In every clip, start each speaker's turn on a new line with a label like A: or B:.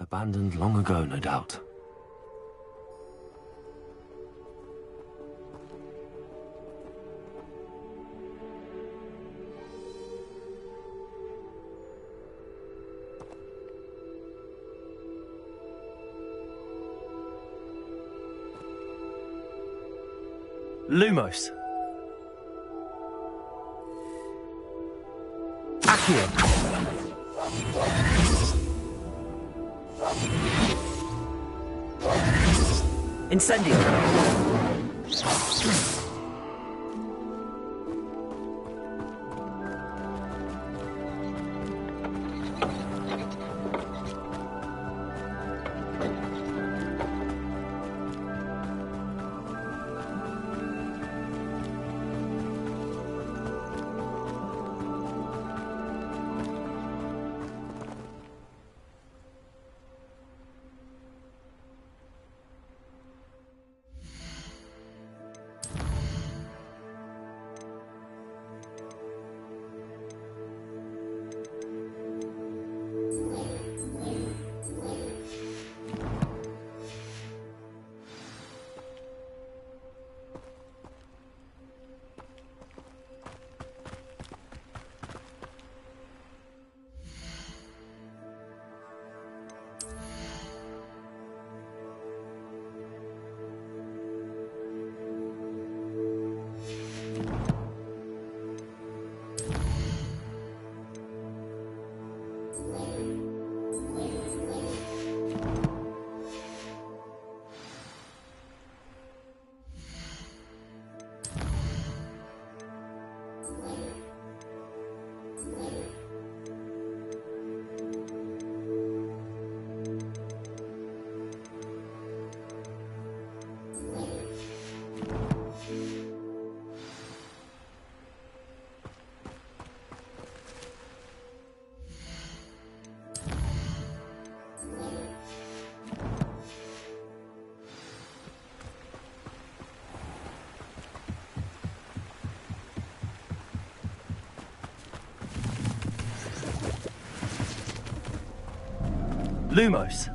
A: Abandoned long ago, no doubt. Lumos. Accio. Incendio. Lumos.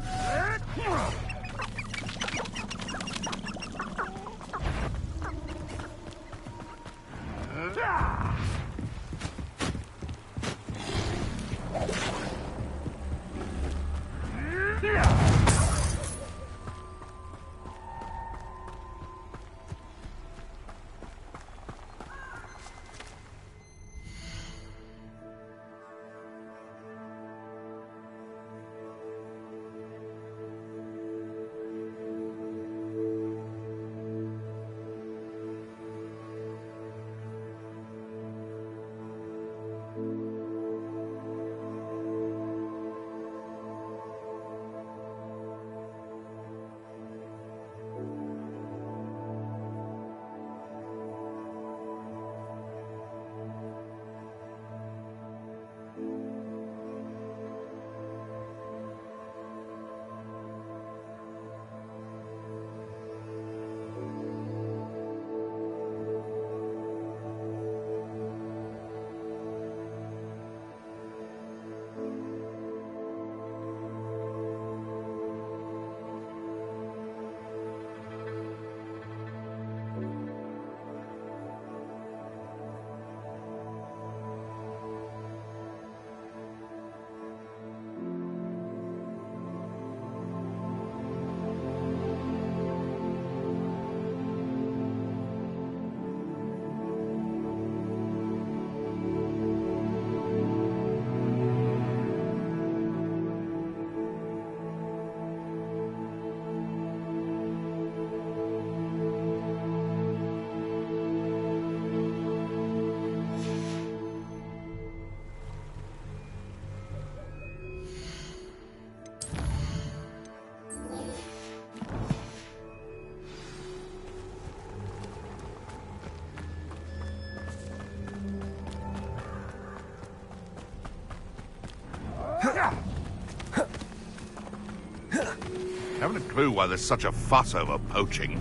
B: Haven't a clue why there's such a fuss over poaching.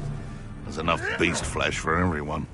B: There's enough beast flesh for everyone.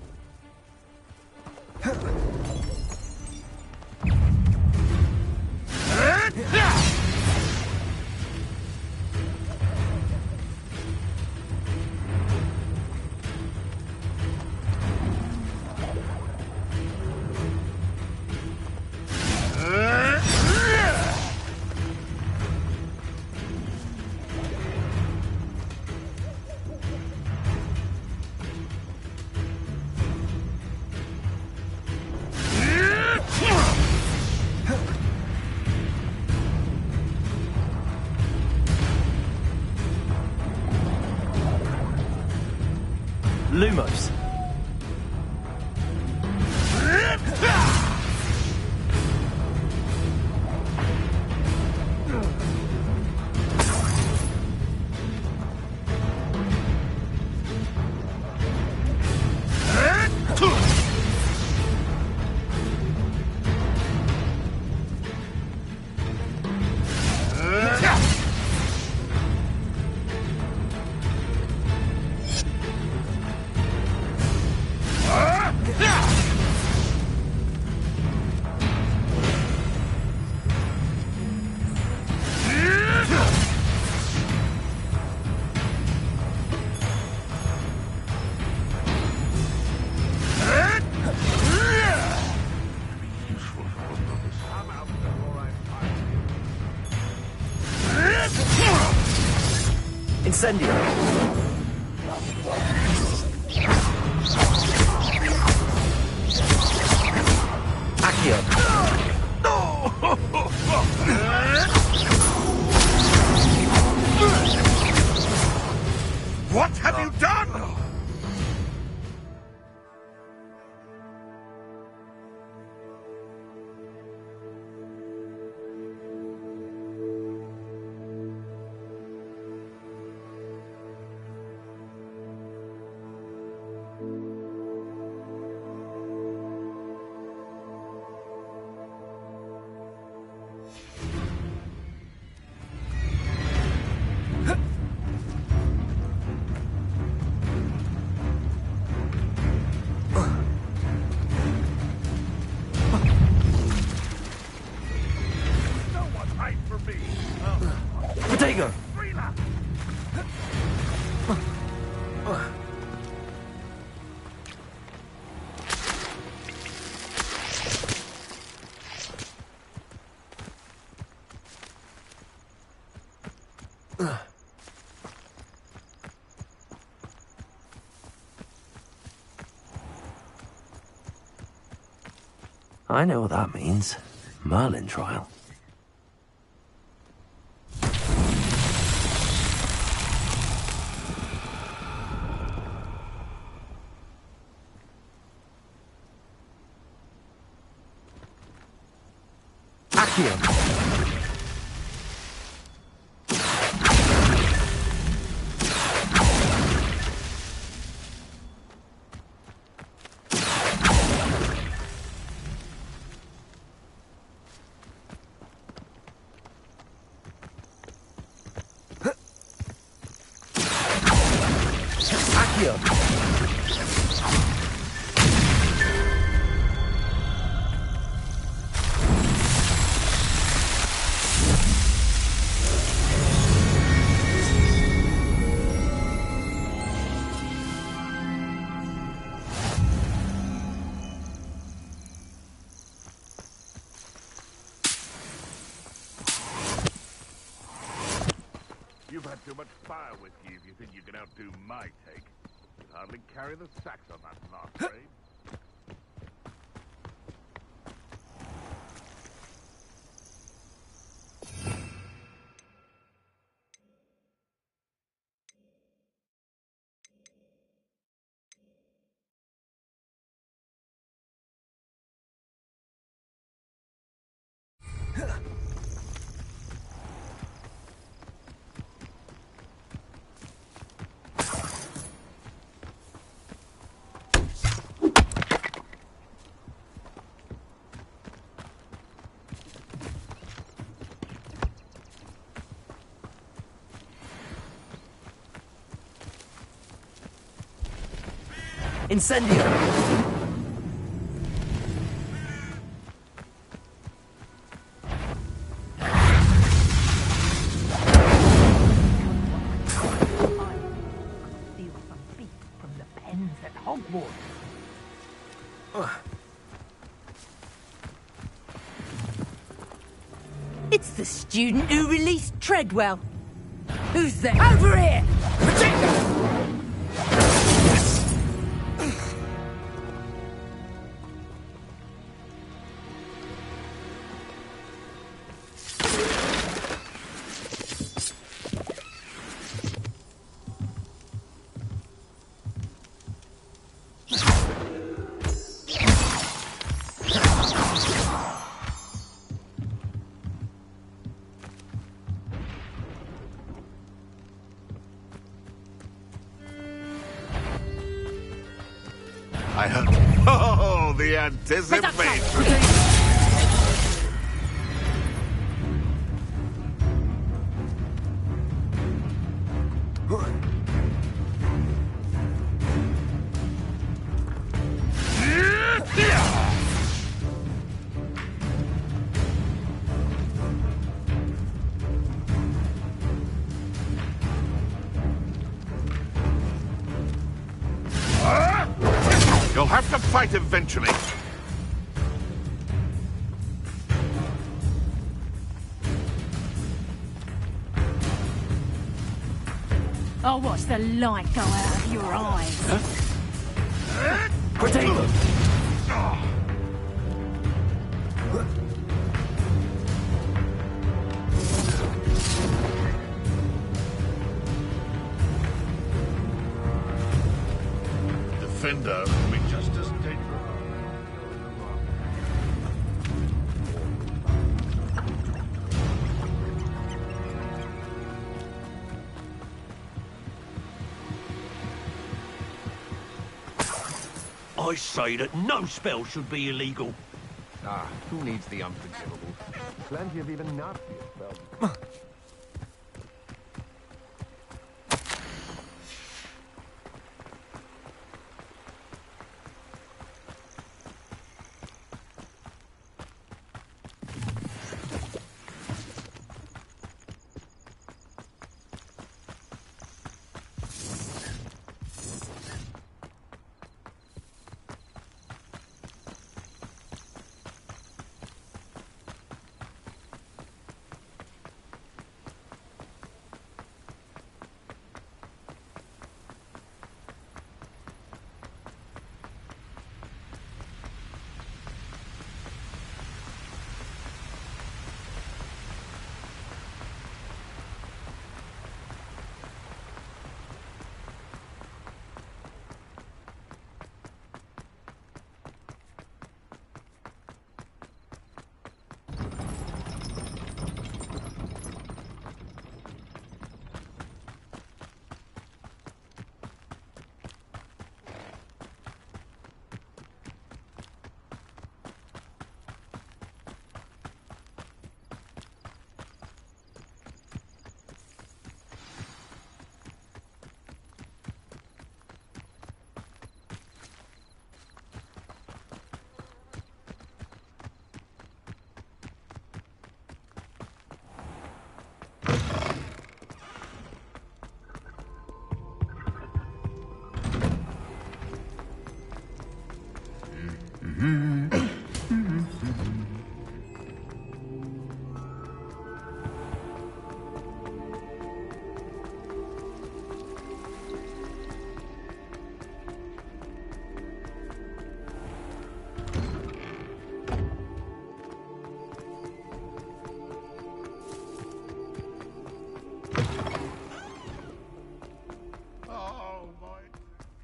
A: Lumos. Incendio. Accio.
B: What have you done?
A: Potato. I know what that means. Merlin trial. Accio. Accio.
B: You've had too much fire with you if you think you can outdo my take. You'd hardly carry the sacks on that last raid.
A: Incendio.
C: Steal some beef from the pens at Hogwarts. It's the student who released Treadwell. Who's there? Over here!
B: I heard. Oh, the anticipation! You'll have to fight eventually.
C: I'll watch the light go out of your eyes.
A: Potato!
B: Defender will be just as dangerous.
D: I say that no spell should be illegal.
E: Ah, who needs the unforgivable? Plenty of even nastier spells.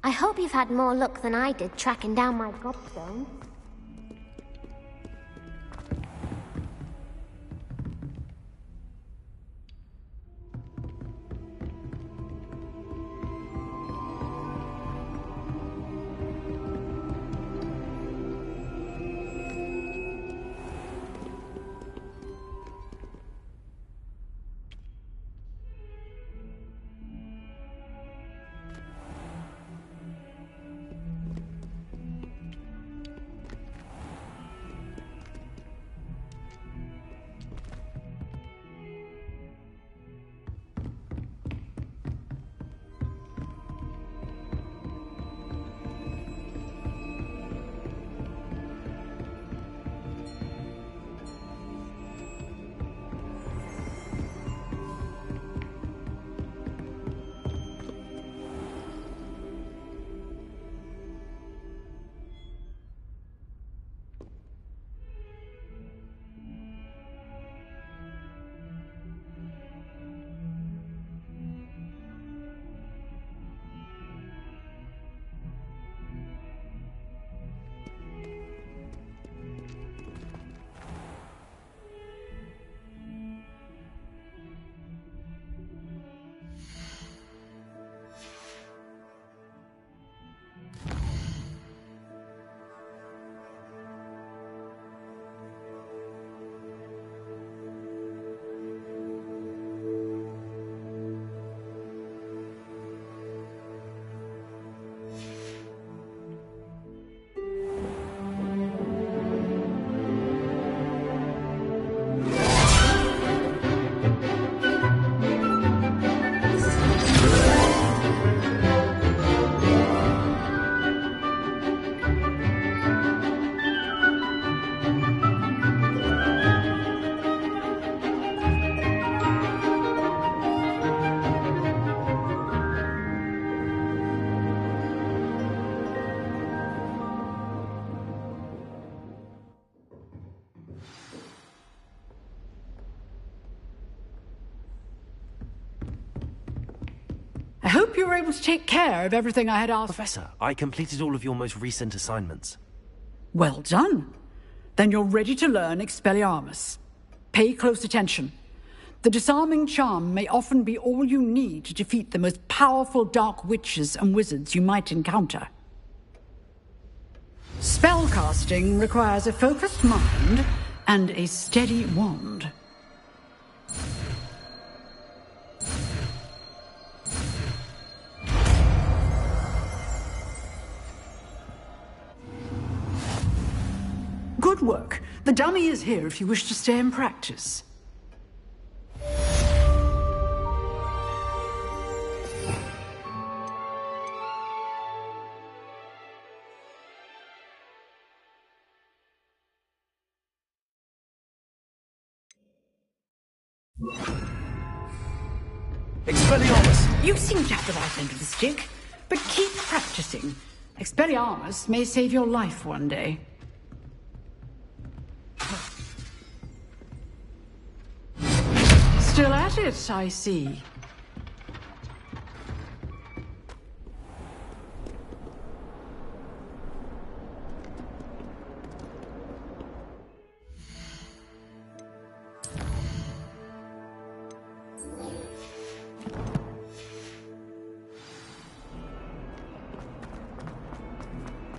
F: I hope you've had more luck than I did tracking down my gobstone.
G: hope you were able to take care of everything I had asked.
A: Professor, I completed all of your most recent assignments.
G: Well done. Then you're ready to learn Expelliarmus. Pay close attention. The disarming charm may often be all you need to defeat the most powerful dark witches and wizards you might encounter. Spellcasting requires a focused mind and a steady wand. Good work. The dummy is here if you wish to stay and practice.
A: Expelliarmus!
G: You seem to have the right end of the stick, but keep practicing. Expelliarmus may save your life one day. Still at it, I see.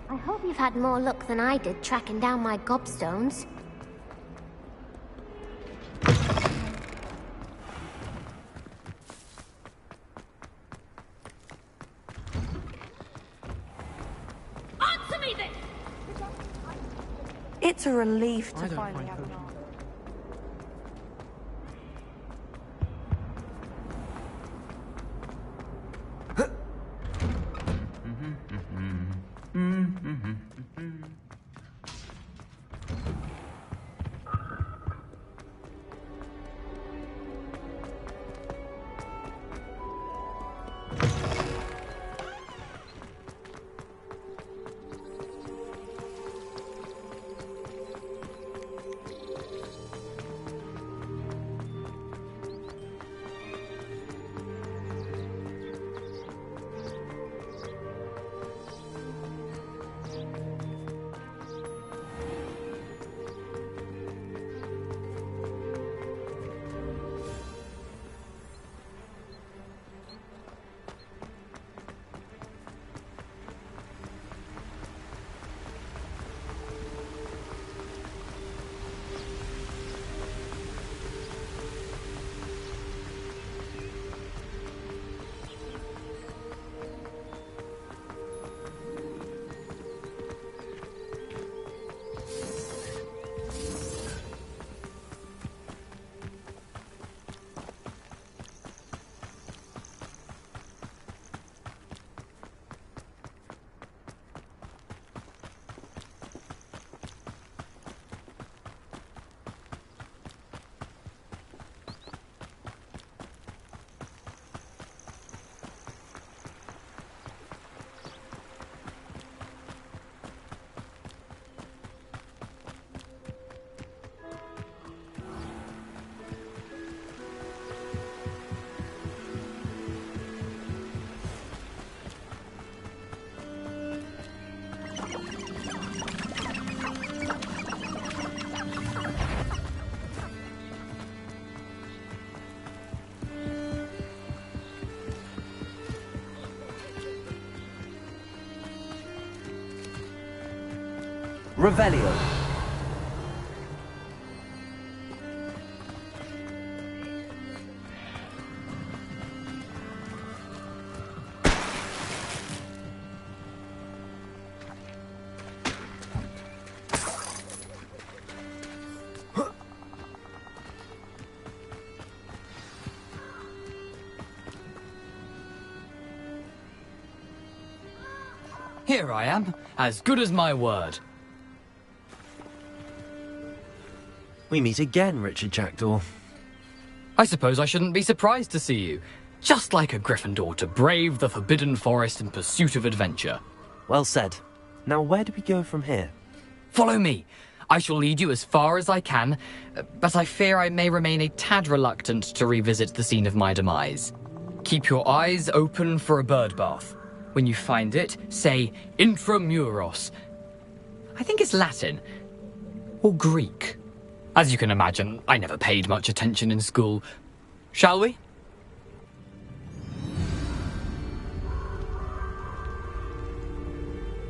F: I hope you've had more luck than I did tracking down my gobstones.
C: Answer me then! It's a relief to finally have an answer.
A: Revelio.
H: Here I am, as good as my word.
A: We meet again, Richard Jackdaw.
H: I suppose I shouldn't be surprised to see you. Just like a Gryffindor to brave the Forbidden Forest in pursuit of adventure.
A: Well said. Now where do we go from here?
H: Follow me. I shall lead you as far as I can, but I fear I may remain a tad reluctant to revisit the scene of my demise. Keep your eyes open for a bird bath. When you find it, say intramuros. I think it's Latin. Or Greek. As you can imagine, I never paid much attention in school. Shall we?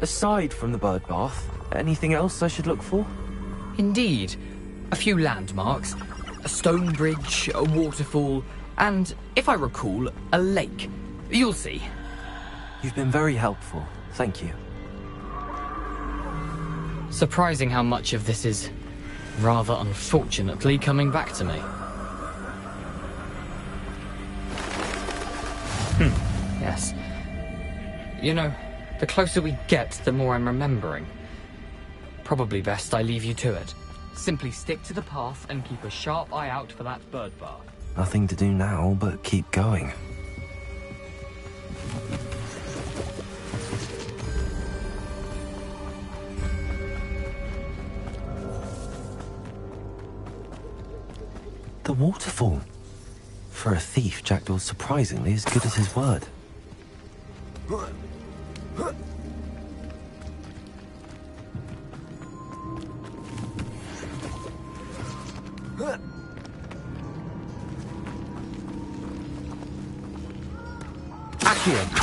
A: Aside from the bird bath, anything else I should look for?
H: Indeed. A few landmarks. A stone bridge, a waterfall, and, if I recall, a lake. You'll see.
A: You've been very helpful. Thank you.
H: Surprising how much of this is, rather unfortunately, coming back to me. Yes. You know, the closer we get, the more I'm remembering. Probably best I leave you to it. Simply stick to the path and keep a sharp eye out for that bird bath.
A: Nothing to do now but keep going. The waterfall. For a thief, Jackdaw's surprisingly as good as his word. Accio!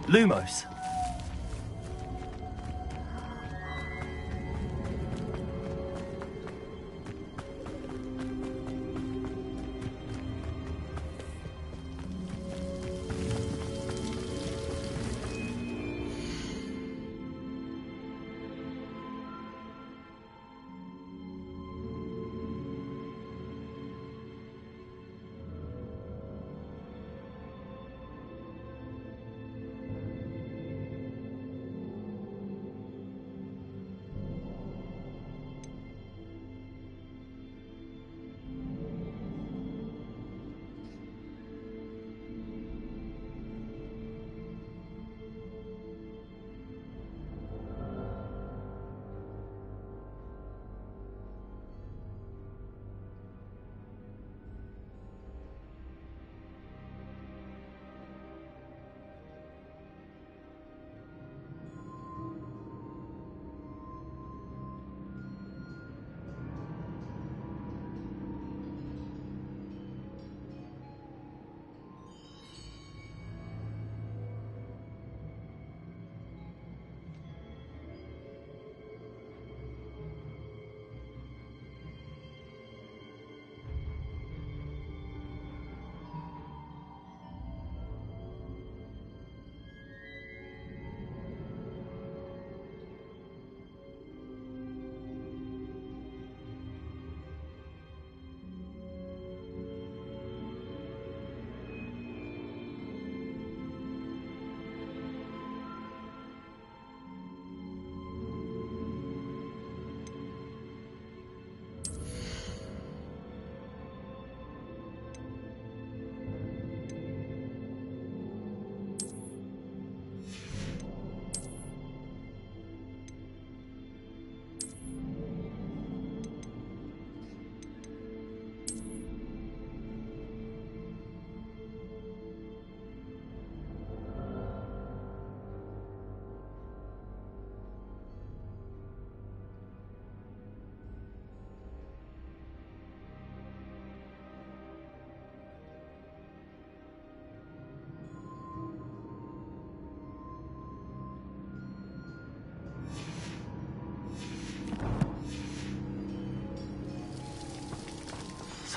A: Lumos.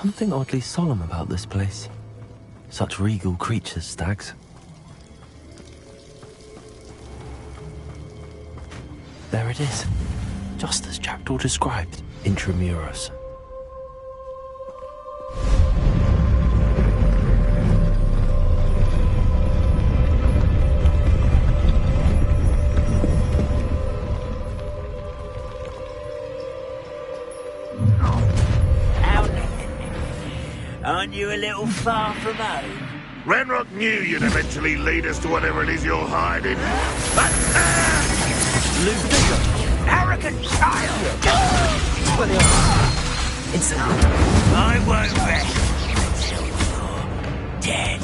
A: Something oddly solemn about this place. Such regal creatures, stags. There it is. Just as Jackdaw described, Intramuros.
I: Aren't you a little far from home?
B: Ranrock knew you'd eventually lead us to whatever it is you're hiding. But,
D: Ludicrous, arrogant child!
A: It's
D: I won't rest until you're dead.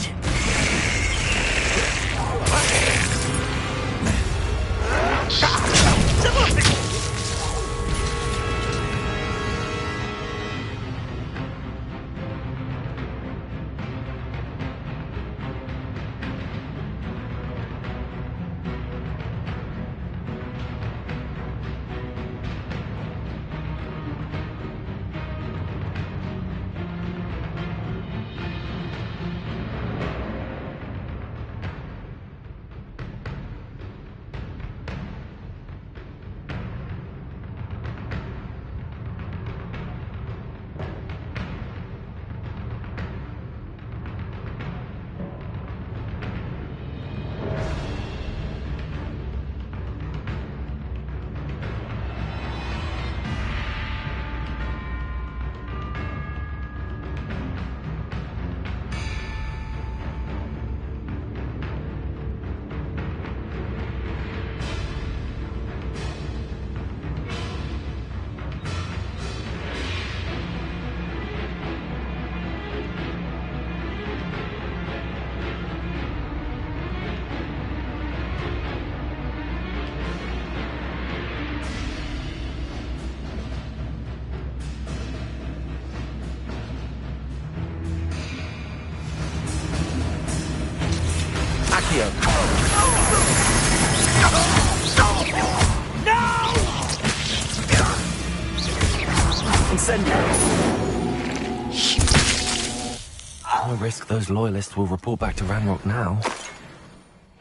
A: No risk those loyalists will report back to Ranrock now.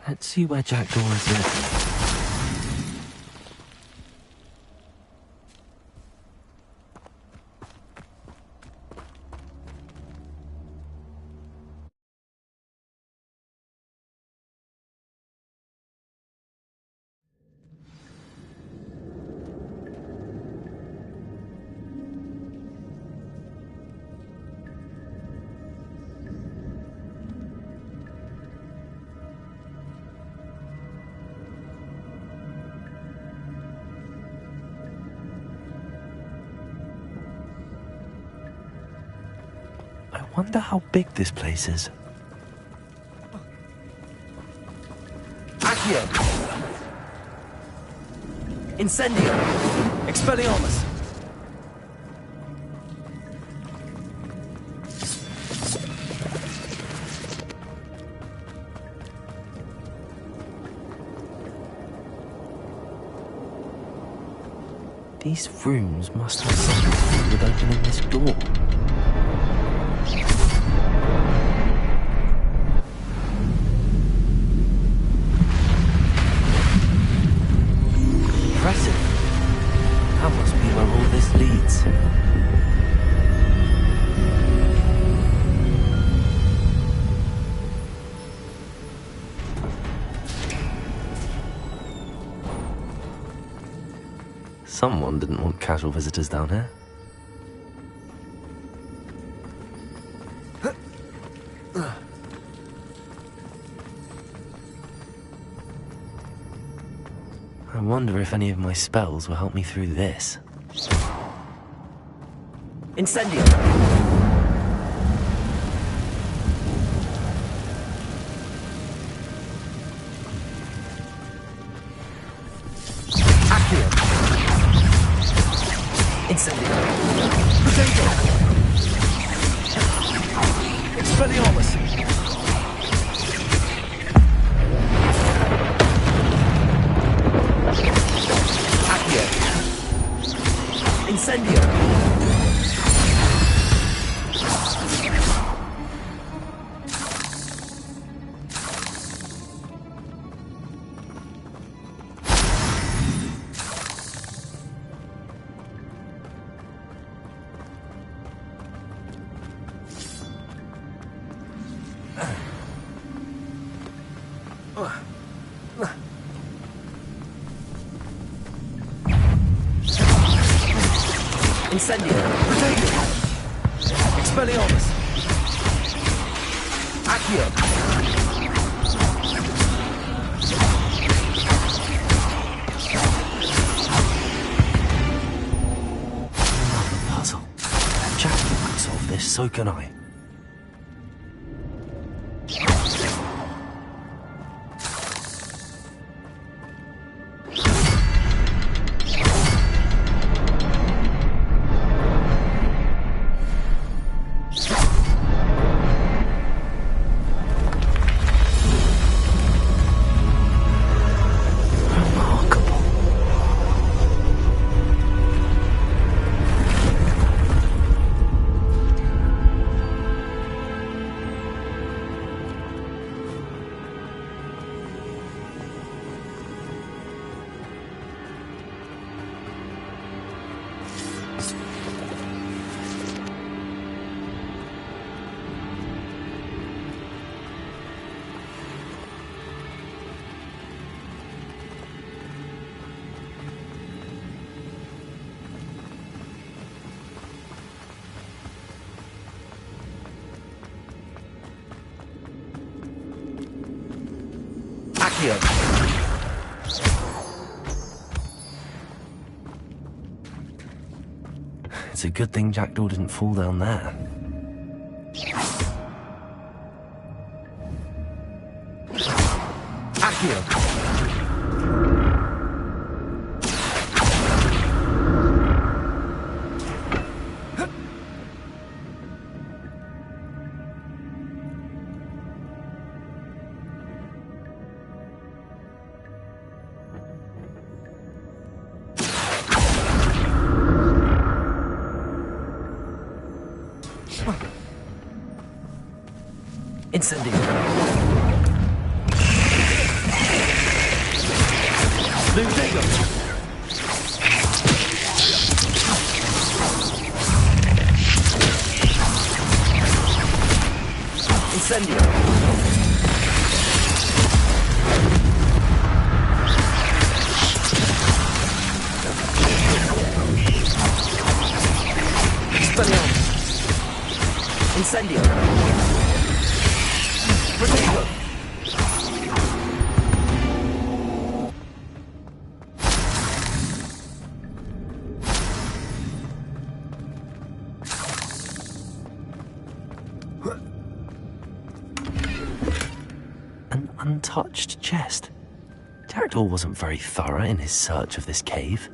A: Let's see where Jackdaw is living. I wonder how big this place is.
I: Accio! Incendio! Expelliarmus!
A: These rooms must have something to do with opening this door. Impressive. That must be where all this leads. Someone didn't want casual visitors down here. I wonder if any of my spells will help me through this.
I: Incendio! Accio! Incendio! Potato! Expelliarmus! Incendio! Incendio! Potato! Expelliarmus!
A: Another puzzle. Jack can solve this, so can I. It's a good thing Jackdaw didn't fall down there.
I: Incendio. Ludigo. Incendio. Expelliarmus. Incendio. Protego.
A: An untouched chest. Jackdaw wasn't very thorough in his search of this cave.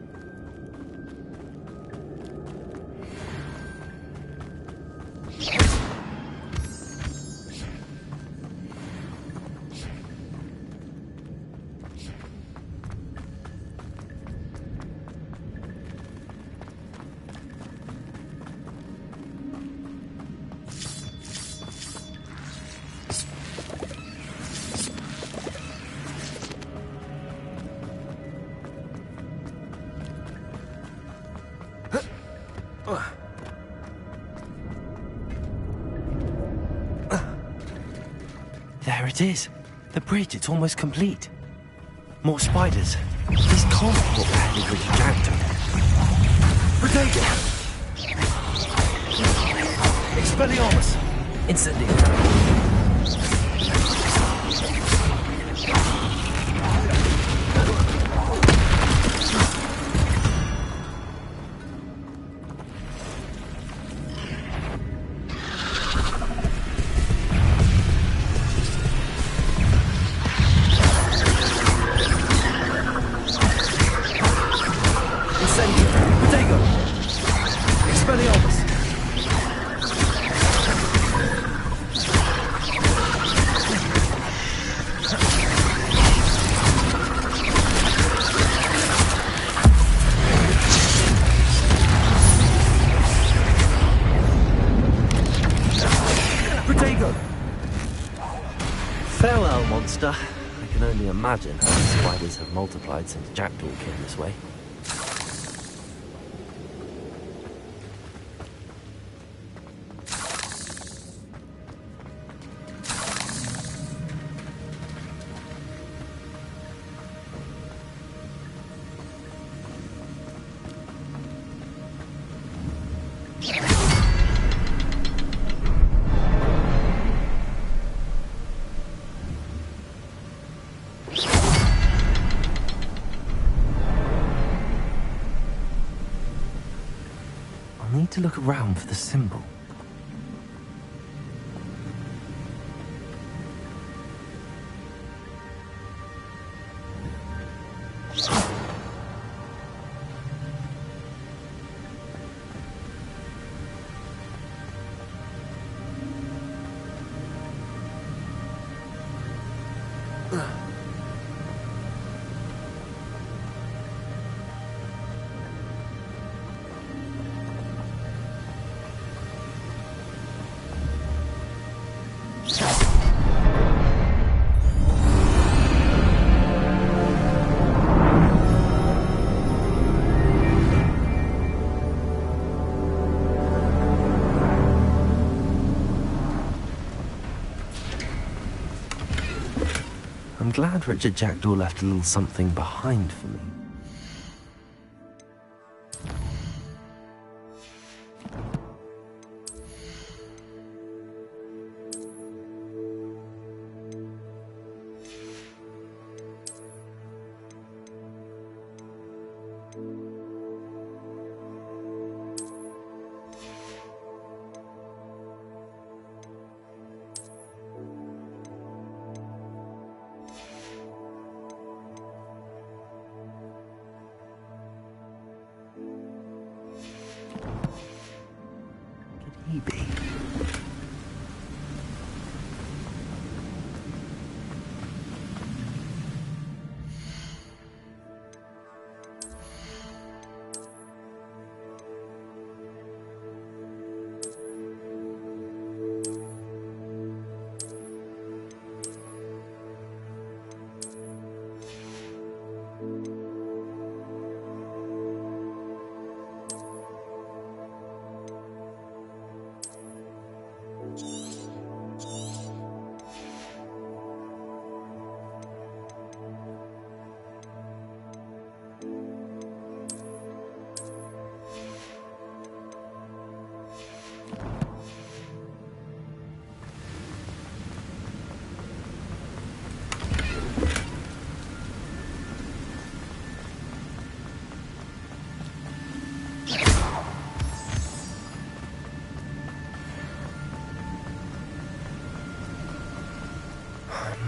A: There it is. The bridge, it's almost complete. More spiders. These can't be what the headed bridge Jackdaw.
I: Protego. Expelliarmus. Incendio.
A: Farewell, monster. I can only imagine how the spiders have multiplied since Jackdaw came this way. I'll need to look around for the symbol. I'm glad Richard Jackdaw left a little something behind for me. Could he be?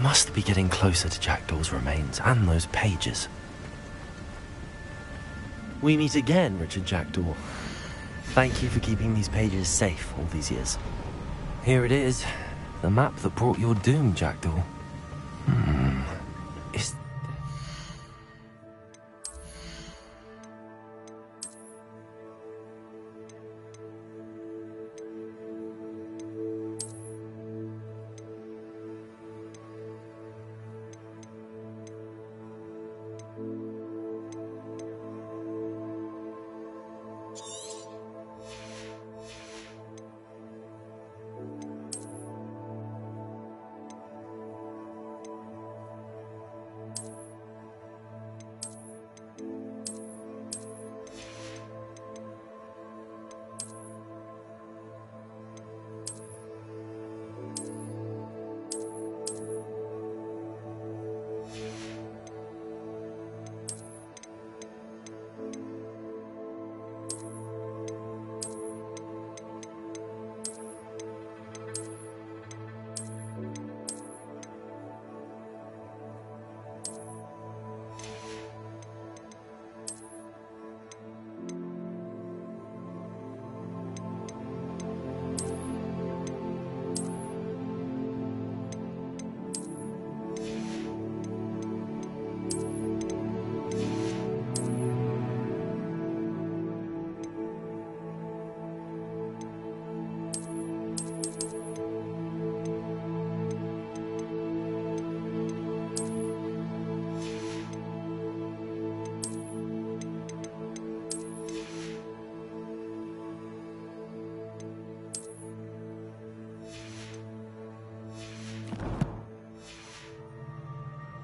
A: Must be getting closer to Jackdaw's remains and those pages. We meet again, Richard Jackdaw. Thank you for keeping these pages safe all these years. Here it is, the map that brought your doom, Jackdaw. Is...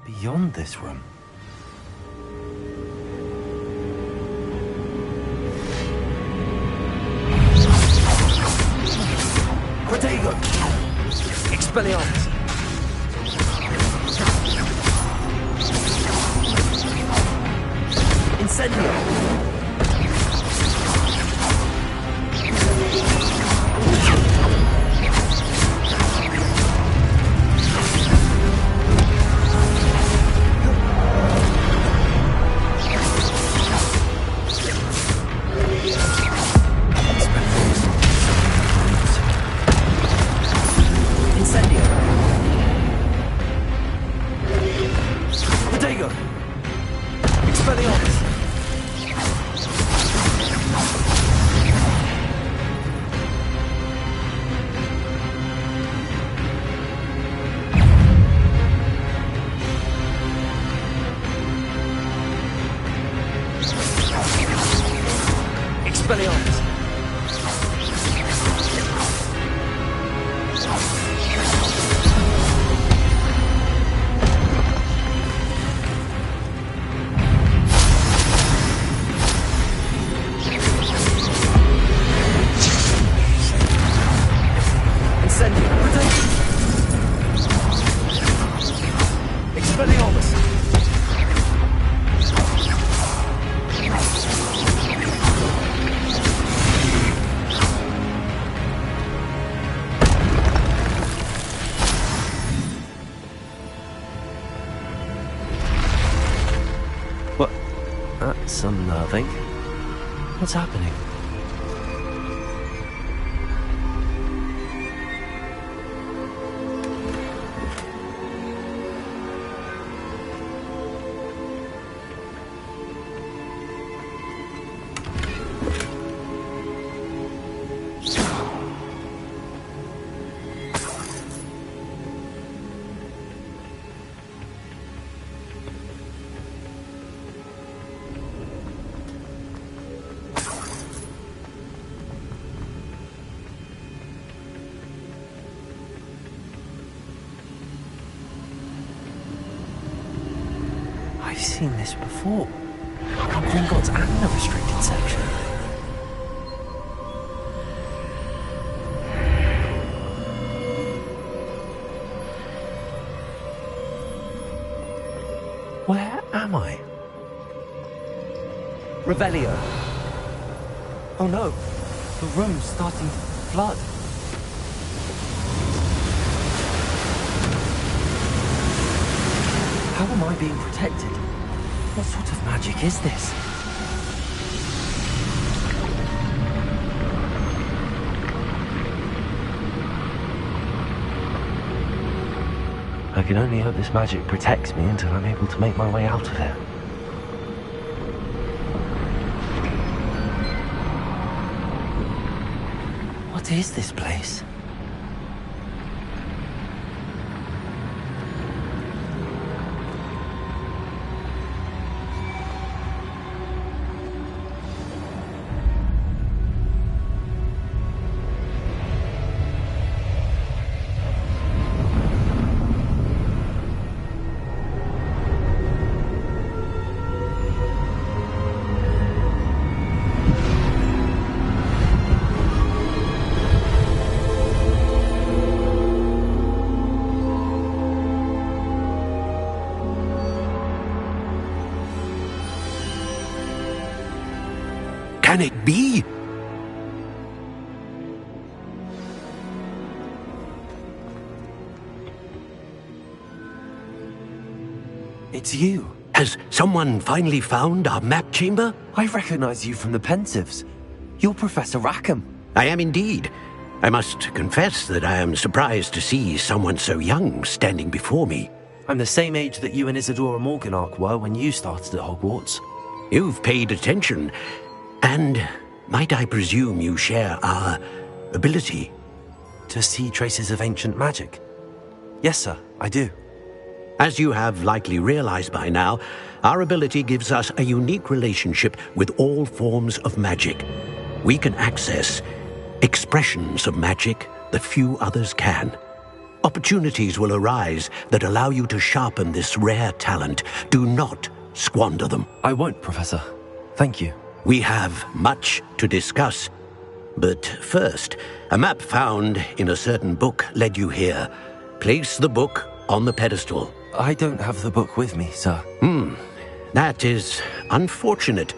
A: beyond this room?
I: Protego! Expelliarmus! Incendio!
A: Expelliarmus! Incendium! Protect! Expelliarmus! What? That's unnerving. What's happening? I've seen this before. Gringotts and the restricted section. Where am I? Revelio. Oh no, the room's starting to flood. How am I being protected? What sort of magic is this? I can only hope this magic protects me until I'm able to make my way out of here. What is this place?
J: Can it be?
A: It's you.
J: Has someone finally found our map chamber?
A: I recognize you from the Pensieves. You're Professor Rackham.
J: I am indeed. I must confess that I am surprised to see someone so young standing before me.
A: I'm the same age that you and Isadora Morganach were when you started at Hogwarts.
J: You've paid attention. And might I presume you share our ability?
A: To see traces of ancient magic? Yes, sir, I do.
J: As you have likely realized by now, our ability gives us a unique relationship with all forms of magic. We can access expressions of magic that few others can. Opportunities will arise that allow you to sharpen this rare talent. Do not squander them.
A: I won't, Professor. Thank you.
J: We have much to discuss. But first, a map found in a certain book led you here. Place the book on the pedestal.
A: I don't have the book with me, sir.
J: That is unfortunate.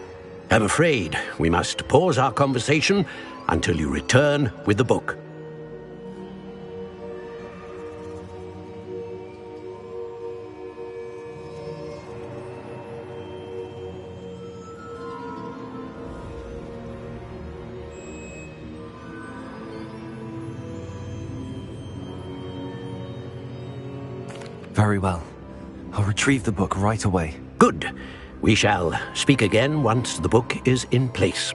J: I'm afraid we must pause our conversation until you return with the book.
A: Very well. I'll retrieve the book right away.
J: Good. We shall speak again once the book is in place.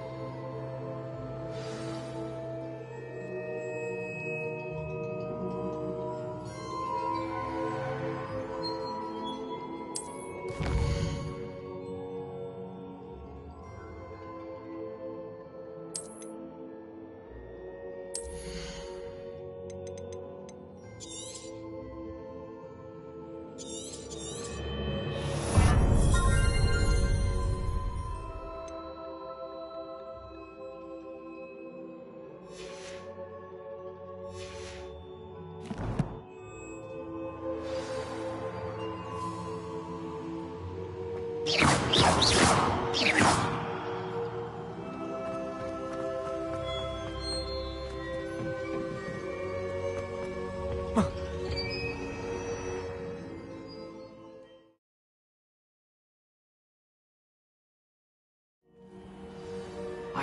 A: I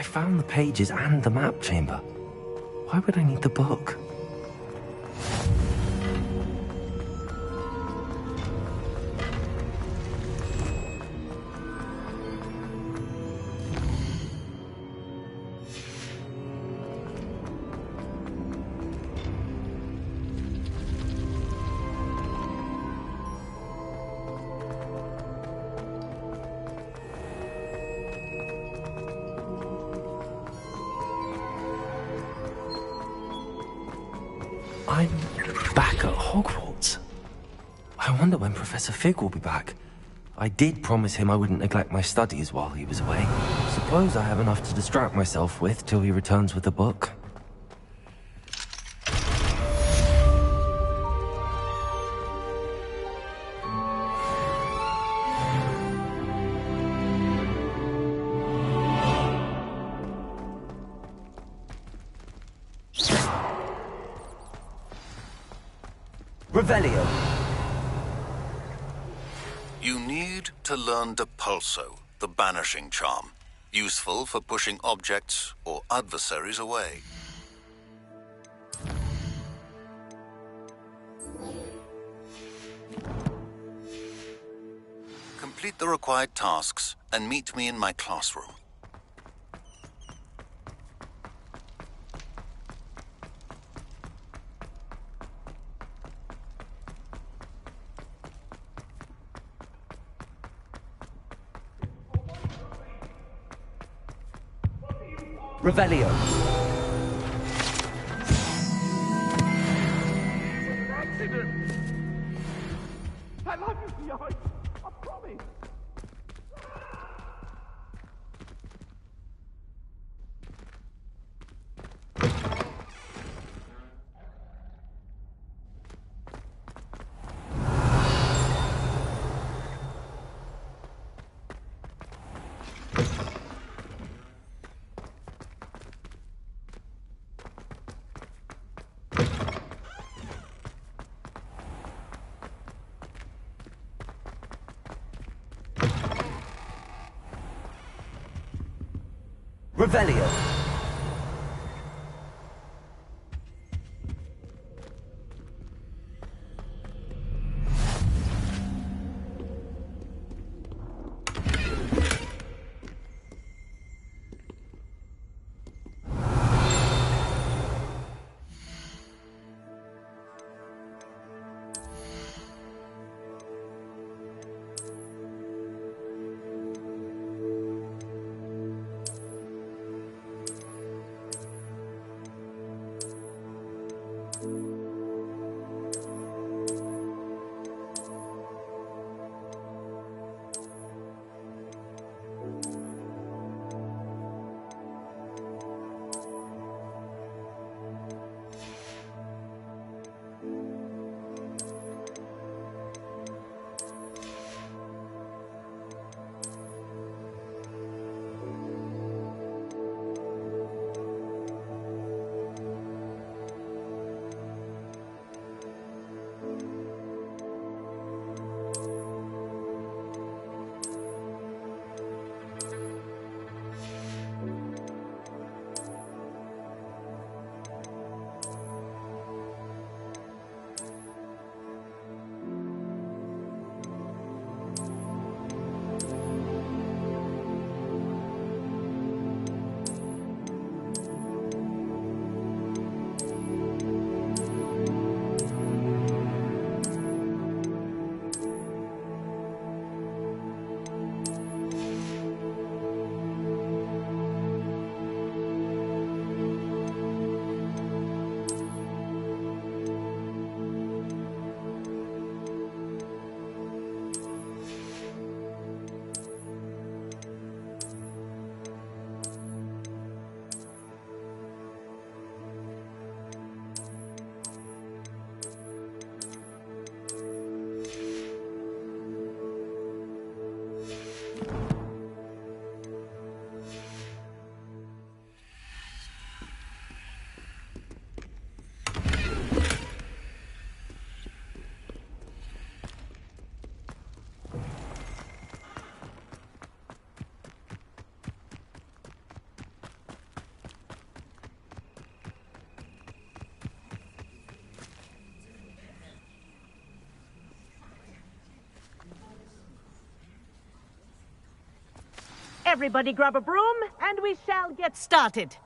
A: found the pages and the map chamber. Why would I need the book? I'm back at Hogwarts. I wonder when Professor Fig will be back. I did promise him I wouldn't neglect my studies while he was away. Suppose I have enough to distract myself with till he returns with the book. Revelio.
K: You need to learn Depulso, the banishing charm, useful for pushing objects or adversaries away. Complete the required tasks and meet me in my classroom.
A: Revelio.
B: Accident! I love you, Theo. I promise.
A: Revelio.
C: Everybody grab a broom, and we shall get started.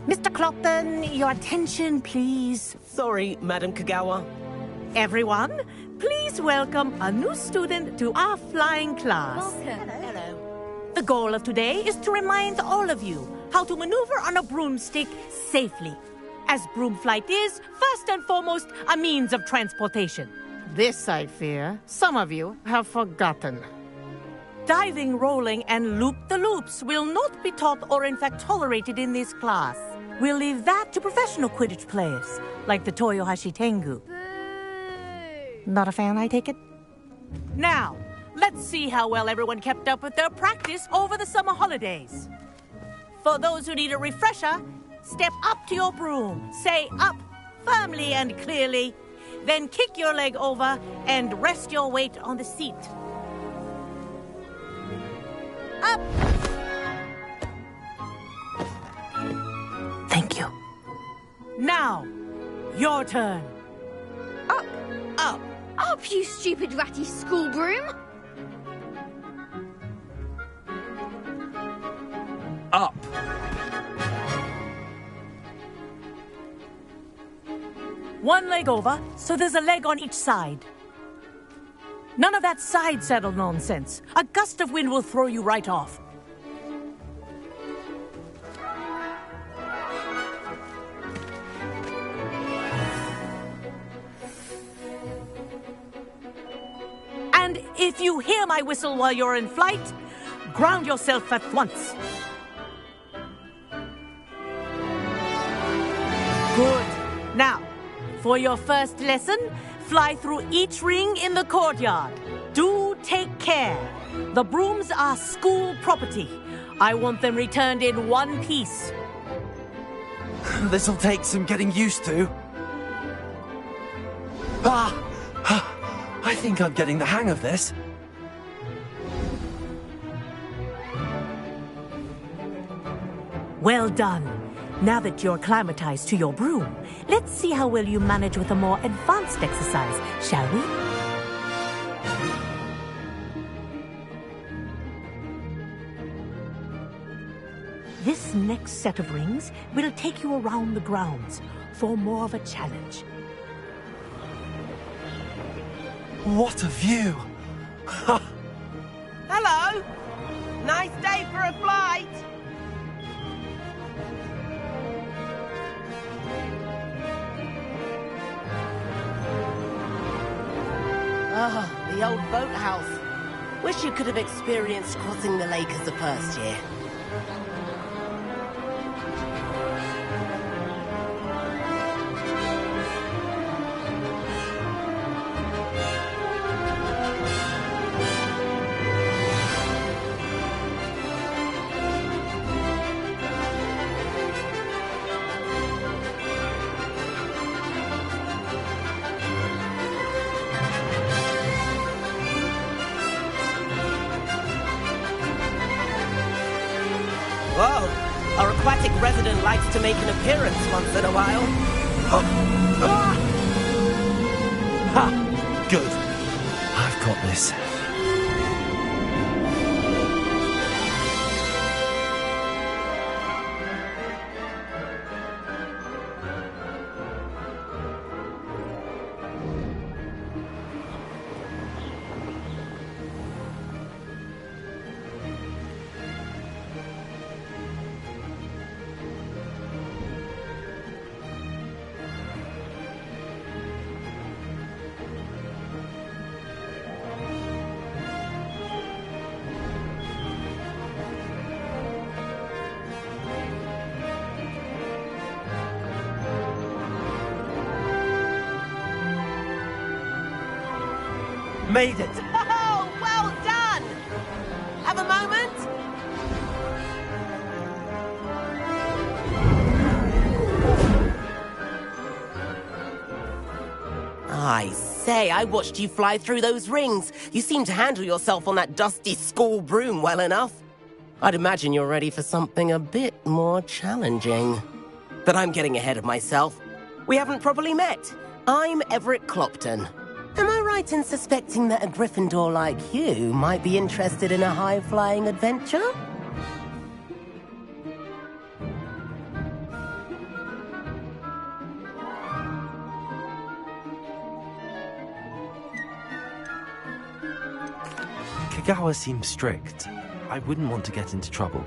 C: Mr. Clopton, your attention, please.
L: Sorry, Madam Kagawa.
C: Everyone, please welcome a new student to our flying class.
M: Welcome. Hello.
C: The goal of today is to remind all of you how to maneuver on a broomstick safely, as broom flight is, first and foremost, a means of transportation.
N: This, I fear, some of you have forgotten.
C: Diving, rolling, and loop-the-loops will not be taught or in fact tolerated in this class. We'll leave that to professional Quidditch players, like the Toyohashi Tengu. Not a fan, I take it? Now, let's see how well everyone kept up with their practice over the summer holidays. For those who need a refresher, step up to your broom, say up firmly and clearly, then kick your leg over and rest your weight on the seat. Up! Thank you. Now, your turn.
M: Up!
C: Up!
M: Up, you stupid ratty school broom!
I: Up!
C: One leg over, so there's a leg on each side. None of that side saddle nonsense. A gust of wind will throw you right off. And if you hear my whistle while you're in flight, ground yourself at once. Good. Now, for your first lesson, fly through each ring in the courtyard. Do take care. The brooms are school property. I want them returned in one piece.
A: This'll take some getting used to. I think I'm getting the hang of this.
C: Well done. Now that you're acclimatized to your broom, let's see how well you manage with a more advanced exercise, shall we? This next set of rings will take you around the grounds for more of a challenge.
A: What a view!
L: Hello! Nice day for a flight! Ah, the old boathouse. Wish you could have experienced crossing the lake as a first year. Whoa, our aquatic resident likes to make an appearance once in a while.
A: Ha! Good. I've got this. Made it!
L: Oh, well done! Have a moment? I say, I watched you fly through those rings. You seem to handle yourself on that dusty school broom well enough. I'd imagine you're ready for something a bit more challenging. But I'm getting ahead of myself. We haven't properly met. I'm Everett Clopton. Am I right? right in suspecting that a Gryffindor like you might be interested in a high-flying adventure?
A: Kagawa seems strict. I wouldn't want to get into trouble.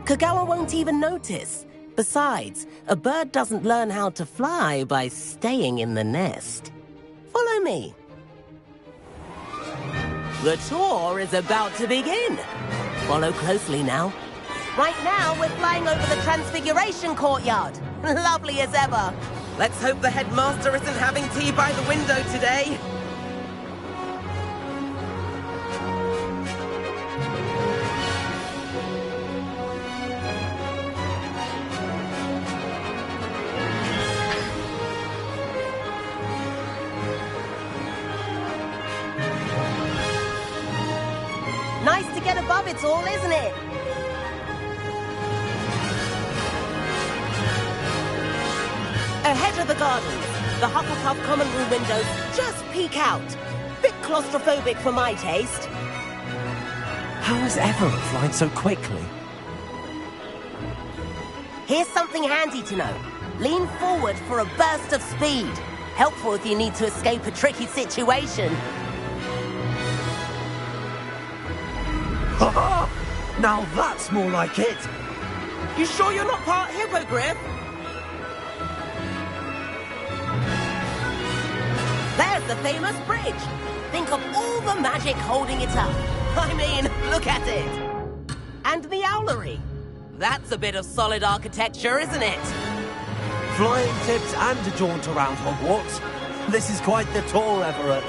L: Kagawa won't even notice. Besides, a bird doesn't learn how to fly by staying in the nest. Follow me. The tour is about to begin. Follow closely now. Right now, we're flying over the Transfiguration Courtyard. Lovely as ever. Let's hope the headmaster isn't having tea by the window today. Nice to get above it all, isn't it? Ahead of the gardens, the Hufflepuff common room windows just peek out. Bit claustrophobic for my taste.
A: How is Everett flying so quickly?
L: Here's something handy to know. Lean forward for a burst of speed. Helpful if you need to escape a tricky situation.
I: Ha-ha! Now that's more like it!
L: You sure you're not part hippogriff? There's the famous bridge. Think of all the magic holding it up. I mean, look at it. And the owlery. That's a bit of solid architecture, isn't it?
I: Flying tips and a jaunt around Hogwarts. This is quite the tour, Everett.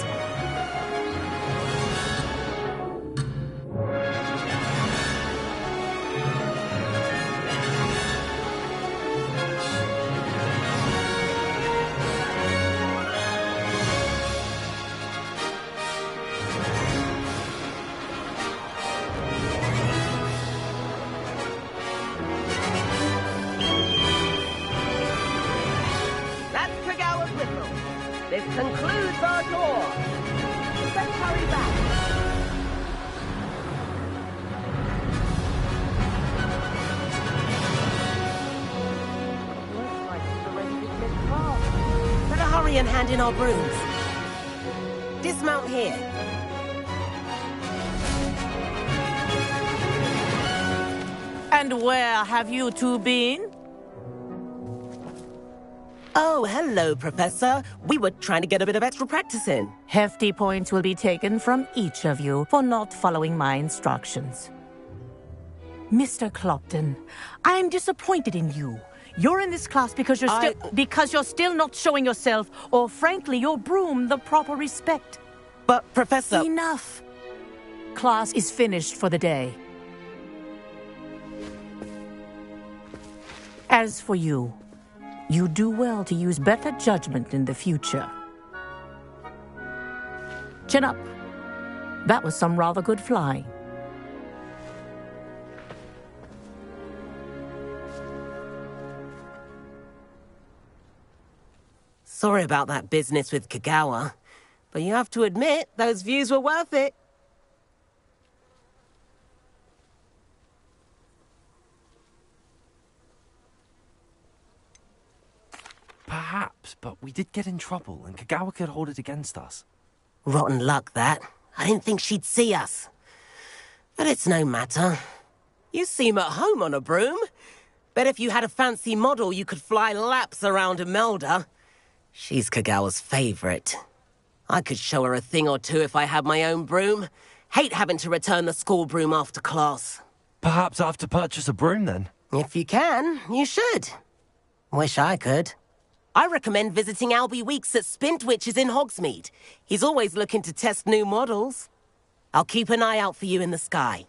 L: This concludes our tour. Let's hurry back. Looks like it's already dismissed class. Better hurry and hand in our brooms. Dismount here.
C: And where have you two been?
L: Oh, hello, Professor. We were trying to get a bit of extra practice in.
C: Hefty points will be taken from each of you for not following my instructions. Mr. Clopton, I am disappointed in you. You're in this class because you're still not showing yourself, or frankly, your broom, the proper respect.
L: But, Professor...
C: Enough. Class is finished for the day. As for you, you do well to use better judgment in the future. Chin up. That was some rather good flying.
L: Sorry about that business with Kagawa, but you have to admit, those views were worth it.
A: Perhaps, but we did get in trouble, and Kagawa could hold it against us.
L: Rotten luck, that. I didn't think she'd see us. But it's no matter. You seem at home on a broom. Bet if you had a fancy model, you could fly laps around Imelda. She's Kagawa's favorite. I could show her a thing or two if I had my own broom. Hate having to return the school broom after class.
A: Perhaps I have to purchase a broom, then?
L: If you can, you should. Wish I could. I recommend visiting Albie Weeks at Spintwitches in Hogsmeade. He's always looking to test new models. I'll keep an eye out for you in the sky.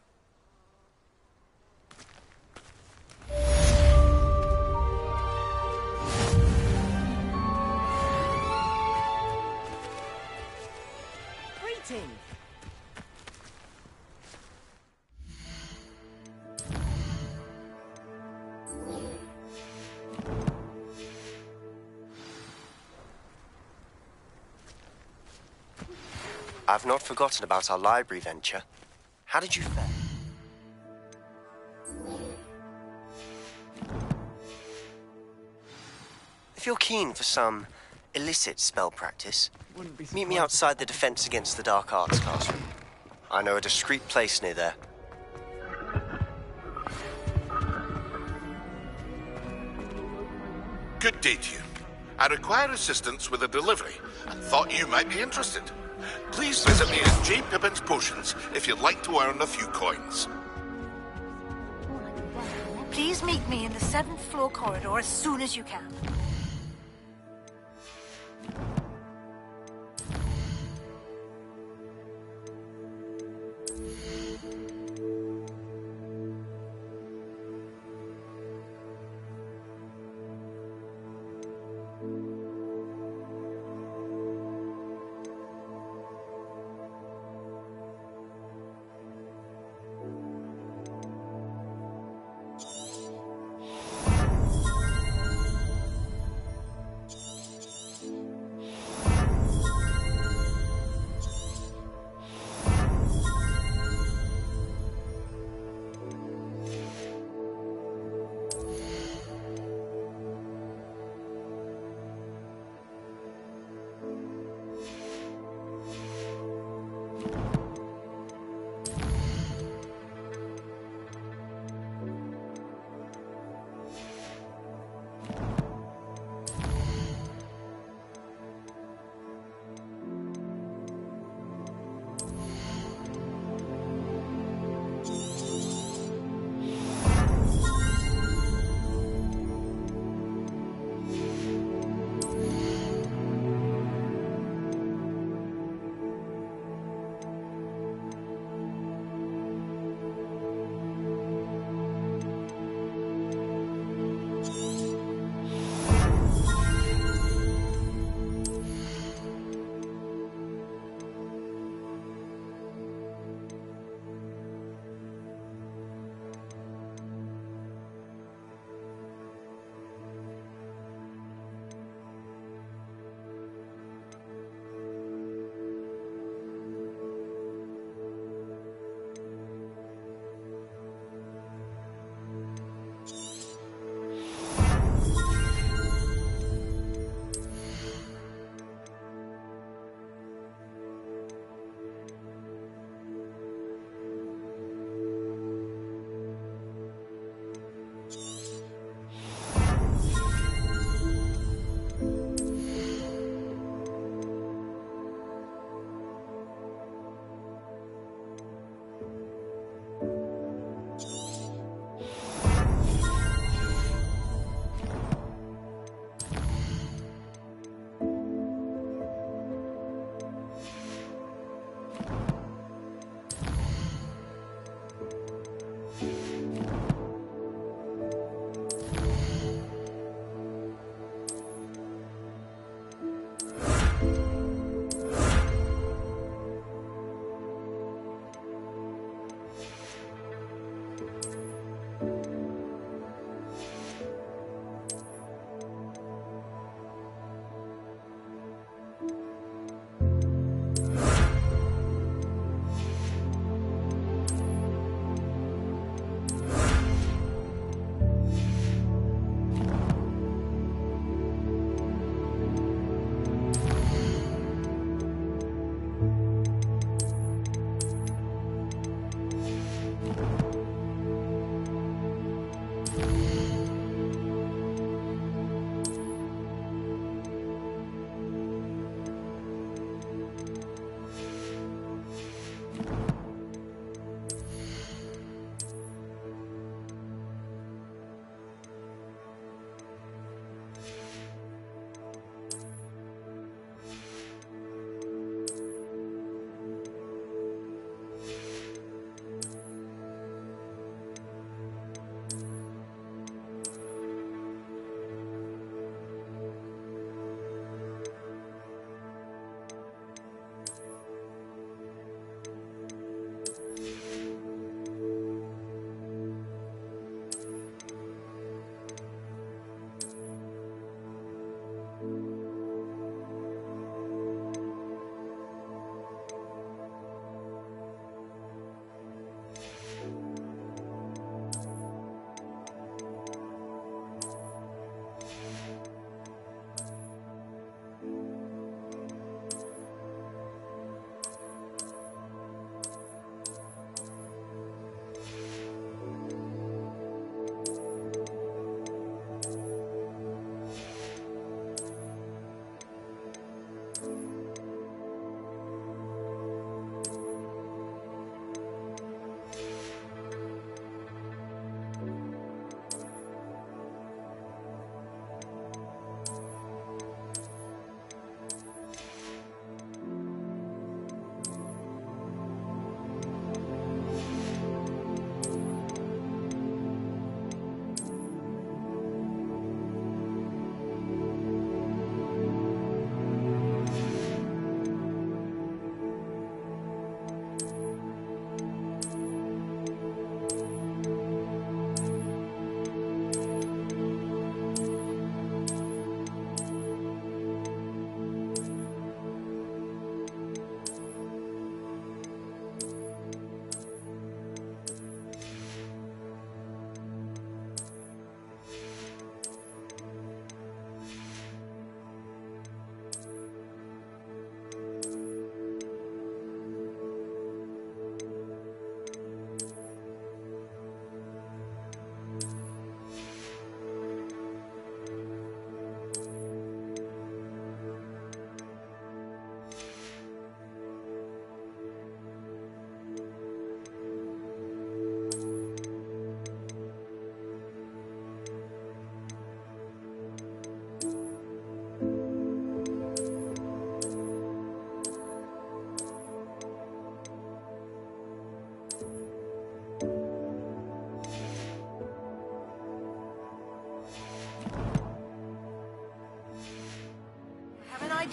L: Greetings.
O: I've not forgotten about our library venture. How did you fare? If you're keen for some illicit spell practice, meet me outside the Defense Against the Dark Arts classroom. I know a discreet place near there.
P: Good day to you. I require assistance with a delivery and thought you might be interested. Please visit me at J. Pippin's Potions if you'd like to earn a few coins.
Q: Please meet me in the 7th floor corridor as soon as you can.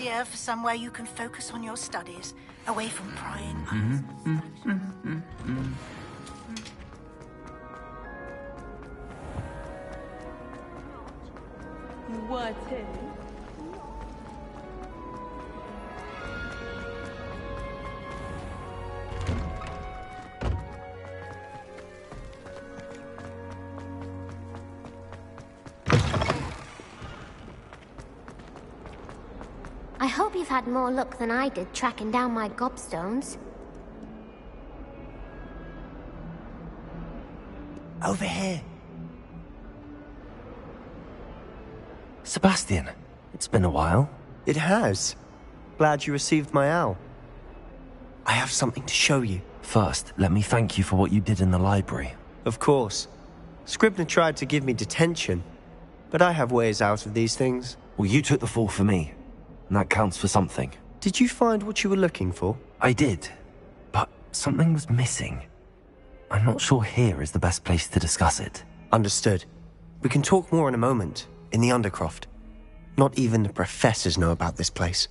Q: idea for somewhere you can focus on your studies, away from prying
R: What?
F: I hope you've had more luck than I did tracking down my gobstones.
O: Over here.
A: Sebastian, it's been a while.
O: It has. Glad you received my owl. I have something to show you.
A: First, let me thank you for what you did in the library.
O: Of course. Scribner tried to give me detention, but I have ways out of these things.
A: Well, you took the fall for me, and that counts for something.
O: Did you find what you were looking for?
A: I did, but something was missing. I'm not sure here is the best place to discuss it.
O: Understood. We can talk more in a moment, in the Undercroft. Not even the professors know about this place.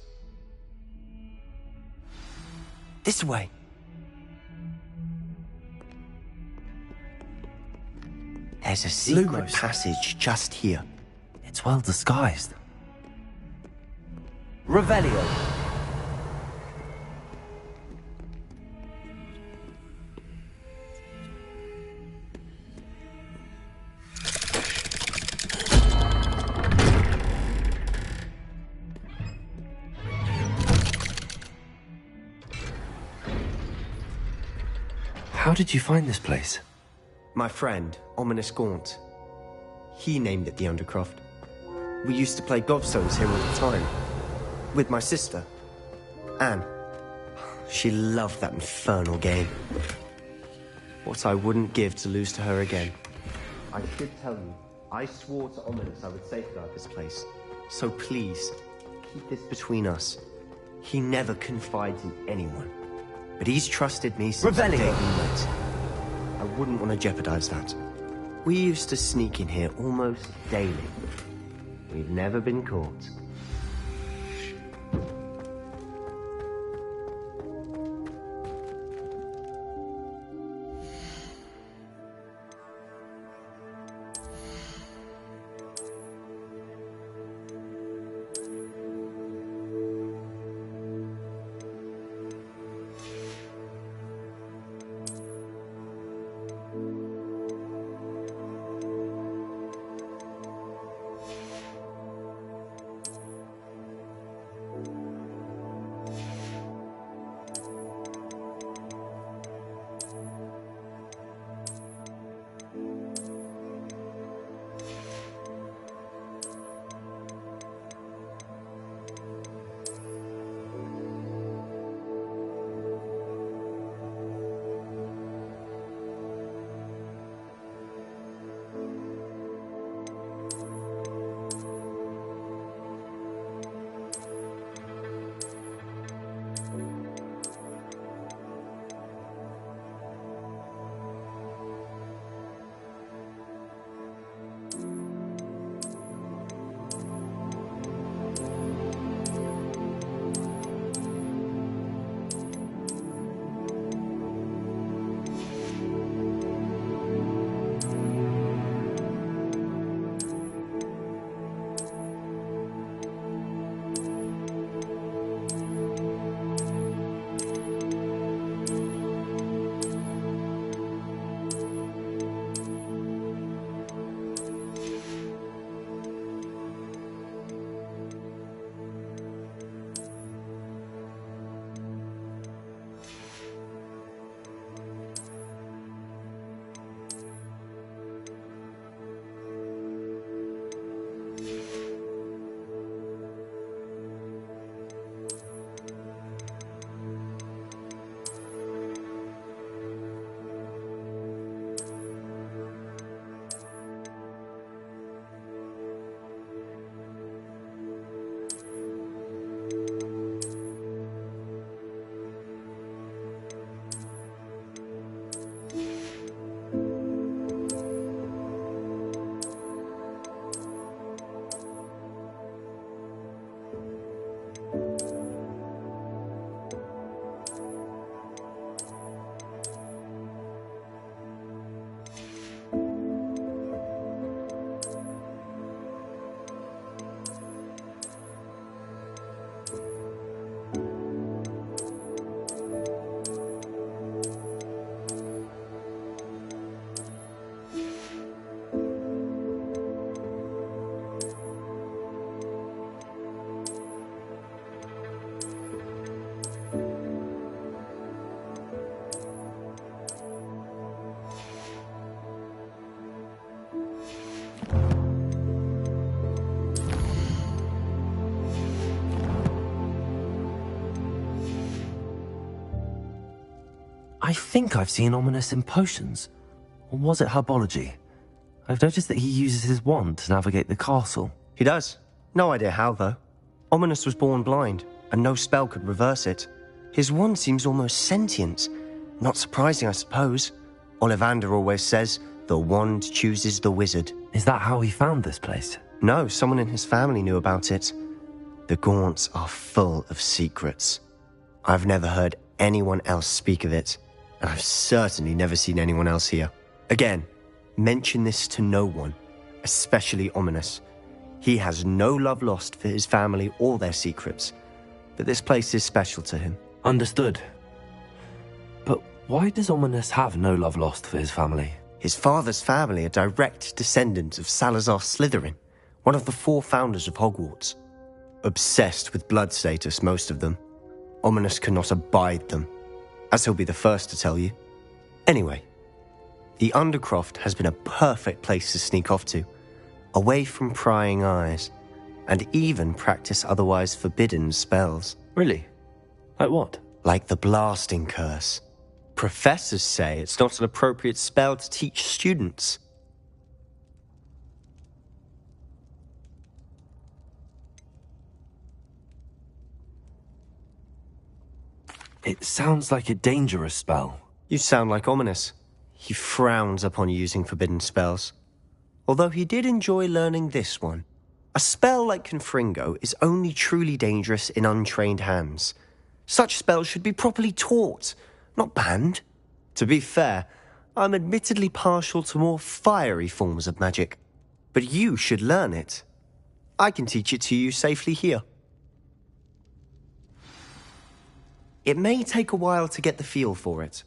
O: This way. There's a secret passage just here.
A: It's well disguised.
I: Revelio.
A: How did you find this place?
O: My friend, Ominous Gaunt. He named it the Undercroft. We used to play gobstones here all the time. With my sister, Anne. She loved that infernal game. What I wouldn't give to lose to her again. I should tell you, I swore to Ominous I would safeguard this place. So please, keep this between us. He never confides in anyone. But he's trusted me since the day we met. I wouldn't want to jeopardize that. We used to sneak in here almost daily. We've never been caught.
A: I think I've seen Ominous in potions. Or was it herbology? I've noticed that he uses his wand to navigate the castle.
O: He does. No idea how, though. Ominous was born blind, and no spell could reverse it. His wand seems almost sentient. Not surprising, I suppose. Ollivander always says, the wand chooses the wizard.
A: Is that how he found this place?
O: No, someone in his family knew about it. The Gaunts are full of secrets. I've never heard anyone else speak of it, and I've certainly never seen anyone else here. Again, mention this to no one, especially Ominous. He has no love lost for his family or their secrets, but this place is special to him.
A: Understood. But why does Ominous have no love lost for his family?
O: His father's family are direct descendants of Salazar Slytherin, one of the 4 founders of Hogwarts. Obsessed with blood status, most of them. Ominous cannot abide them, as he'll be the first to tell you. Anyway, the Undercroft has been a perfect place to sneak off to, away from prying eyes, and even practice otherwise forbidden spells.
A: Really? Like what?
O: Like the Blasting Curse. Professors say it's not an appropriate spell to teach students.
A: It sounds like a dangerous spell.
O: You sound like Ominous. He frowns upon using forbidden spells. Although he did enjoy learning this one. A spell like Confringo is only truly dangerous in untrained hands. Such spells should be properly taught, not banned. To be fair, I'm admittedly partial to more fiery forms of magic. But you should learn it. I can teach it to you safely here. It may take a while to get the feel for it.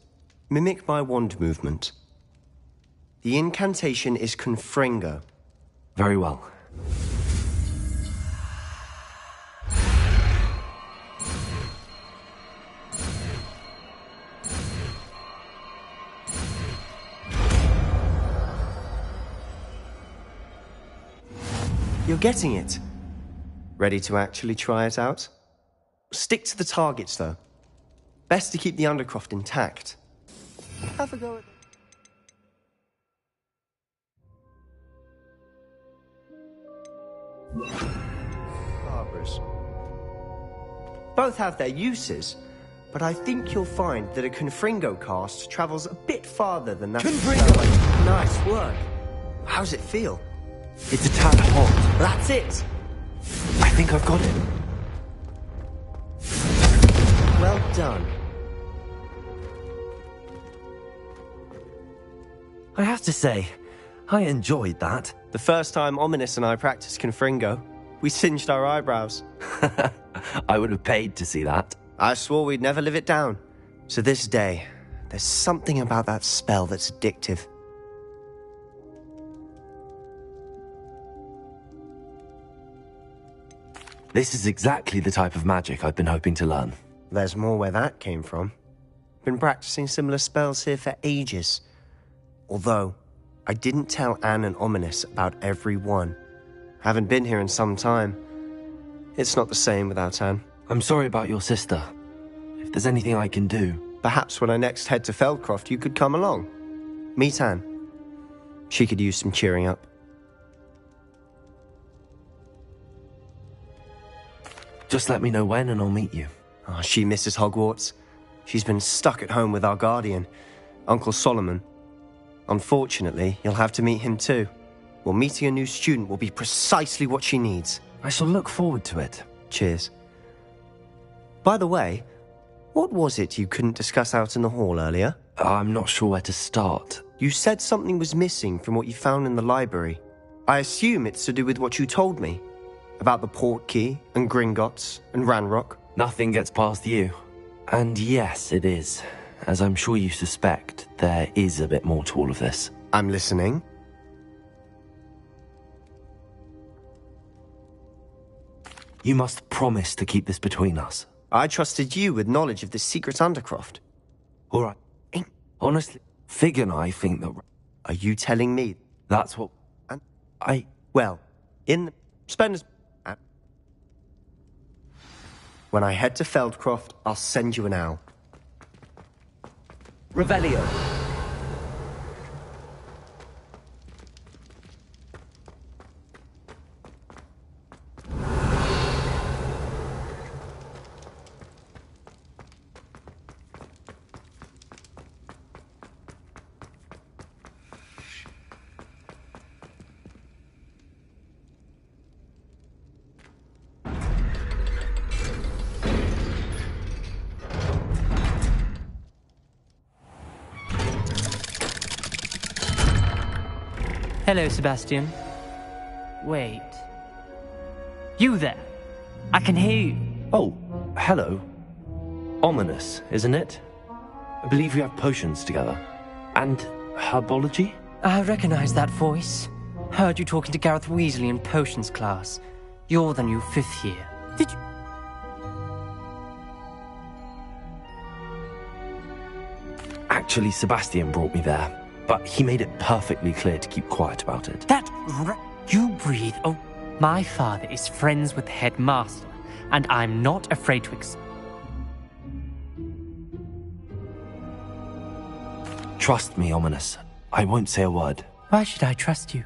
O: Mimic my wand movement. The incantation is Confringo.
A: Very well.
O: You're getting it. Ready to actually try it out? Stick to the targets, though. Best to keep the Undercroft intact. Have a go at it. Barbers. Both have their uses, but I think you'll find that a Confringo cast travels a bit farther than that. Confringo! Nice work. How's it feel?
A: It's a tad hot.
O: That's it!
A: I think I've got it.
O: Well done.
A: I have to say, I enjoyed that.
O: The first time Ominous and I practiced Confringo, we singed our eyebrows.
A: I would have paid to see that.
O: I swore we'd never live it down. To this day, there's something about that spell that's addictive.
A: This is exactly the type of magic I've been hoping to learn.
O: There's more where that came from. Been practicing similar spells here for ages. Although, I didn't tell Anne and Ominous about every one. Haven't been here in some time. It's not the same without Anne.
A: I'm sorry about your sister. If there's anything I can do...
O: Perhaps when I next head to Feldcroft, you could come along. Meet Anne. She could use some cheering up.
A: Just let me know when and I'll meet you.
O: Oh, she misses Hogwarts. She's been stuck at home with our guardian, Uncle Solomon. Unfortunately, you'll have to meet him too. Well, meeting a new student will be precisely what she needs.
A: I shall look forward to it.
O: Cheers. By the way, what was it you couldn't discuss out in the hall earlier?
A: I'm not sure where to start.
O: You said something was missing from what you found in the library. I assume it's to do with what you told me. About the Portkey, and Gringotts, and Ranrock.
A: Nothing gets past you. And yes, it is. As I'm sure you suspect, there is a bit more to all of this.
O: I'm listening.
A: You must promise to keep this between us.
O: I trusted you with knowledge of this secret Undercroft.
A: All right. Honestly, Fig and I think that...
O: Are you telling me?
A: That's what...
O: Well, in the... Spenders... When I head to Feldcroft, I'll send you an owl.
I: Revelio.
R: Hello, Sebastian. Wait. You there? I can hear you.
A: Oh, hello. Ominous, isn't it? I believe we have potions together. And herbology?
R: I recognize that voice. Heard you talking to Gareth Weasley in potions class. You're the new 5th year. Did you...
A: Actually, Sebastian brought me there, but he made it perfectly clear to keep quiet about it.
R: You breathe. Oh, my father is friends with the headmaster, and I'm not afraid to
A: Trust me, Ominous. I won't say a word.
R: Why should I trust you?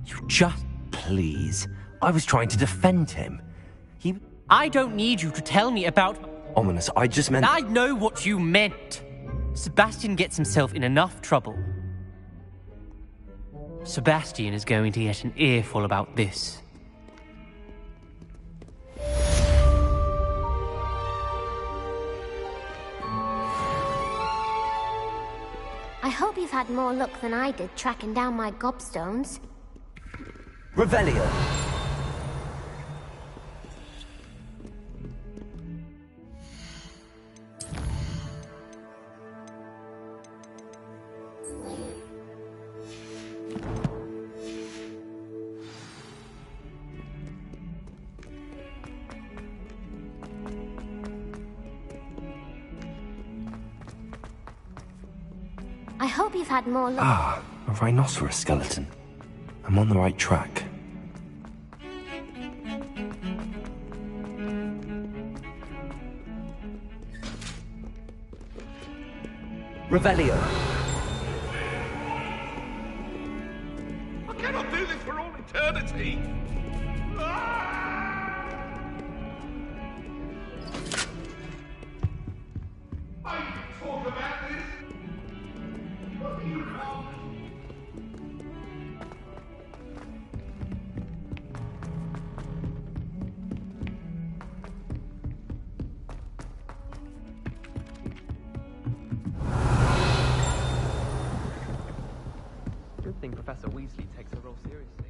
A: You just... Please. I was trying to defend him.
R: I don't need you to tell me about...
A: Ominous, I just meant...
R: I know what you meant. Sebastian gets himself in enough trouble. Sebastian is going to get an earful about this.
F: I hope you've had more luck than I did tracking down my gobstones.
I: Revelio.
F: I hope you've had more luck.
A: Ah, a rhinoceros skeleton. I'm on the right track.
I: Revelio.
P: I cannot do this for all eternity. Talk about this.
E: Good thing Professor Weasley takes her role seriously.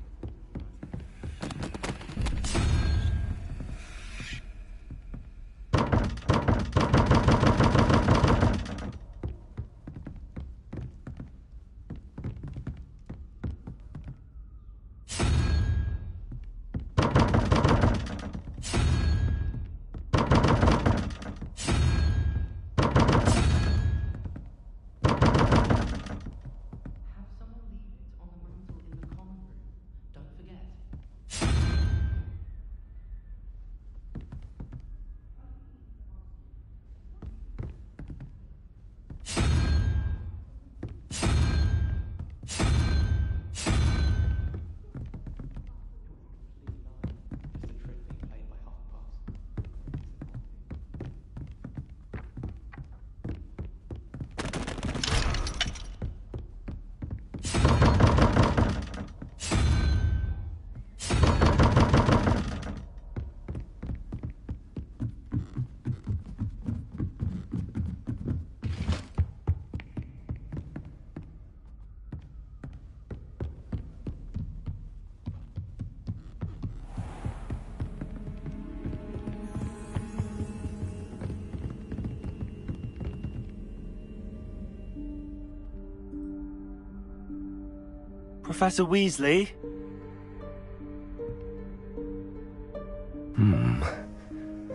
A: Professor Weasley?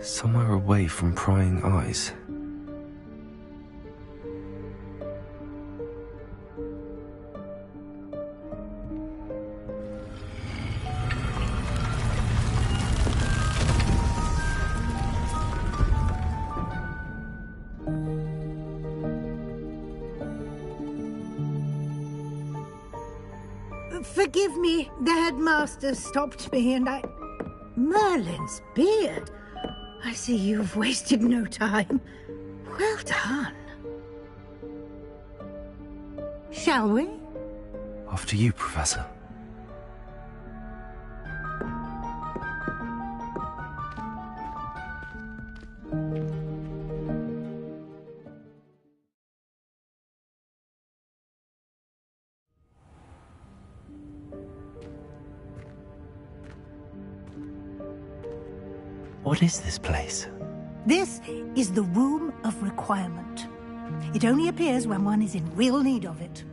A: Somewhere away from prying eyes.
S: Forgive me, the headmaster stopped me and I... Merlin's beard. I see you've wasted no time. Well done. Shall we?
A: After you, Professor. What is this place?
S: This is the Room of Requirement. It only appears when one is in real need of it.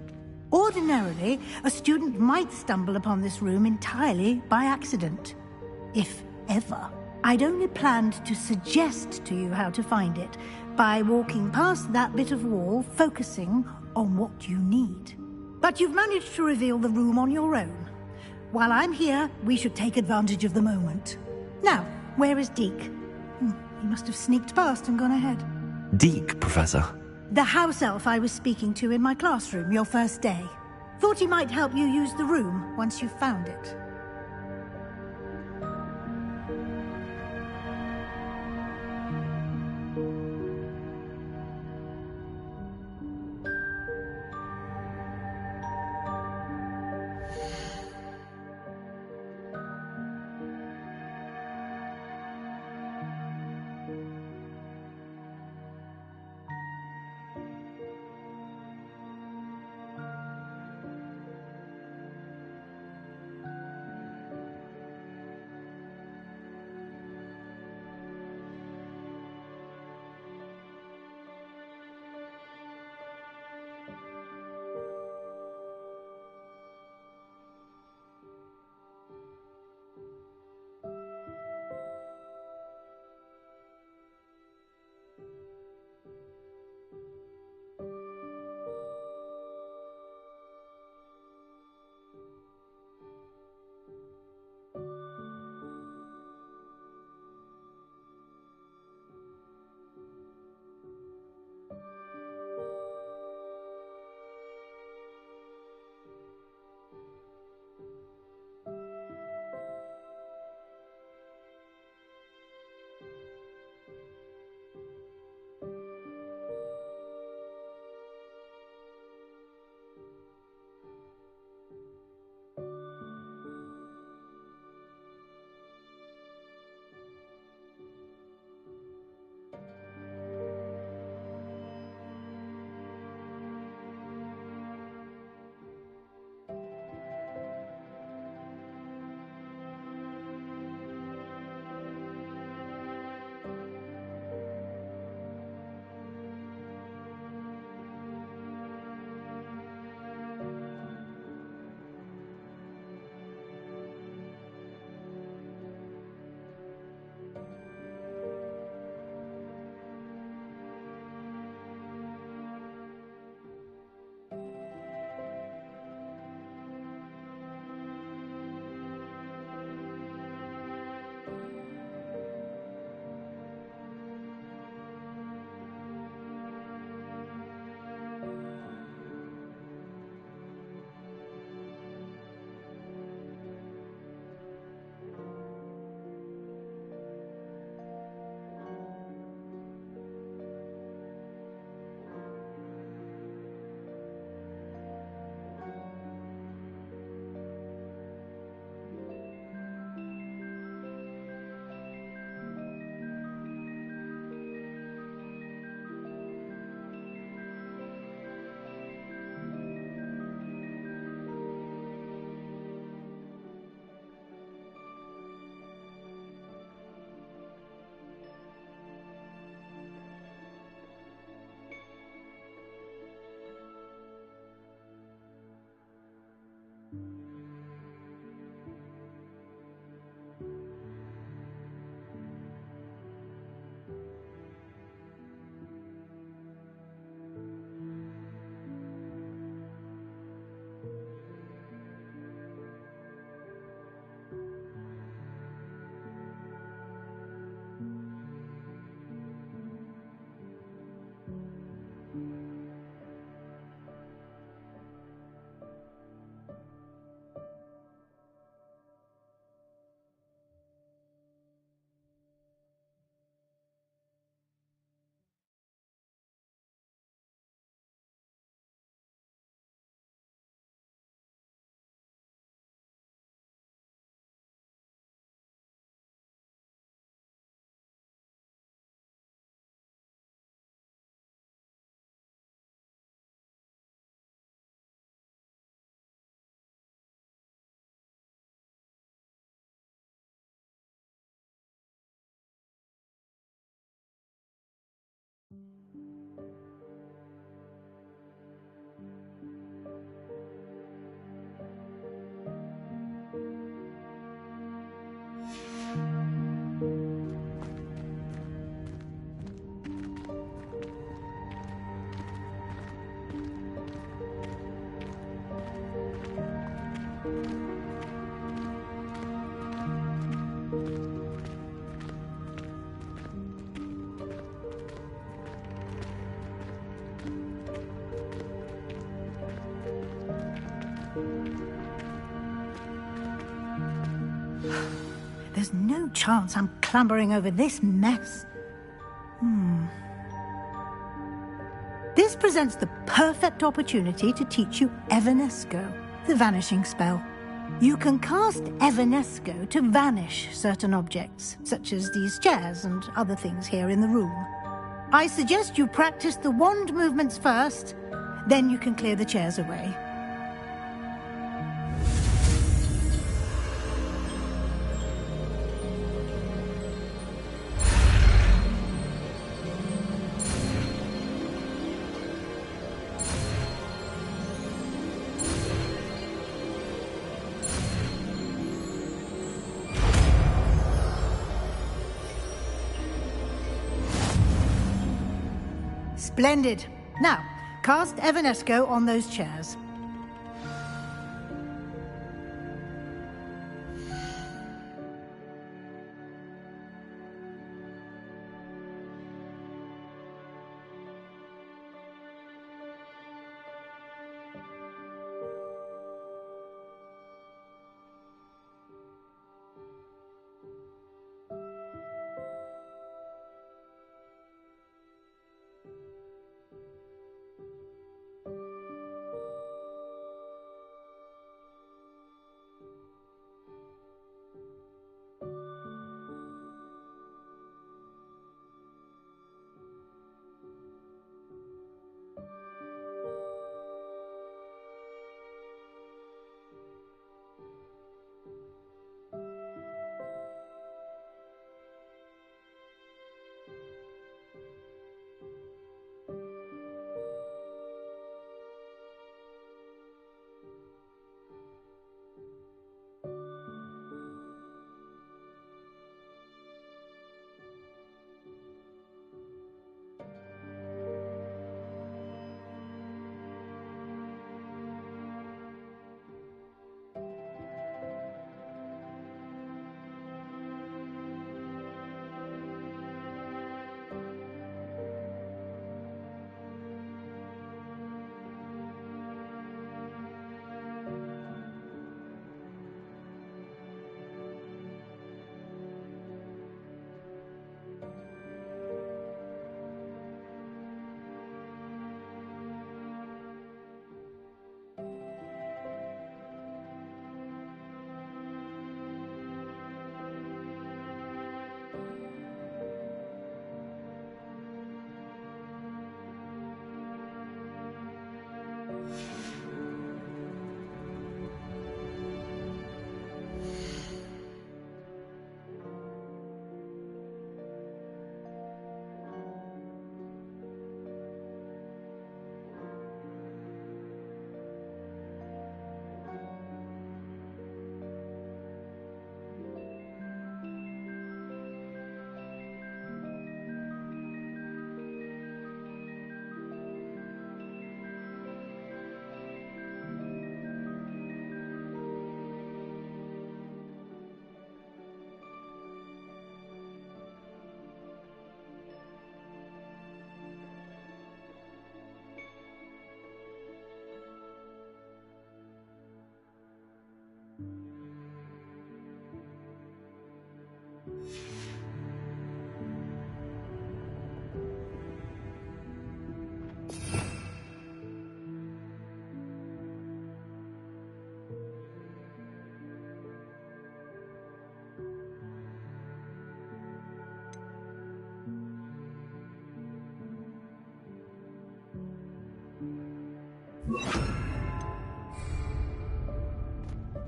S: Ordinarily, a student might stumble upon this room entirely by accident. If ever. I'd only planned to suggest to you how to find it by walking past that bit of wall, focusing on what you need. But you've managed to reveal the room on your own. While I'm here, we should take advantage of the moment. Now, where is Deke? He must have sneaked past and gone ahead.
A: Deke, Professor.
S: The house elf I was speaking to in my classroom your first day. Thought he might help you use the room once you've found it. There's no chance I'm clambering over this mess. This presents the perfect opportunity to teach you Evanesco, the vanishing spell. You can cast Evanesco to vanish certain objects, such as these chairs and other things here in the room. I suggest you practice the wand movements first, then you can clear the chairs away. Splendid. Now, cast Evanesco on those chairs.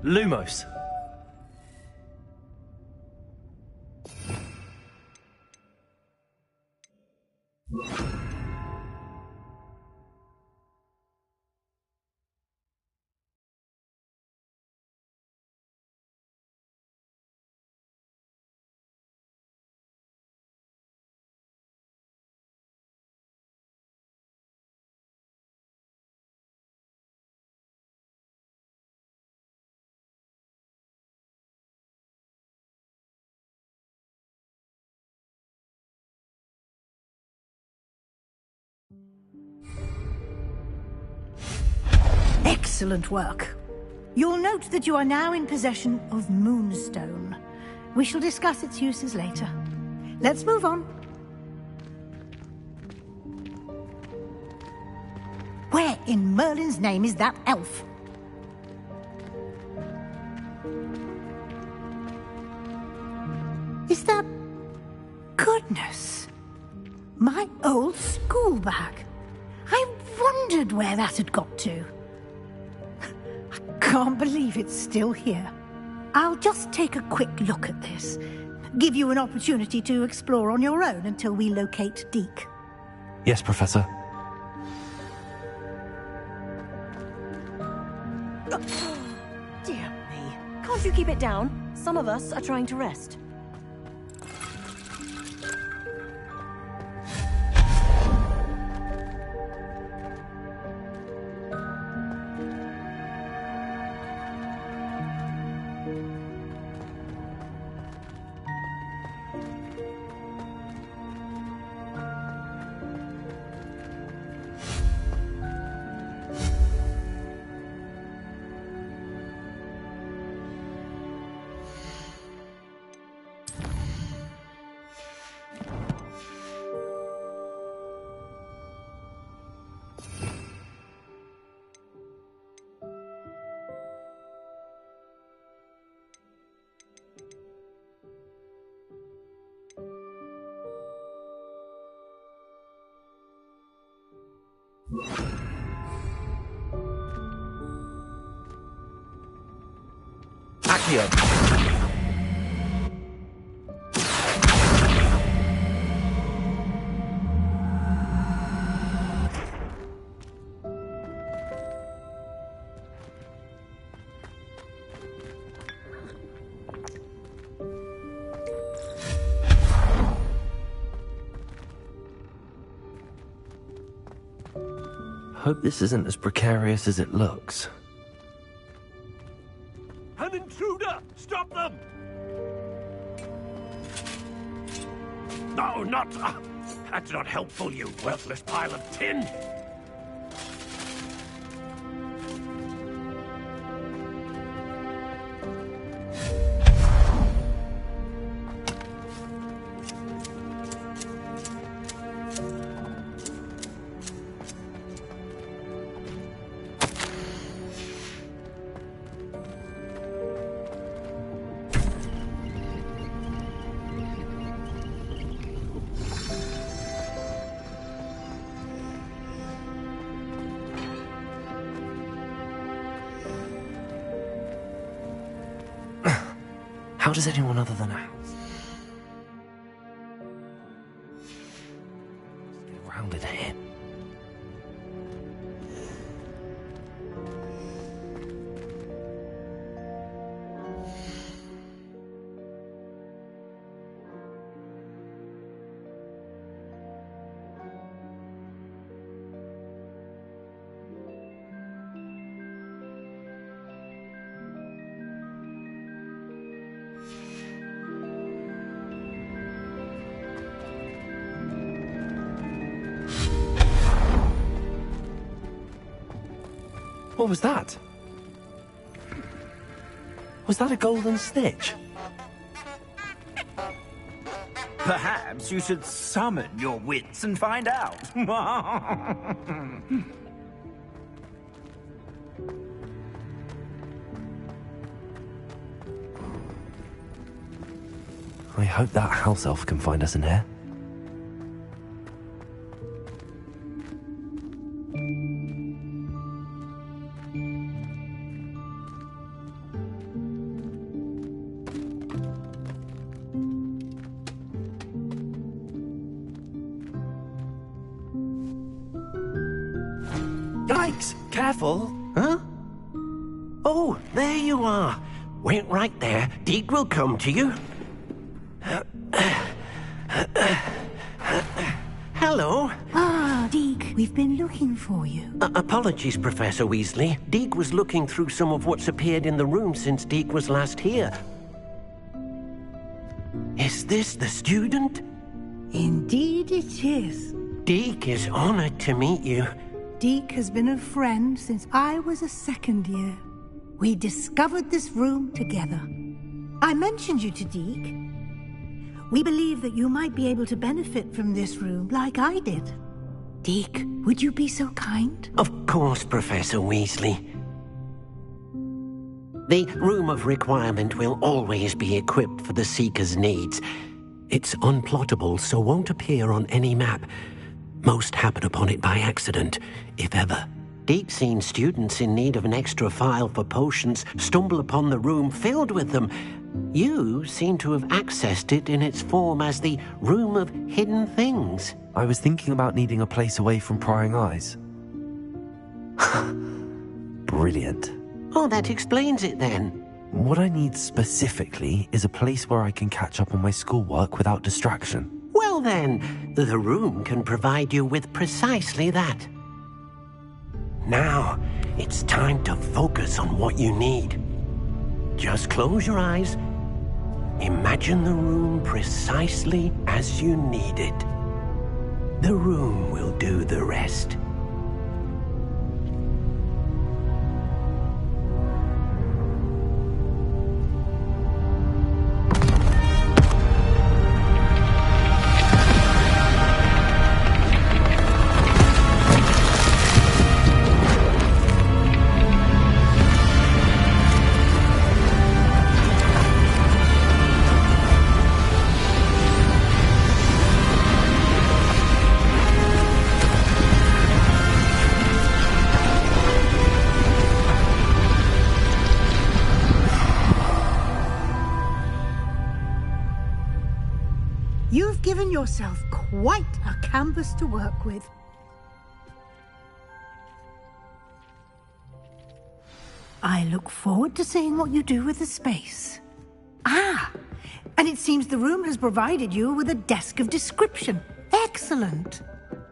A: Lumos.
S: Excellent work. You'll note that you are now in possession of Moonstone. We shall discuss its uses later. Let's move on. Where in Merlin's name is that elf? Is that... Goodness! My old school bag. I wondered where that had got to. I can't believe it's still here. I'll just take a quick look at this. Give you an opportunity to explore on your own until we locate Deke.
A: Yes, Professor.
T: Dear me. Can't you keep it down? Some of us are trying to rest.
A: Accio. Hope this isn't as precarious as it looks.
B: An intruder! Stop them! No, not... that's not helpful, you worthless pile of tin!
A: How does anyone other than Al get around in here? What was that? Was that a golden snitch?
D: Perhaps you should summon your wits and find out.
A: I hope that house elf can find us in here.
J: Yikes! Careful! Huh? Oh, there you are. Wait right there. Deke will come to you. Hello.
S: Ah, Deke, we've been looking for you.
J: Apologies, Professor Weasley. Deke was looking through some of what's appeared in the room since Deke was last here. Is this the student?
S: Indeed it is.
J: Deke is honored to meet you.
S: Deke has been a friend since I was a second year. We discovered this room together. I mentioned you to Deke. We believe that you might be able to benefit from this room like I did. Deke, would you be so kind?
J: Of course, Professor Weasley. The Room of Requirement will always be equipped for the Seeker's needs. It's unplottable, so won't appear on any map. Most happen upon it by accident, if ever. Deke's seen students in need of an extra file for potions stumble upon the room filled with them. You seem to have accessed it in its form as the Room of Hidden Things.
A: I was thinking about needing a place away from prying eyes. Brilliant.
J: Oh, that explains it then.
A: What I need specifically is a place where I can catch up on my schoolwork without distraction.
J: Well then, the room can provide you with precisely that. Now, it's time to focus on what you need. Just close your eyes. Imagine the room precisely as you need it. The room will do the rest.
S: You've given yourself quite a canvas to work with. I look forward to seeing what you do with the space. Ah, and it seems the room has provided you with a desk of description. Excellent.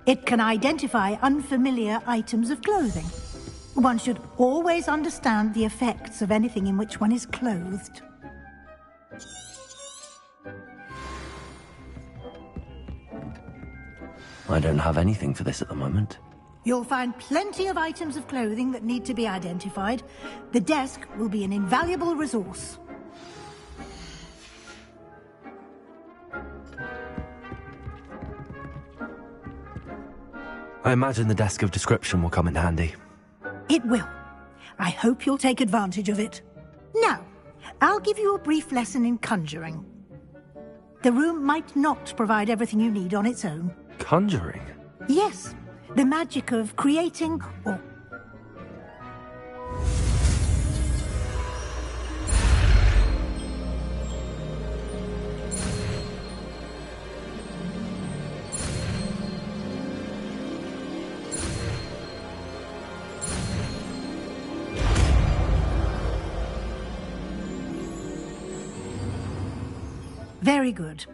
S: It can identify unfamiliar items of clothing. One should always understand the effects of anything in which one is clothed.
A: I don't have anything for this at the moment.
S: You'll find plenty of items of clothing that need to be identified. The desk will be an invaluable resource.
A: I imagine the desk of description will come in handy.
S: It will. I hope you'll take advantage of it. Now, I'll give you a brief lesson in conjuring. The room might not provide everything you need on its own.
A: Conjuring?
S: Yes, the magic of creating or... Very good.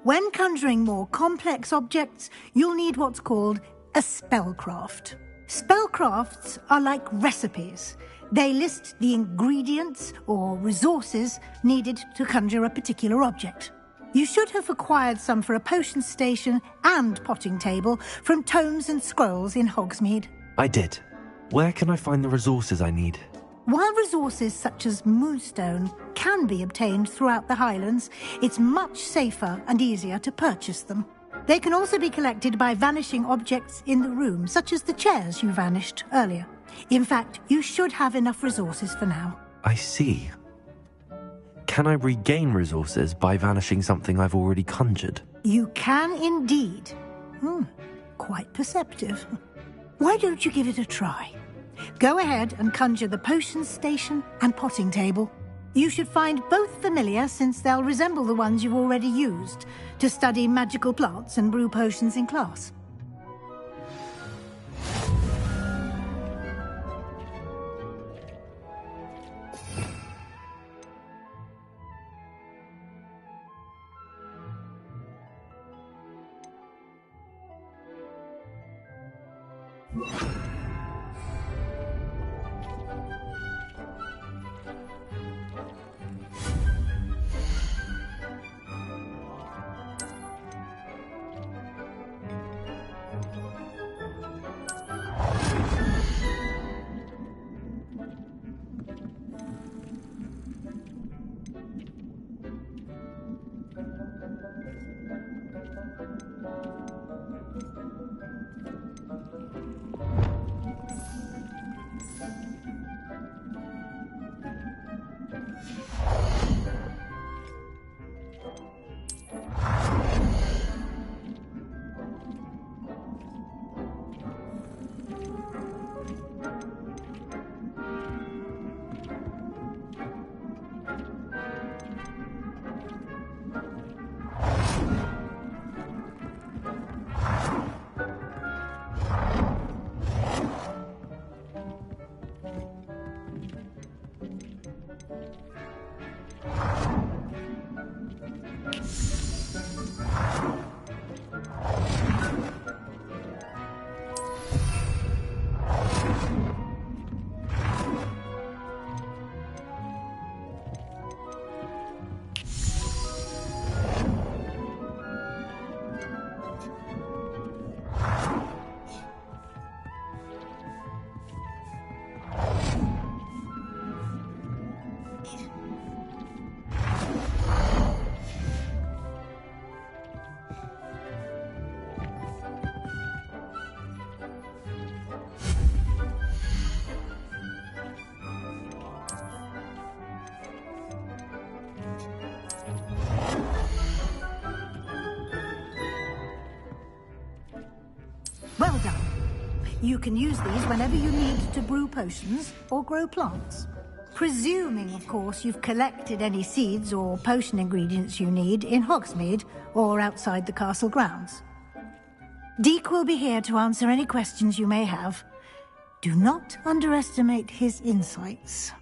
S: When conjuring more complex objects, you'll need what's called a spellcraft. Spellcrafts are like recipes. They list the ingredients or resources needed to conjure a particular object. You should have acquired some for a potion station and potting table from tomes and scrolls in Hogsmeade.
A: I did. Where can I find the resources I need?
S: While resources such as moonstone can be obtained throughout the Highlands, it's much safer and easier to purchase them. They can also be collected by vanishing objects in the room, such as the chairs you vanished earlier. In fact, you should have enough resources for now.
A: I see. Can I regain resources by vanishing something I've already conjured?
S: You can indeed. Quite perceptive. Why don't you give it a try? Go ahead and conjure the potion station and potting table. You should find both familiar, since they'll resemble the ones you've already used to study magical plants and brew potions in class. Well done. You can use these whenever you need to brew potions or grow plants. Presuming, of course, you've collected any seeds or potion ingredients you need in Hogsmeade or outside the castle grounds. Deek will be here to answer any questions you may have. Do not underestimate his insights.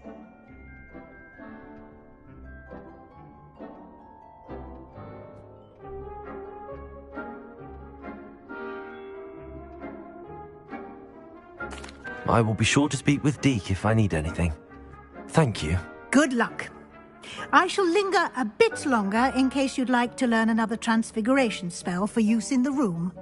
A: I will be sure to speak with Deke if I need anything. Thank you.
S: Good luck. I shall linger a bit longer in case you'd like to learn another transfiguration spell for use in the room.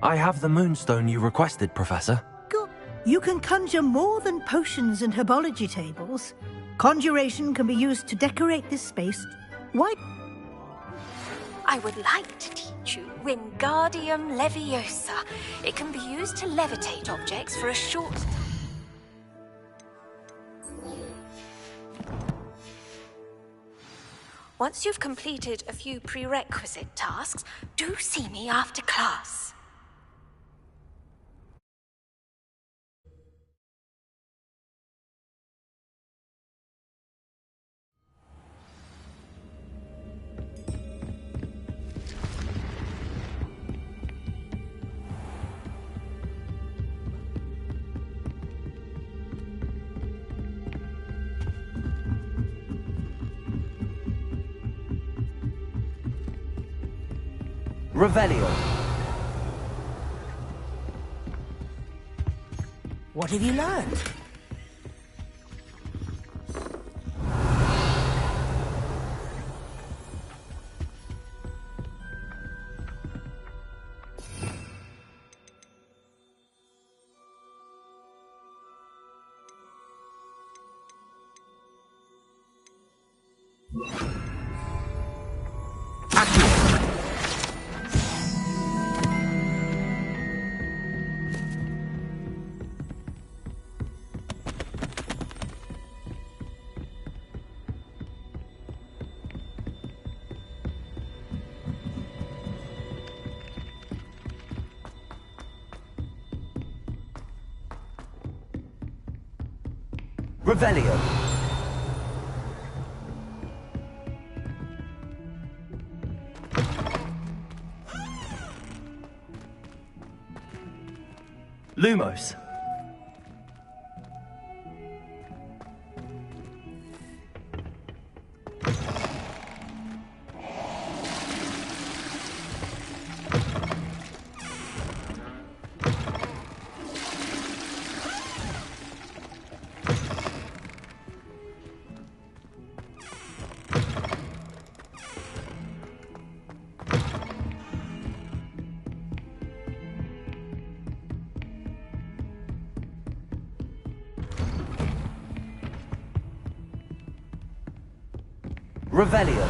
A: I have the moonstone you requested, Professor.
S: Good. You can conjure more than potions and herbology tables. Conjuration can be used to decorate this space. Why?
Q: I would like to teach you Wingardium Leviosa. It can be used to levitate objects for a short time. Once you've completed a few prerequisite tasks, do see me after class.
A: Revelio.
L: What have you learned?
A: Revelio. Lumos. Revelio.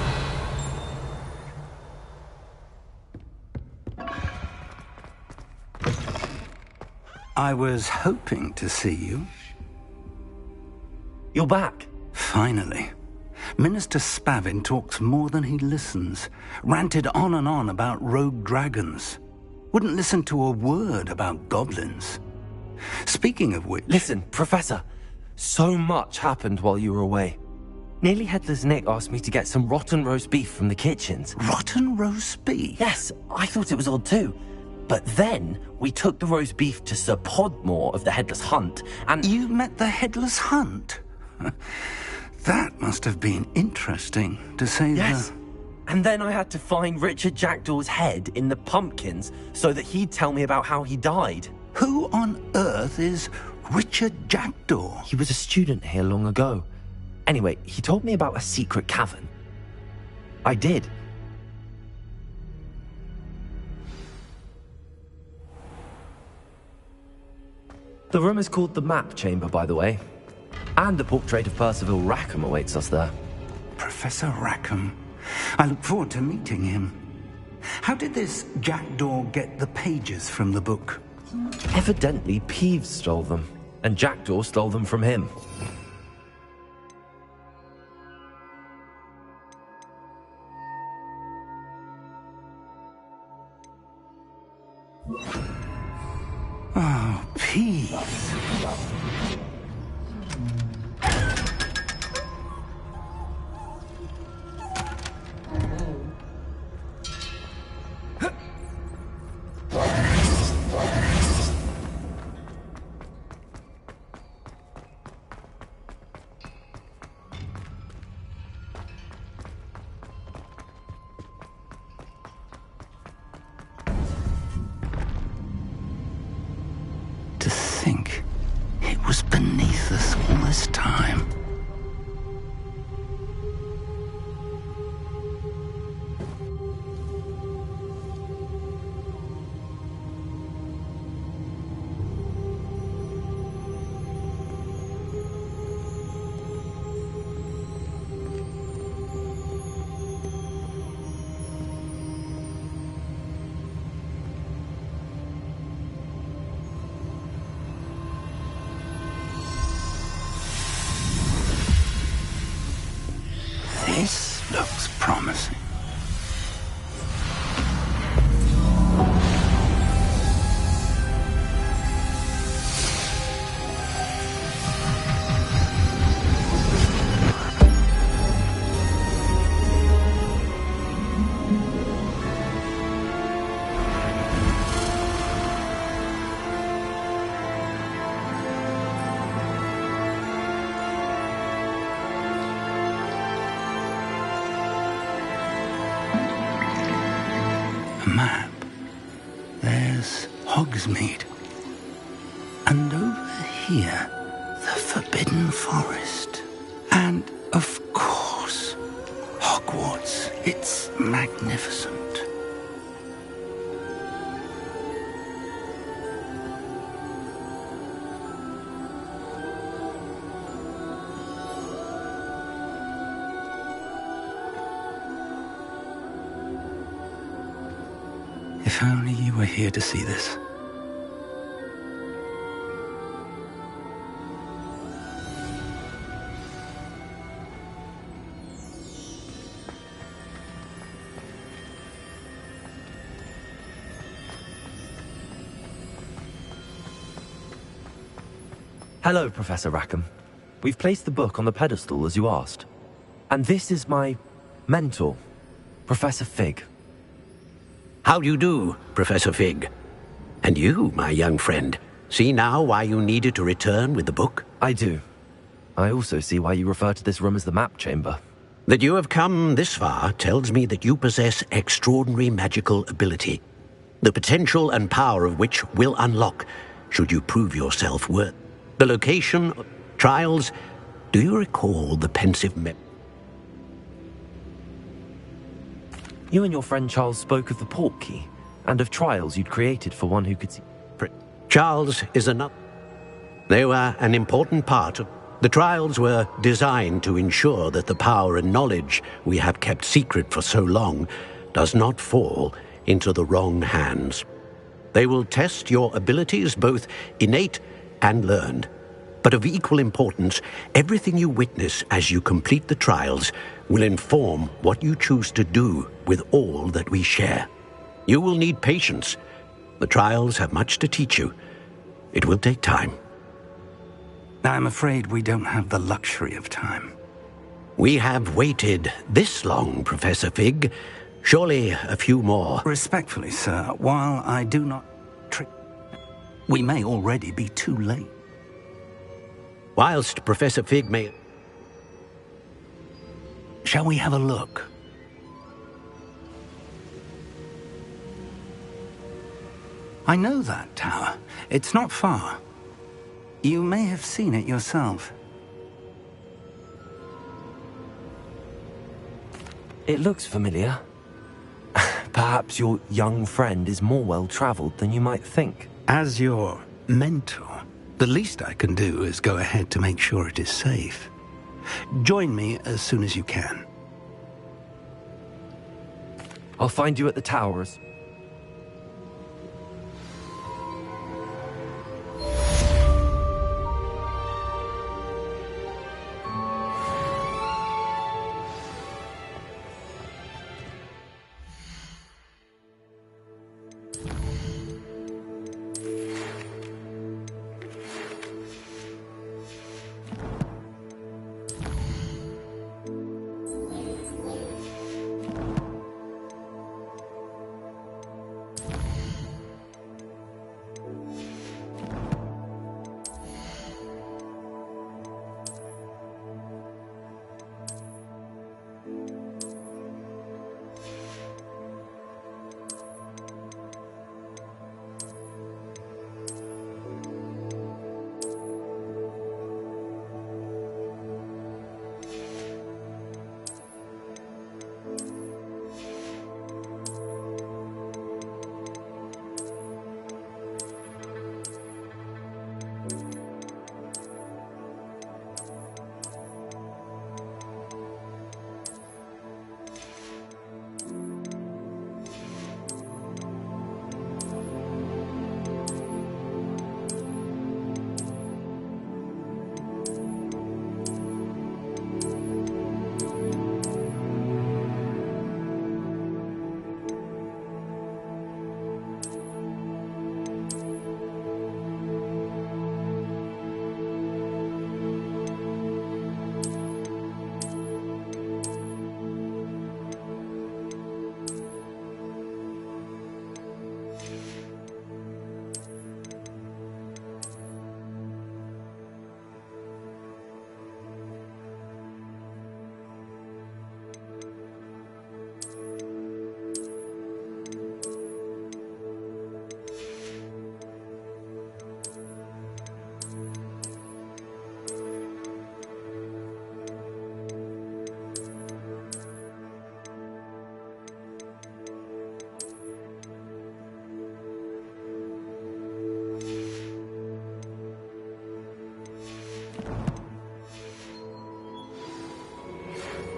U: I was hoping to see you.
A: You're back.
U: Finally. Minister Spavin talks more than he listens. Ranted on and on about rogue dragons. Wouldn't listen to a word about goblins. Speaking of which...
A: Listen, Professor. So much happened while you were away. Nearly Headless Nick asked me to get some rotten roast beef from the kitchens.
U: Rotten roast beef?
A: Yes, I thought it was odd too. But then we took the roast beef to Sir Podmore of the Headless Hunt, and...
U: You met the Headless Hunt? That must have been interesting, to say the...
A: Yes. And then I had to find Richard Jackdaw's head in the pumpkins so that he'd tell me about how he died.
U: Who on earth is Richard Jackdaw?
A: He was a student here long ago. Anyway, he told me about a secret cavern. I did. The room is called the Map Chamber, by the way. And the portrait of Percival Rackham awaits us there.
U: Professor Rackham. I look forward to meeting him. How did this Jackdaw get the pages from the book?
A: Evidently, Peeves stole them, and Jackdaw stole them from him.
U: Oh, Peeves. To think it was beneath us all this time. This looks promising. A map. There's Hogsmeade. And over here, the Forbidden Forest. And, of course, Hogwarts. It's magnificent. If only you were here to see this.
A: Hello, Professor Rackham. We've placed the book on the pedestal, as you asked. And this is my mentor, Professor Fig.
J: How do you do, Professor Fig? And you, my young friend, See now why you needed to return with the book?
A: I do. I also see why you refer to this room as the map chamber.
J: That you have come this far tells me that you possess extraordinary magical ability, the potential and power of which will unlock should you prove yourself worth. The location, trials, do you recall the pensive
A: You and your friend Charles spoke of the port key, and of trials you'd created for one who could see...
J: Charles is another. They were an important part of... The trials were designed to ensure that the power and knowledge we have kept secret for so long does not fall into the wrong hands. They will test your abilities, both innate and learned. But of equal importance, everything you witness as you complete the trials will inform what you choose to do with all that we share. You will need patience. The trials have much to teach you. It will take time.
U: I'm afraid we don't have the luxury of time.
J: We have waited this long, Professor Fig. Surely a few more.
U: Respectfully, sir, while I do not we may already be too late.
J: Whilst Professor Fig may...
U: Shall we have a look? I know that tower. It's not far. You may have seen it yourself.
A: It looks familiar. Perhaps your young friend is more well-traveled than you might think.
U: As your mentor, the least I can do is go ahead to make sure it is safe. Join me as soon as you can.
A: I'll find you at the towers.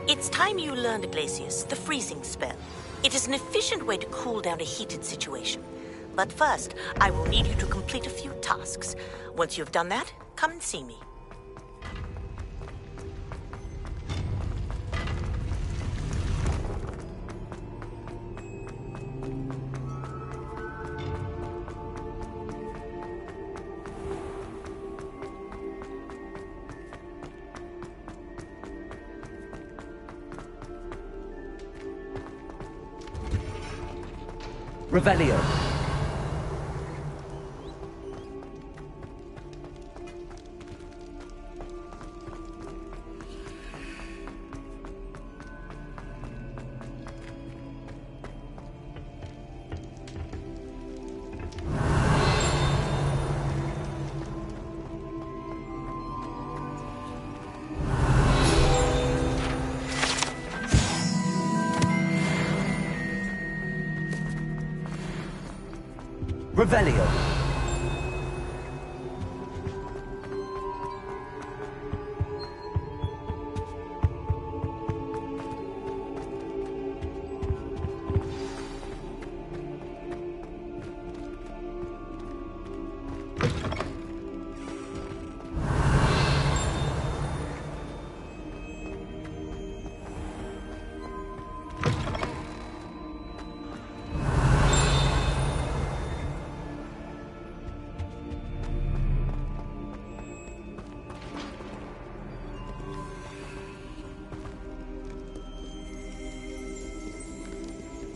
C: It's time you learned, Glacius, the freezing spell. It is an efficient way to cool down a heated situation. But first, I will need you to complete a few tasks. Once you've done that, come and see me.
A: Revelio.
I: Revelio.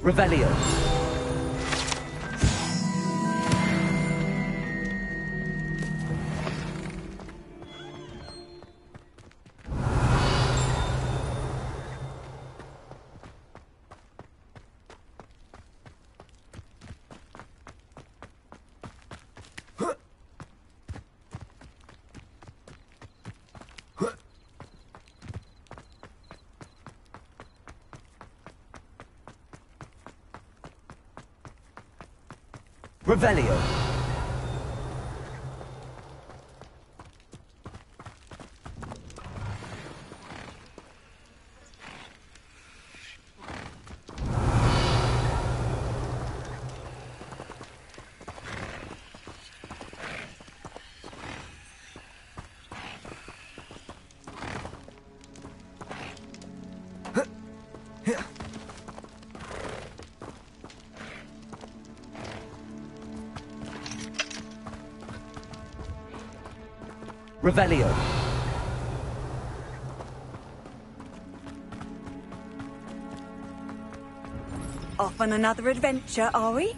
I: Revelio. Revelio. Revelio.
G: Off on another adventure, are we?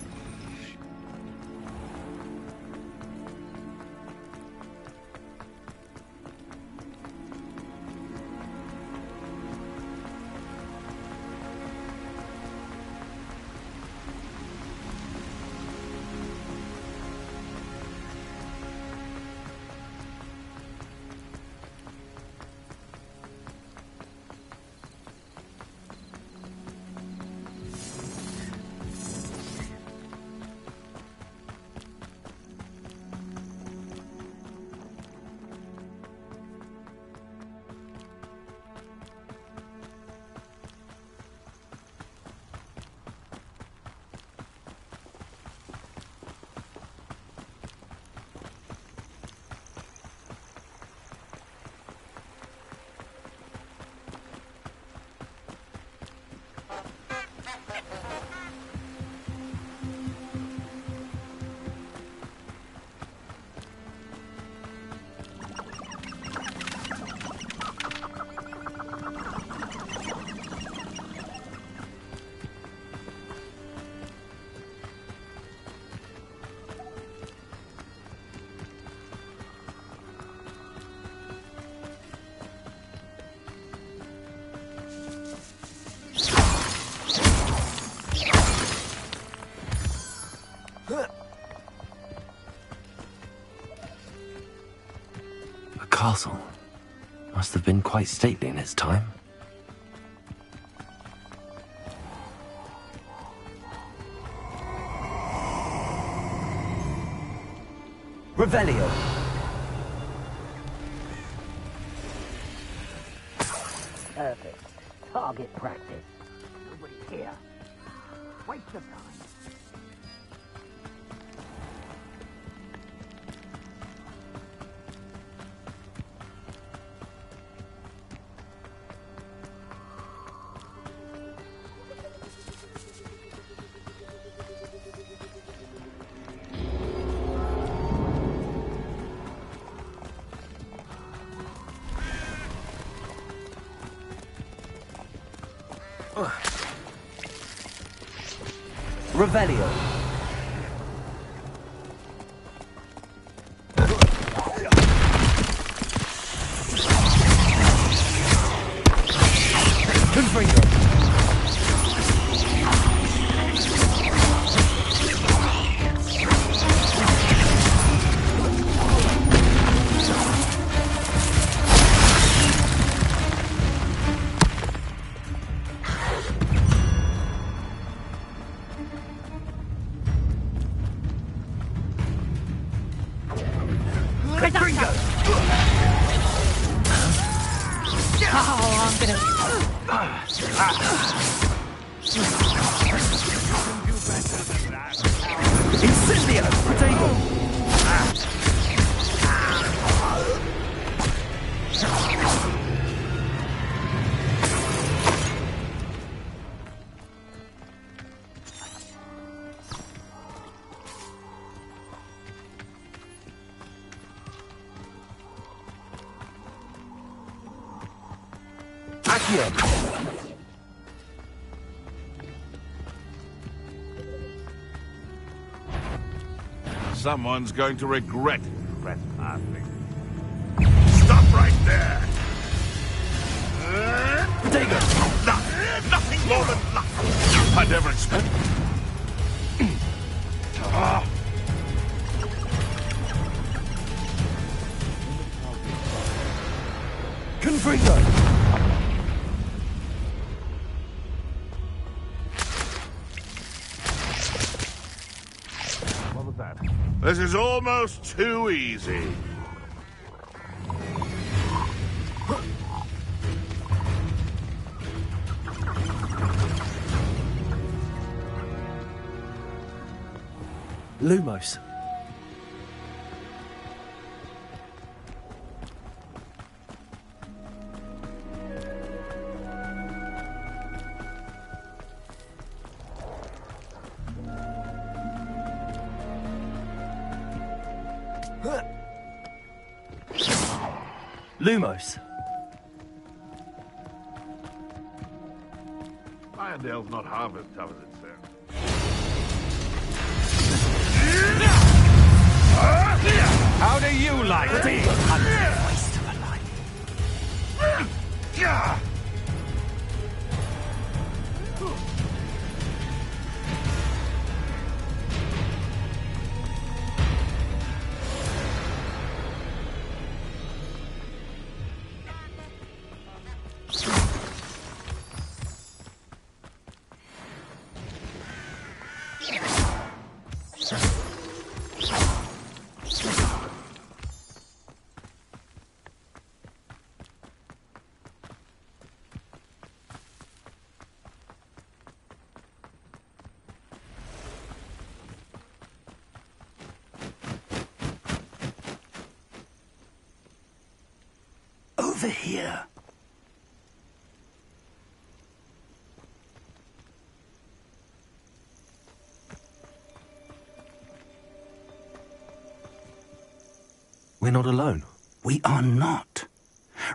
A: A castle. Must have been quite stately in its time.
I: Revelio.
J: Perfect. Target practice. Nobody here. Waste of time.
I: Revelio. Confringo. Incendio! Potato!
B: Someone's going to regret trespassing. Stop right there! Nothing more than luck. I never expected.
I: Confringo!
B: What was that? This is almost too easy.
A: Lumos. Lumos.
B: Irondale's not half as tough as it sounds.
U: How do you like it?
I: Waste of a life.
U: Over here.
A: We're not alone.
U: We are not.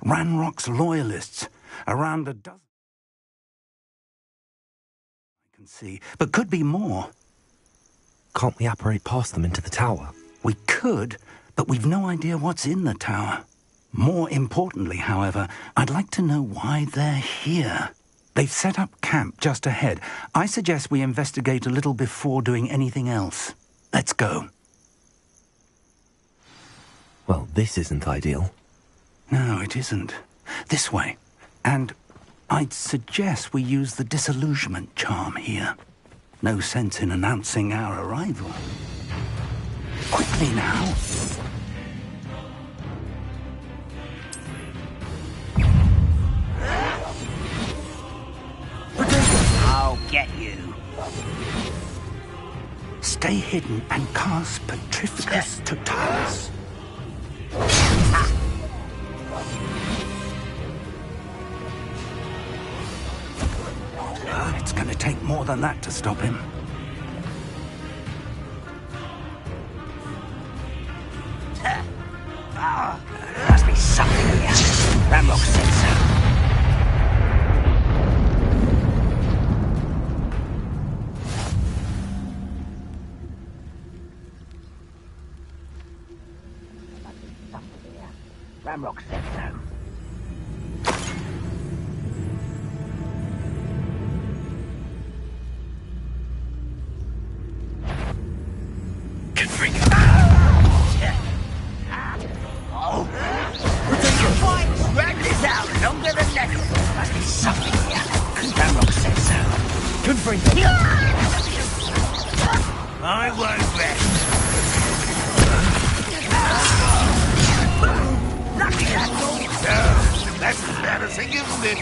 U: Ranrock's loyalists, around a dozen. I can see, but could be more.
A: Can't we apparate past them into the tower?
U: We could, but we've no idea what's in the tower. More importantly, however, I'd like to know why they're here. They've set up camp just ahead. I suggest we investigate a little before doing anything else. Let's go.
A: Well, this isn't ideal.
U: No, it isn't. This way. And I'd suggest we use the disillusionment charm here. No sense in announcing our arrival. Quickly now.
D: I'll get you.
U: Stay hidden and cast Petrificus Totalis. It's going to take more than that to stop him.
D: There must be something here. Ramrock said so. Ramrock said so. Drag this out longer than necessary. Must be something here. Ramrock said so.
I: Confringo.
D: I won't rest. Lucky that's all.
P: That's embarrassing, isn't it?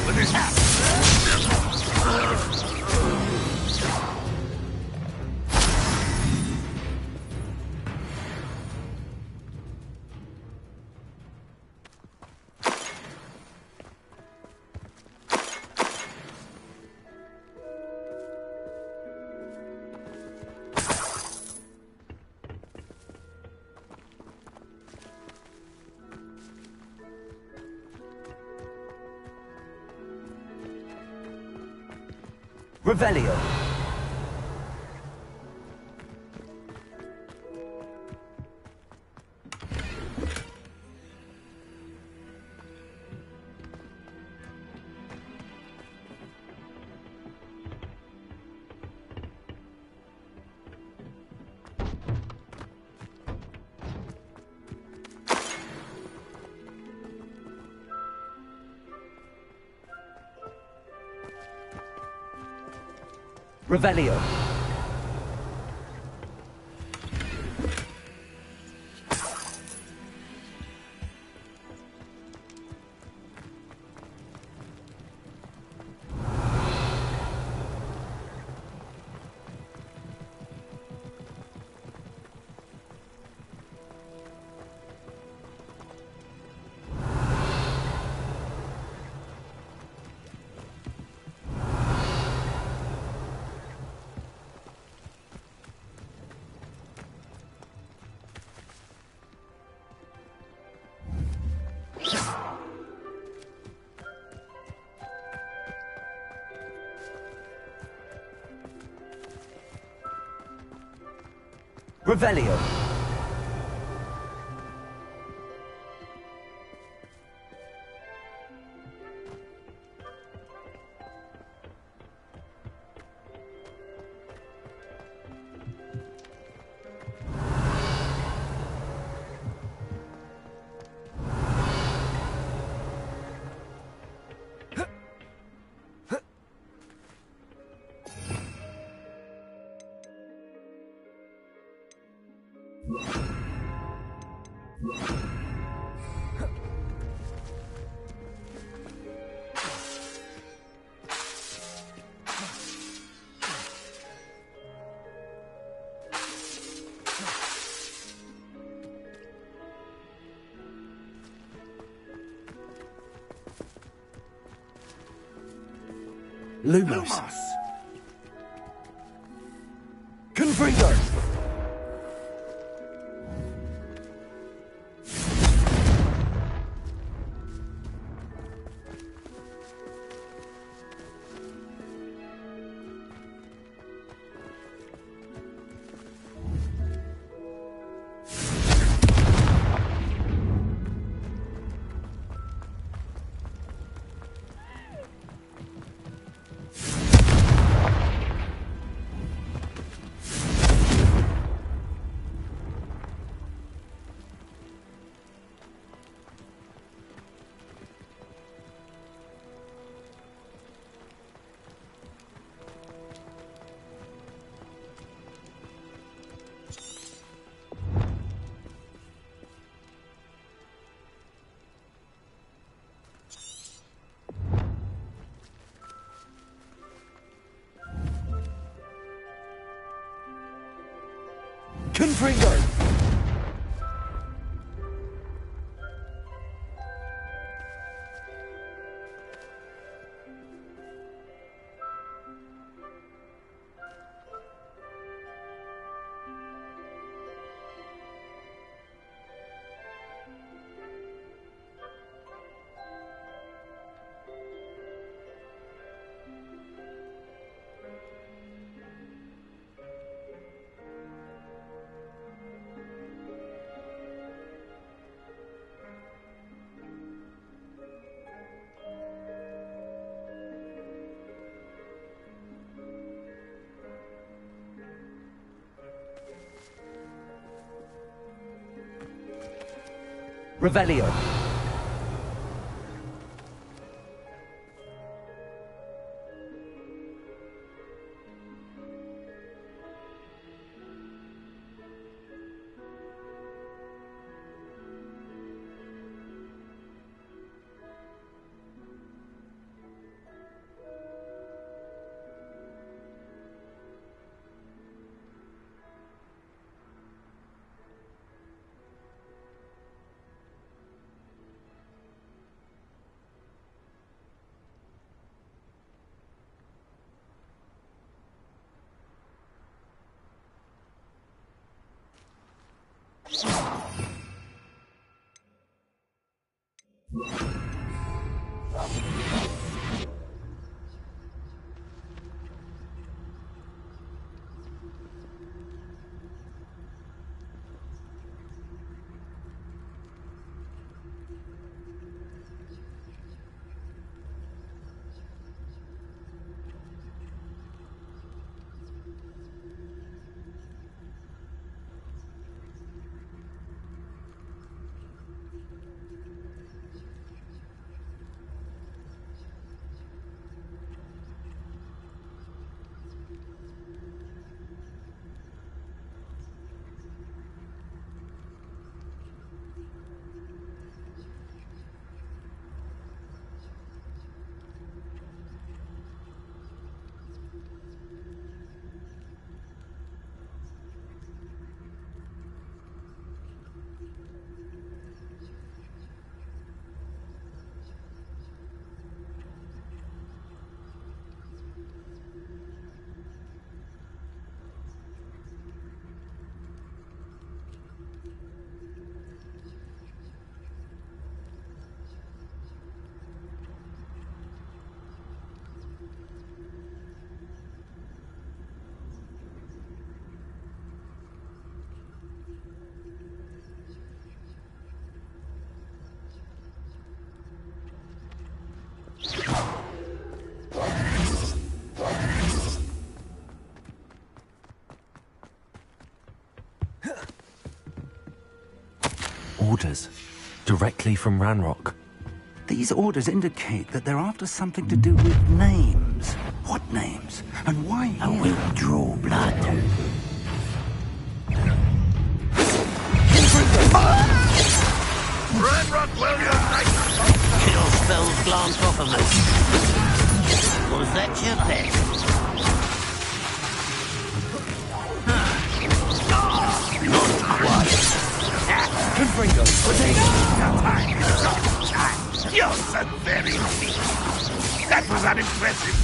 P: With his hat.
I: Revelio. Revelio. Revelio. Lumos. Confringo. Confringo. Revelio.
A: Orders. Directly from Ranrock.
U: These orders indicate that they're after something to do with names. What names? And why here?
D: I will draw blood.
P: Ranrock will unite!
D: Kill spells glance off of us. Was that your best? Not quite.
A: Confringo,
P: You're so very weak. That was unimpressive.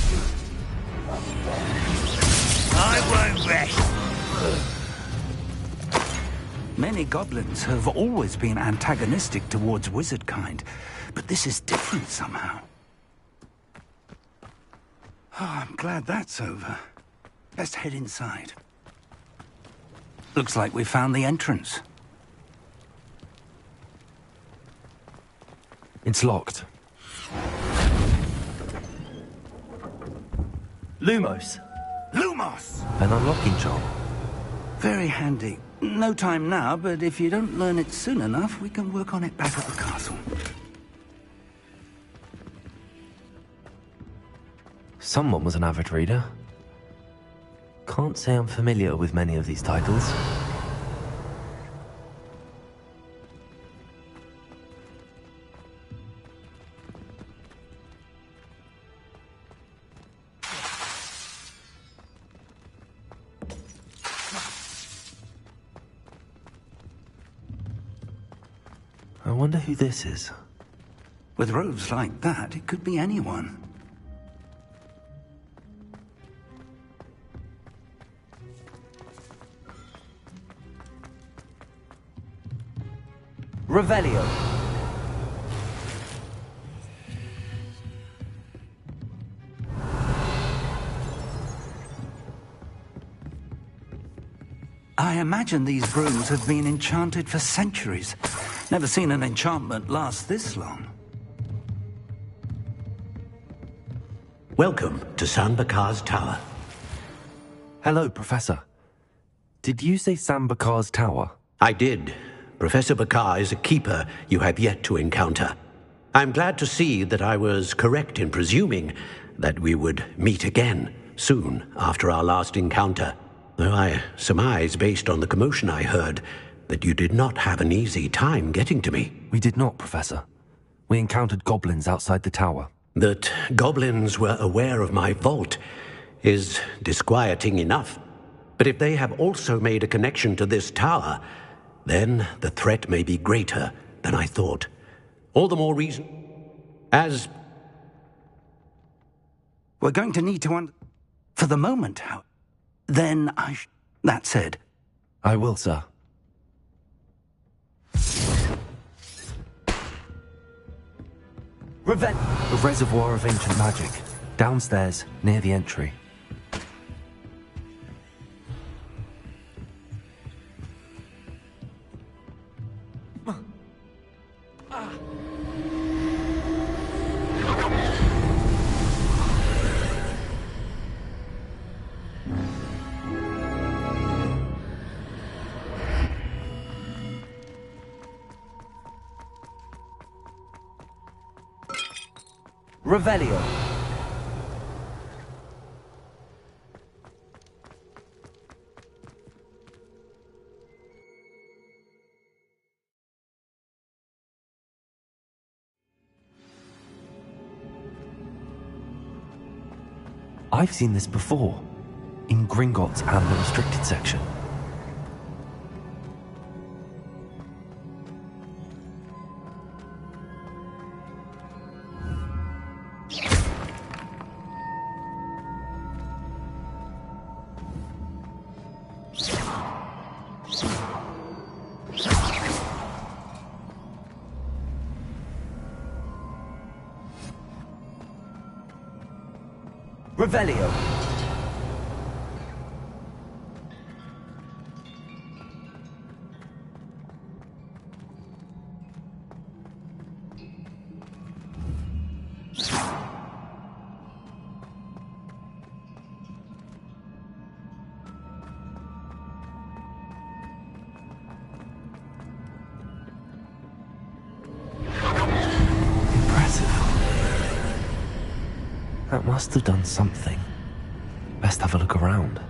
D: I won't rest.
U: Many goblins have always been antagonistic towards wizard kind, but this is different somehow. Oh, I'm glad that's over. Let's head inside. Looks like we found the entrance.
A: It's locked. Lumos.
U: Lumos!
A: An unlocking charm.
U: Very handy. No time now, but if you don't learn it soon enough, we can work on it back at the castle.
A: Someone was an avid reader. Can't say I'm familiar with many of these titles. I wonder who this is.
U: With robes like that, it could be anyone.
A: Revelio.
U: I imagine these brooms have been enchanted for centuries. Never seen an enchantment last this long.
J: Welcome to Sambakar's Tower.
A: Hello, Professor. Did you say Sambakar's Tower?
J: I did. Professor Bakar is a keeper you have yet to encounter. I'm glad to see that I was correct in presuming that we would meet again soon after our last encounter, though I surmise, based on the commotion I heard, that you did not have an easy time getting to me.
A: We did not, Professor. We encountered goblins outside the tower.
J: That goblins were aware of my vault is disquieting enough. But if they have also made a connection to this tower, then the threat may be greater than I thought. All the more reason. As...
U: We're going to need to for the moment, then that said.
A: I will, sir. A reservoir of ancient magic. Downstairs, near the entry. Revelio. I've seen this before, in Gringotts and the restricted section. Revelio. That must have done something. Best have a look around.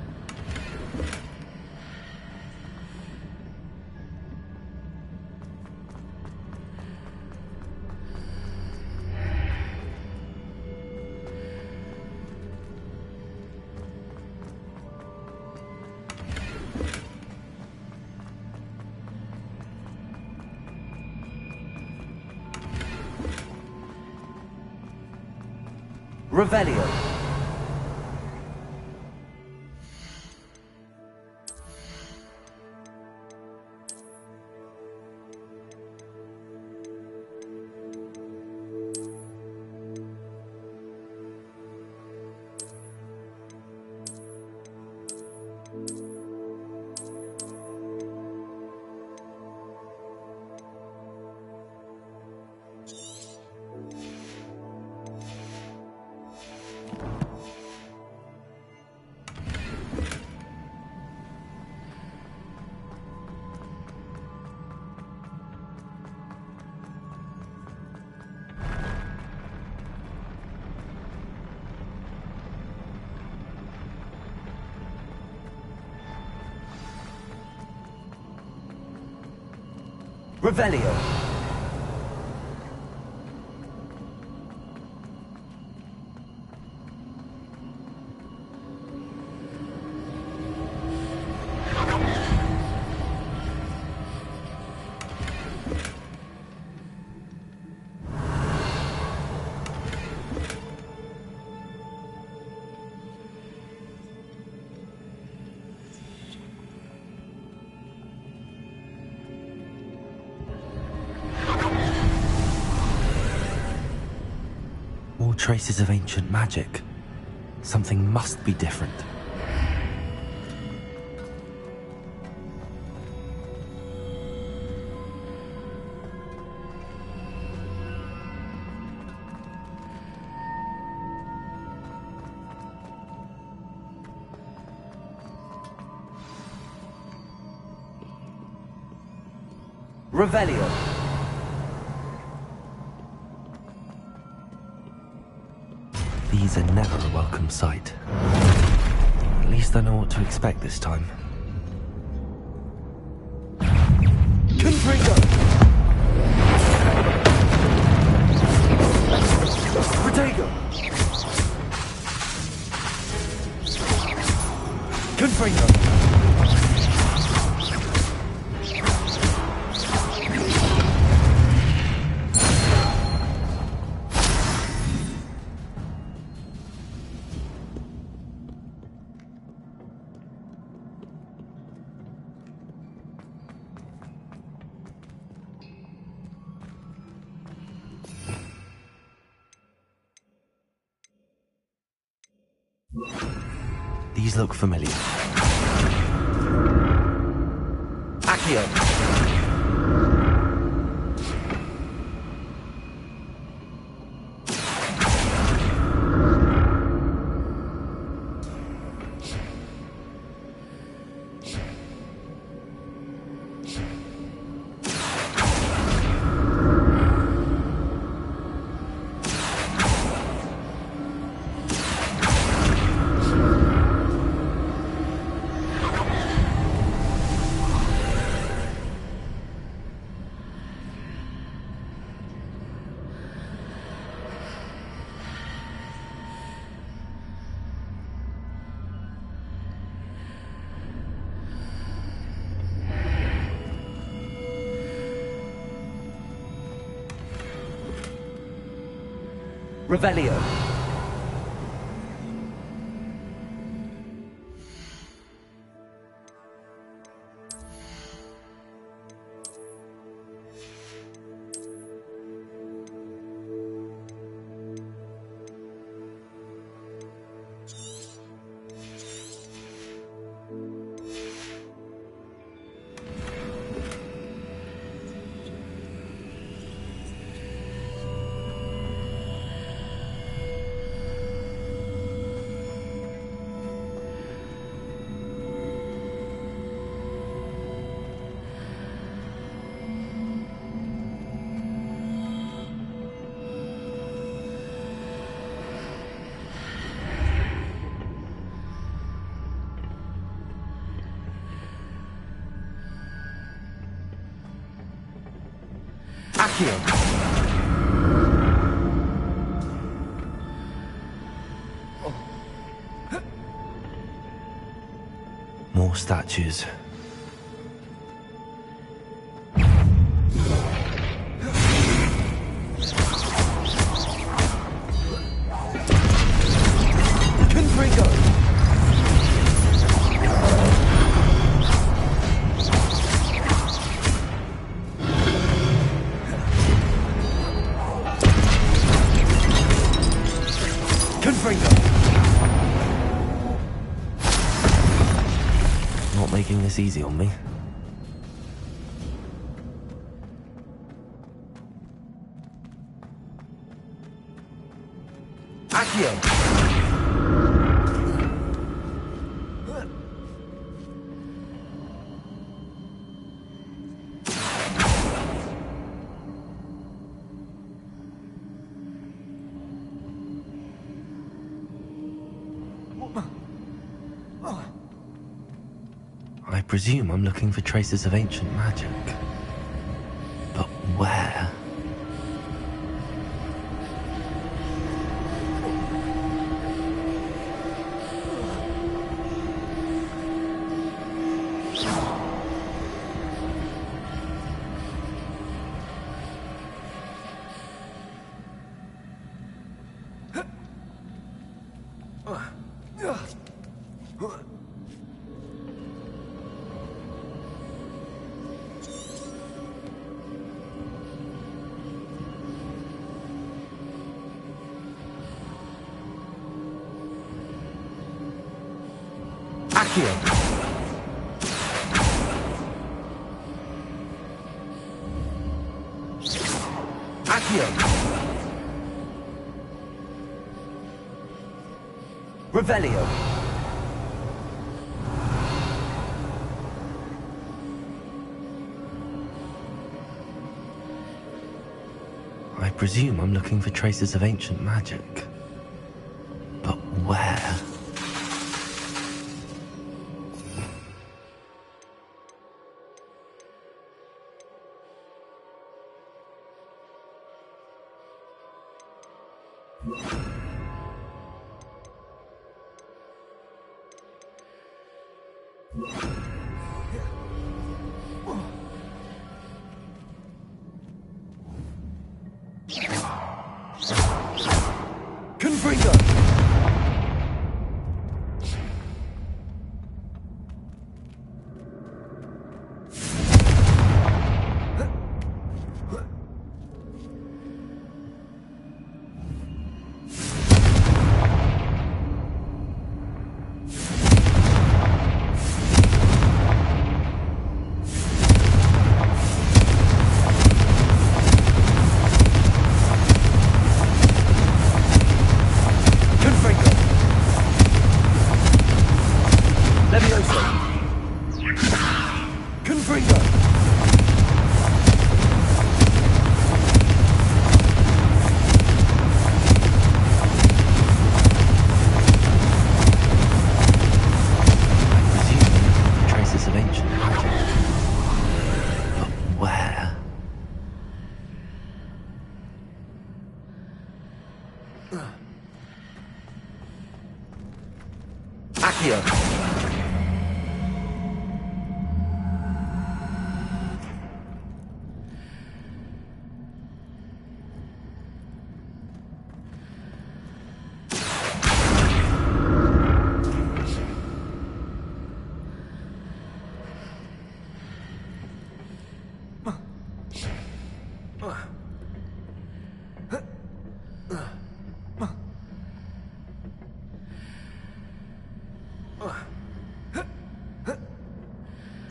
I: Revelio. Revelio.
A: More traces of ancient magic. Something must be different.
I: Revelio.
A: These are never a welcome sight. At least I know what to expect this time.
I: Confringo. Protego. Confringo.
A: These look familiar.
I: Accio. Revelio.
A: More statues. Not making this easy on me. I presume I'm looking for traces of ancient magic. But where?
I: Revelio.
A: I presume I'm looking for traces of ancient magic. But where?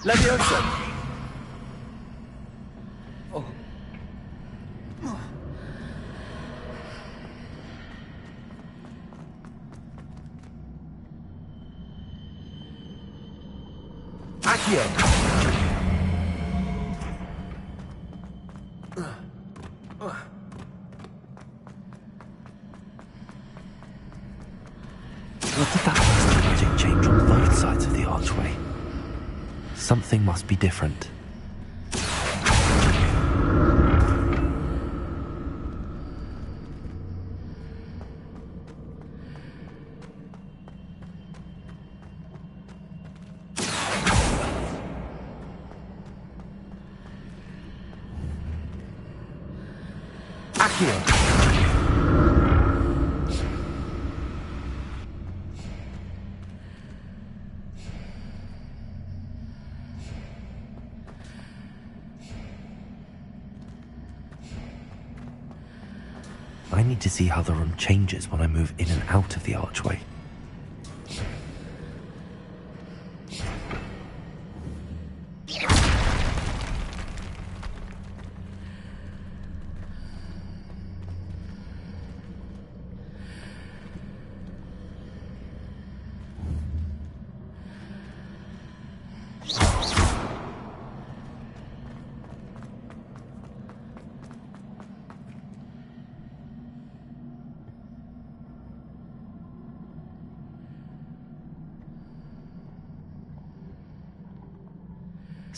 I: Leviosa! Oh. Accio!
A: What did that plastic magic change on both sides of the archway? Something must be different. I need to see how the room changes when I move in and out of the archway.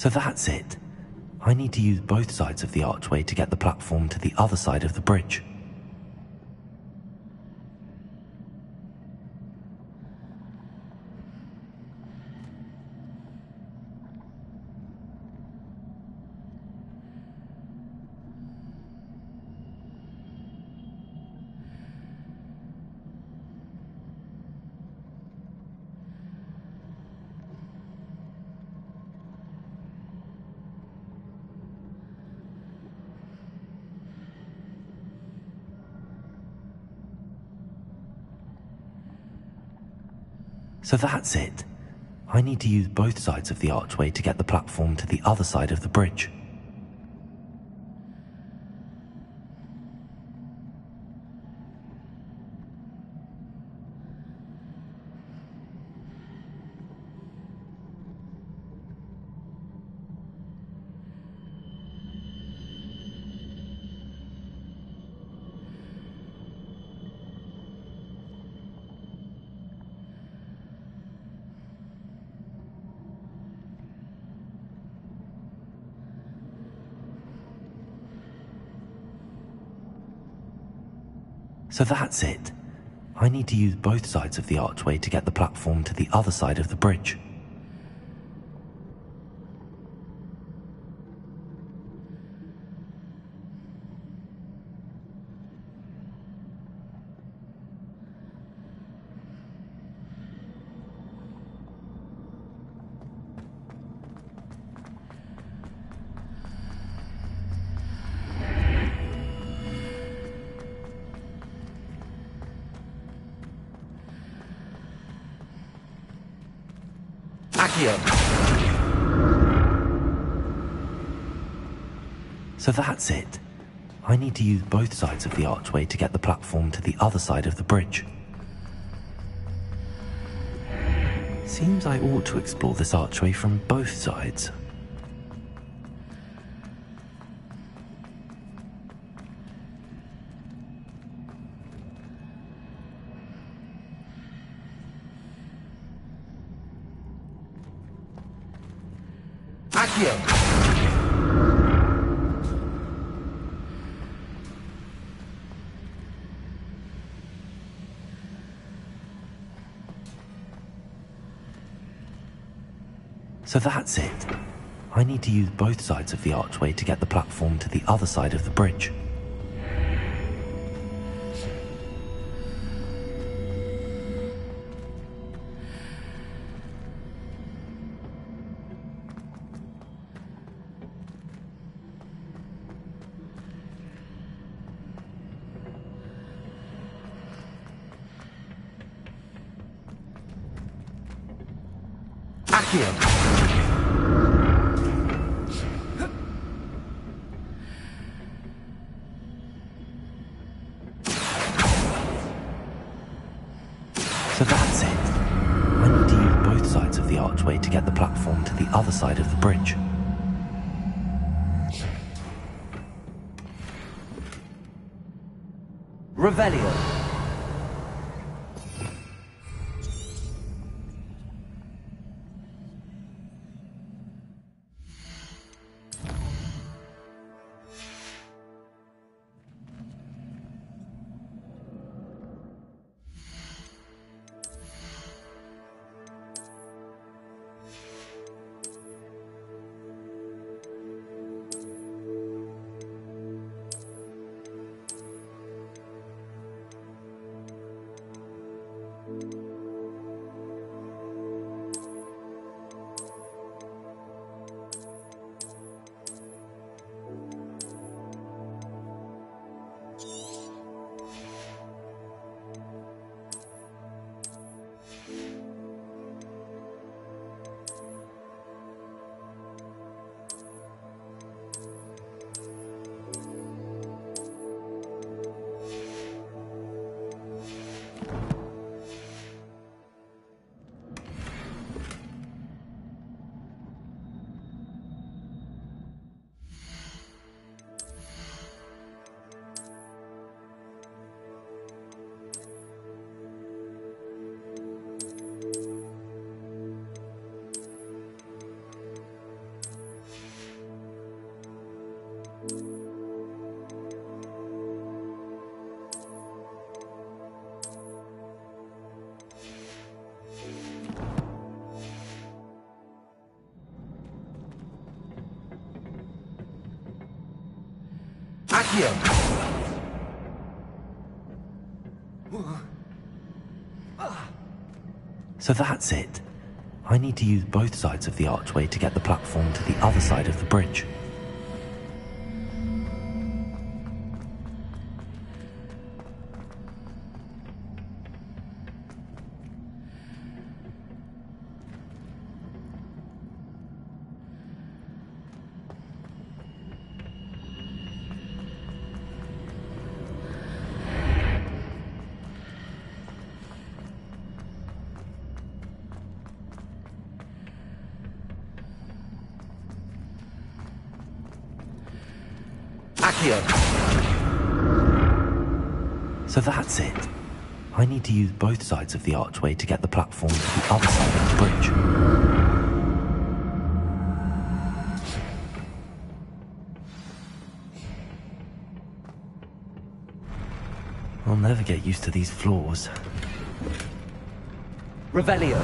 A: So that's it. I need to use both sides of the archway to get the platform to the other side of the bridge. So that's it. I need to use both sides of the archway to get the platform to the other side of the bridge. So that's it. I need to use both sides of the archway to get the platform to the other side of the bridge. So that's it. I need to use both sides of the archway to get the platform to the other side of the bridge. Seems I ought to explore this archway from both sides. So that's it. I need to use both sides of the archway to get the platform to the other side of the bridge. So that's it. I need to use both sides of the archway to get the platform to the other side of the bridge.
I: Revelio.
A: Accio! So that's it. I need to use both sides of the archway to get the platform to the other side of the bridge. So that's it. I need to use both sides of the archway to get the platform to the other side of the bridge. I'll never get used to these floors.
I: Revelio.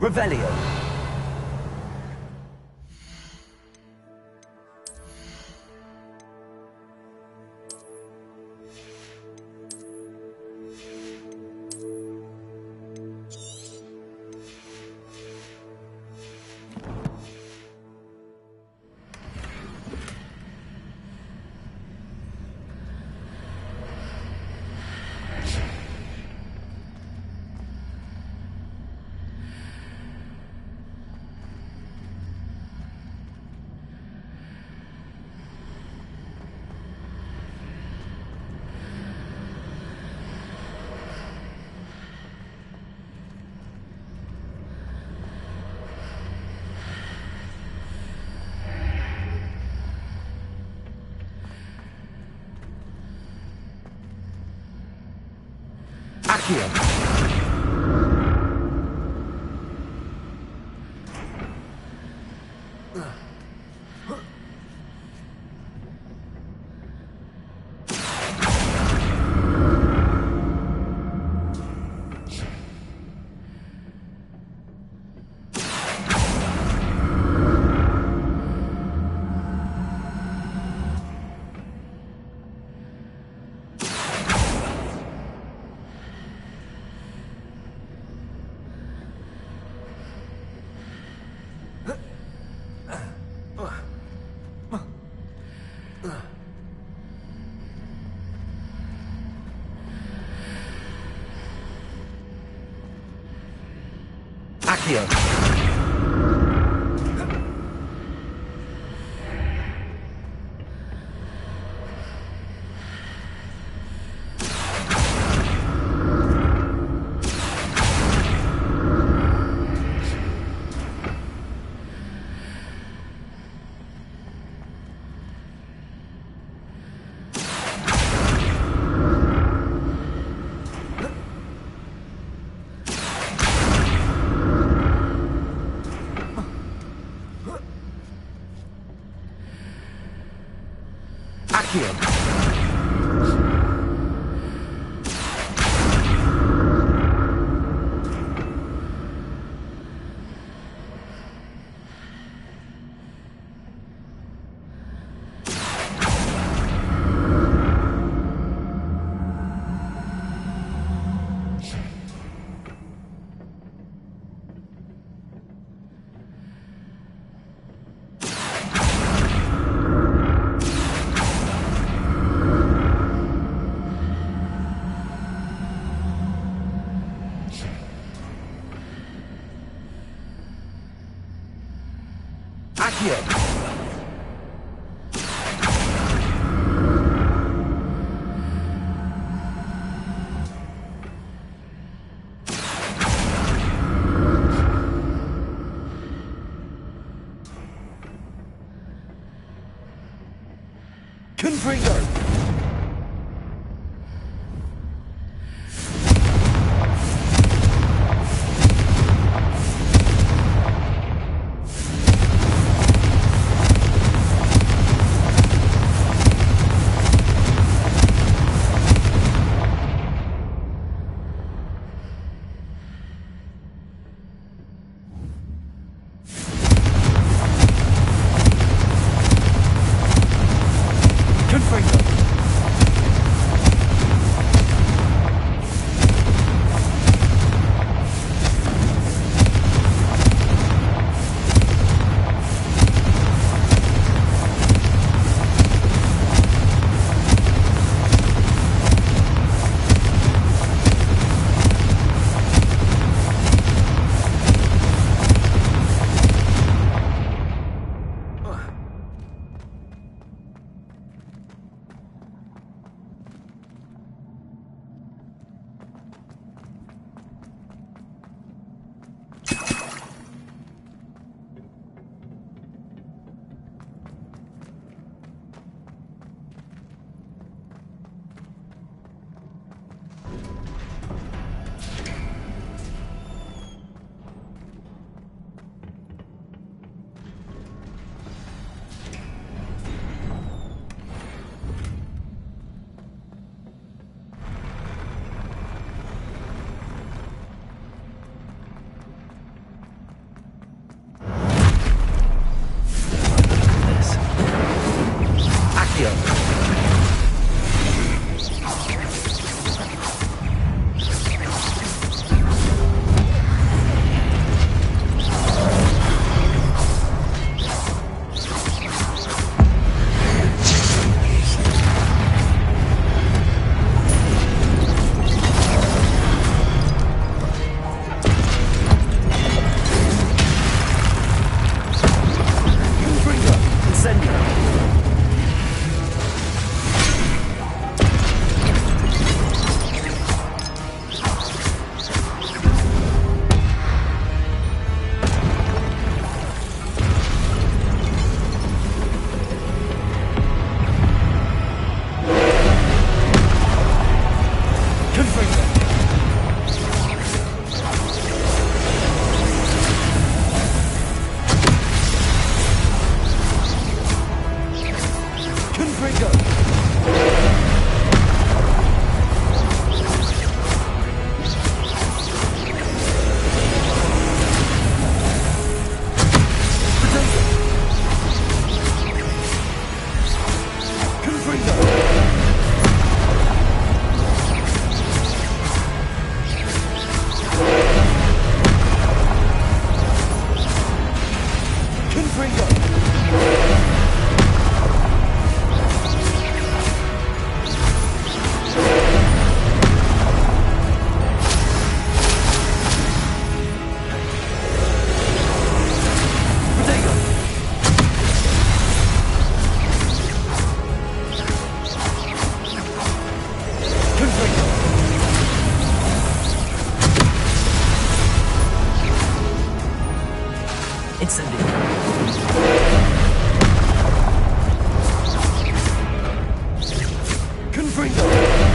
I: Revelio.
A: Accio. Accio. Accio. Accio. Confringo. Incendio. Confringo.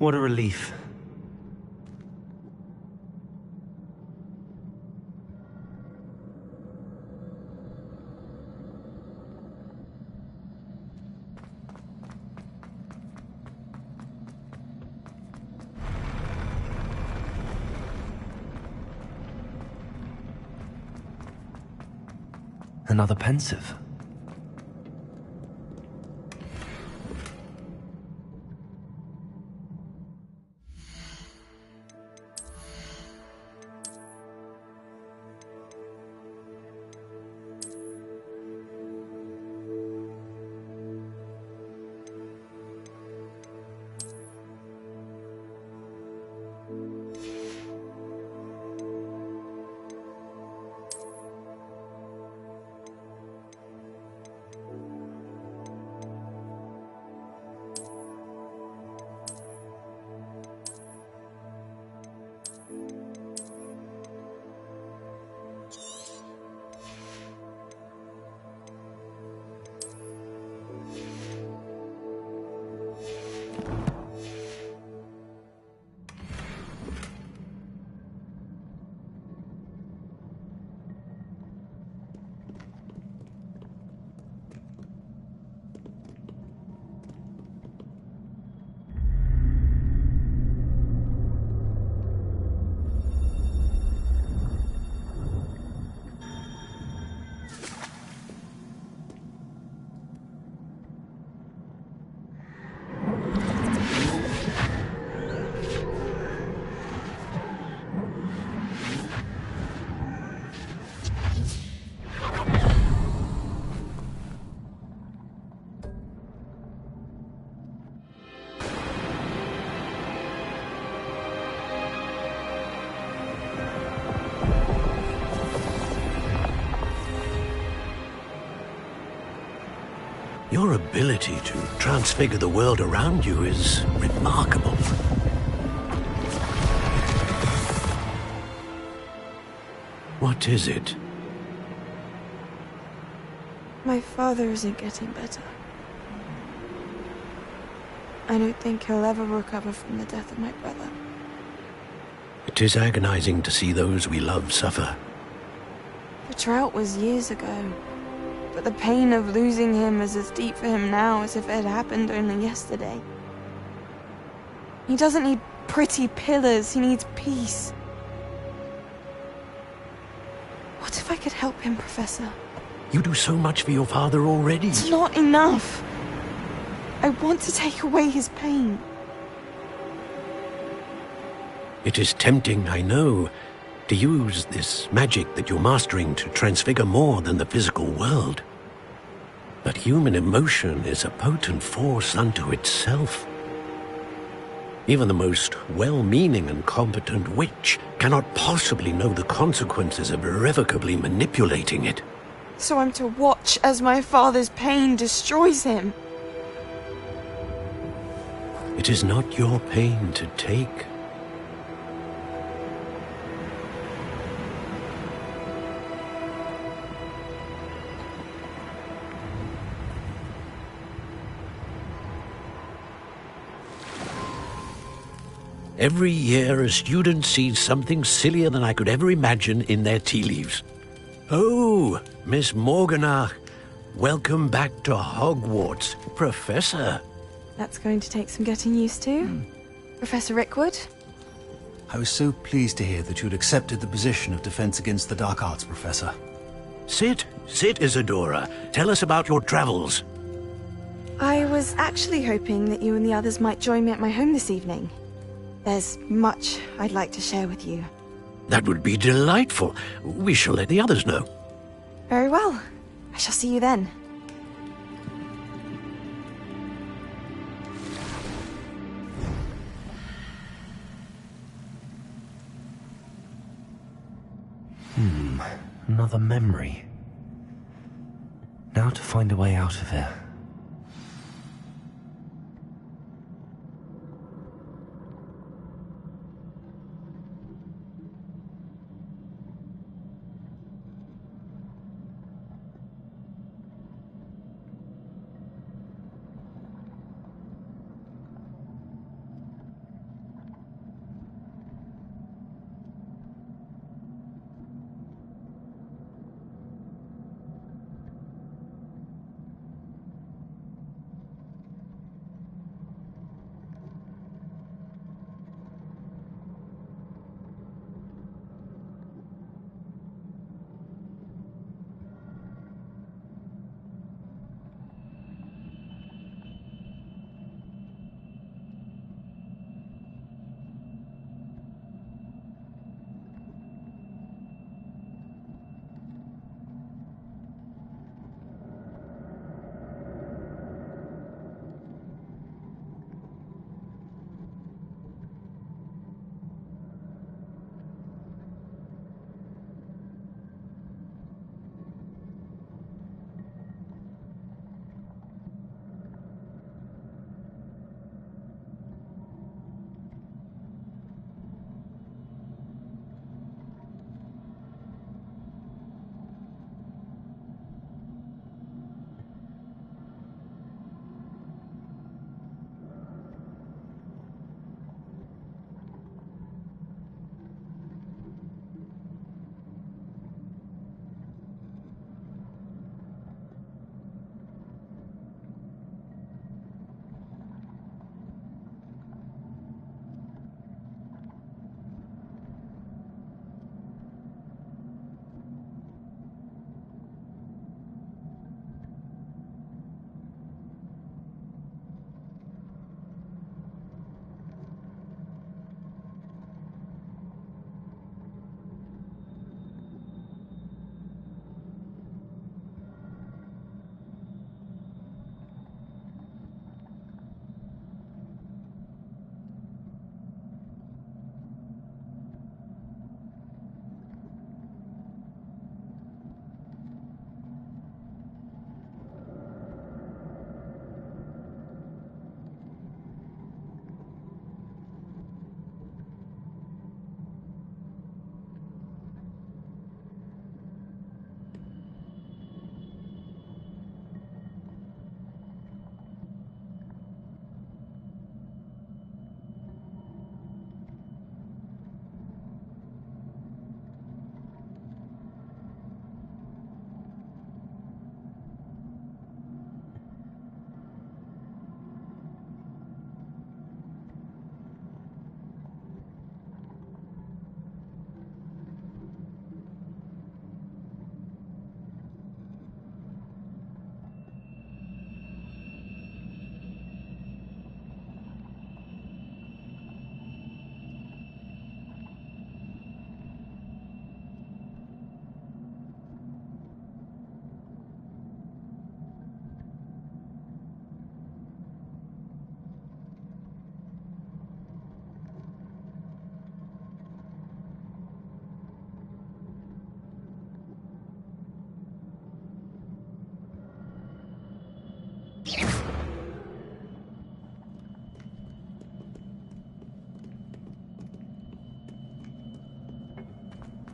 A: What a relief. Another pensive.
J: Your ability to transfigure the world around you is remarkable. What is it?
H: My father isn't getting better. I don't think he'll ever recover from the death of my brother.
J: It is agonizing to see those we love suffer.
H: The drought was years ago, but the pain of losing him is as deep for him now as if it had happened only yesterday. He doesn't need pretty pillars, he needs peace. What if I could help him, Professor?
J: You do so much for your father already.
H: It's not enough. I want to take away his pain.
J: It is tempting, I know, to use this magic that you're mastering to transfigure more than the physical world. But human emotion is a potent force unto itself. Even the most well-meaning and competent witch cannot possibly know the consequences of irrevocably manipulating it.
H: So I'm to watch as my father's pain destroys him.
J: It is not your pain to take. Every year, a student sees something sillier than I could ever imagine in their tea leaves. Oh, Miss Morganach, welcome back to Hogwarts, Professor.
H: That's going to take some getting used to. Professor Rickwood?
V: I was so pleased to hear that you'd accepted the position of Defense Against the Dark Arts, Professor.
J: Sit, Isadora. Tell us about your travels.
H: I was actually hoping that you and the others might join me at my home this evening. There's much I'd like to share with you.
J: That would be delightful. We shall let the others know.
H: Very well. I shall see you then.
A: Another memory. Now to find a way out of here.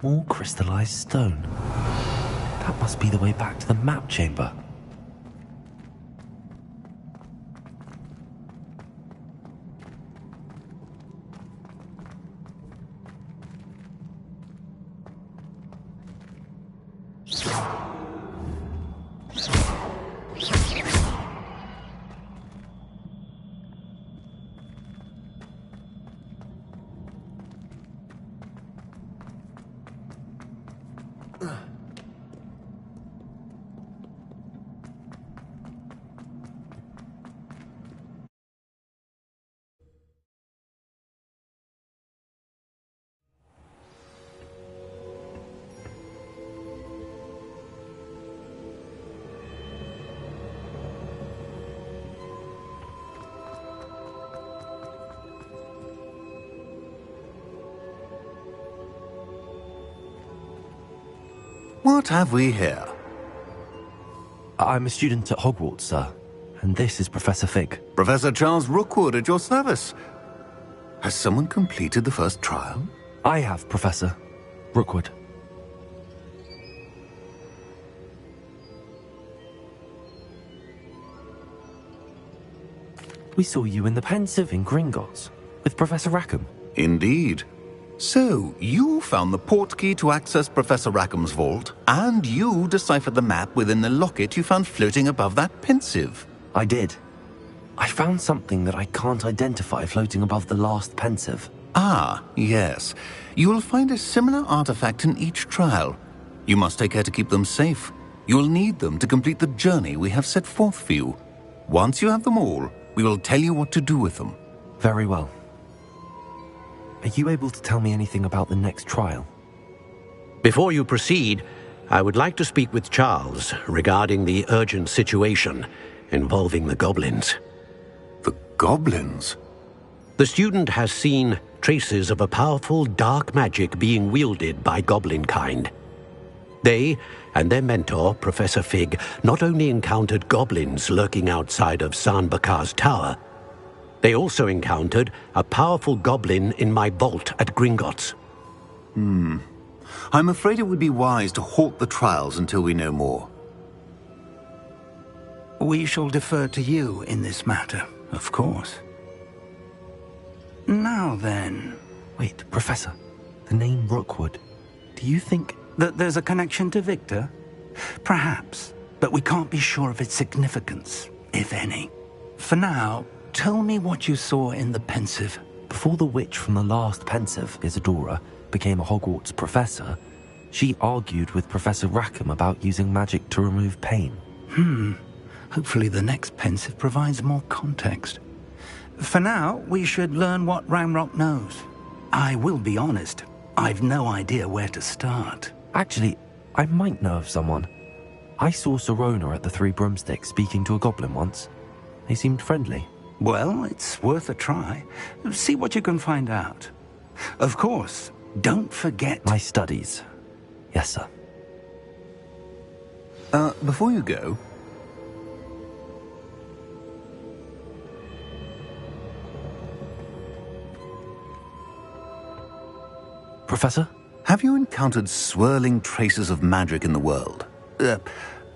A: More crystallized stone. That must be the way back to the map chamber.
K: What have we here?
A: I'm a student at Hogwarts, sir. And this is Professor Fig.
K: Professor Charles Rookwood at your service. Has someone completed the first trial?
A: I have, Professor Rookwood. We saw you in the Pensive in Gringotts with Professor Rackham.
K: Indeed. So, you found the portkey to access Professor Rackham's vault, and you deciphered the map within the locket you found floating above that Pensive.
A: I did. I found something that I can't identify floating above the last Pensive.
K: Ah, yes. You will find a similar artifact in each trial. You must take care to keep them safe. You will need them to complete the journey we have set forth for you. Once you have them all, we will tell you what to do with them.
A: Very well. Are you able to tell me anything about the next trial?
J: Before you proceed, I would like to speak with Charles regarding the urgent situation involving the goblins.
K: The goblins?
J: The student has seen traces of a powerful dark magic being wielded by goblin kind. They and their mentor, Professor Fig, not only encountered goblins lurking outside of San Bakar's tower, they also encountered a powerful goblin in my vault at Gringotts.
K: I'm afraid it would be wise to halt the trials until we know more.
U: We shall defer to you in this matter, of course. Now then...
A: Wait, Professor. The name Rookwood. Do you think...
U: that there's a connection to Victor? Perhaps, but we can't be sure of its significance, if any. For now, tell me what you saw in the Pensive.
A: Before the witch from the last Pensive, Isadora, became a Hogwarts professor, she argued with Professor Rackham about using magic to remove pain.
U: Hopefully the next Pensive provides more context. For now, we should learn what Ranrock knows. I will be honest, I've no idea where to start.
A: Actually, I might know of someone. I saw Serona at the Three Broomsticks speaking to a goblin once. They seemed friendly.
U: Well, it's worth a try. See what you can find out. Of course, don't forget...
A: my studies. Yes, sir.
K: Before you go...
A: Professor?
K: Have you encountered swirling traces of magic in the world?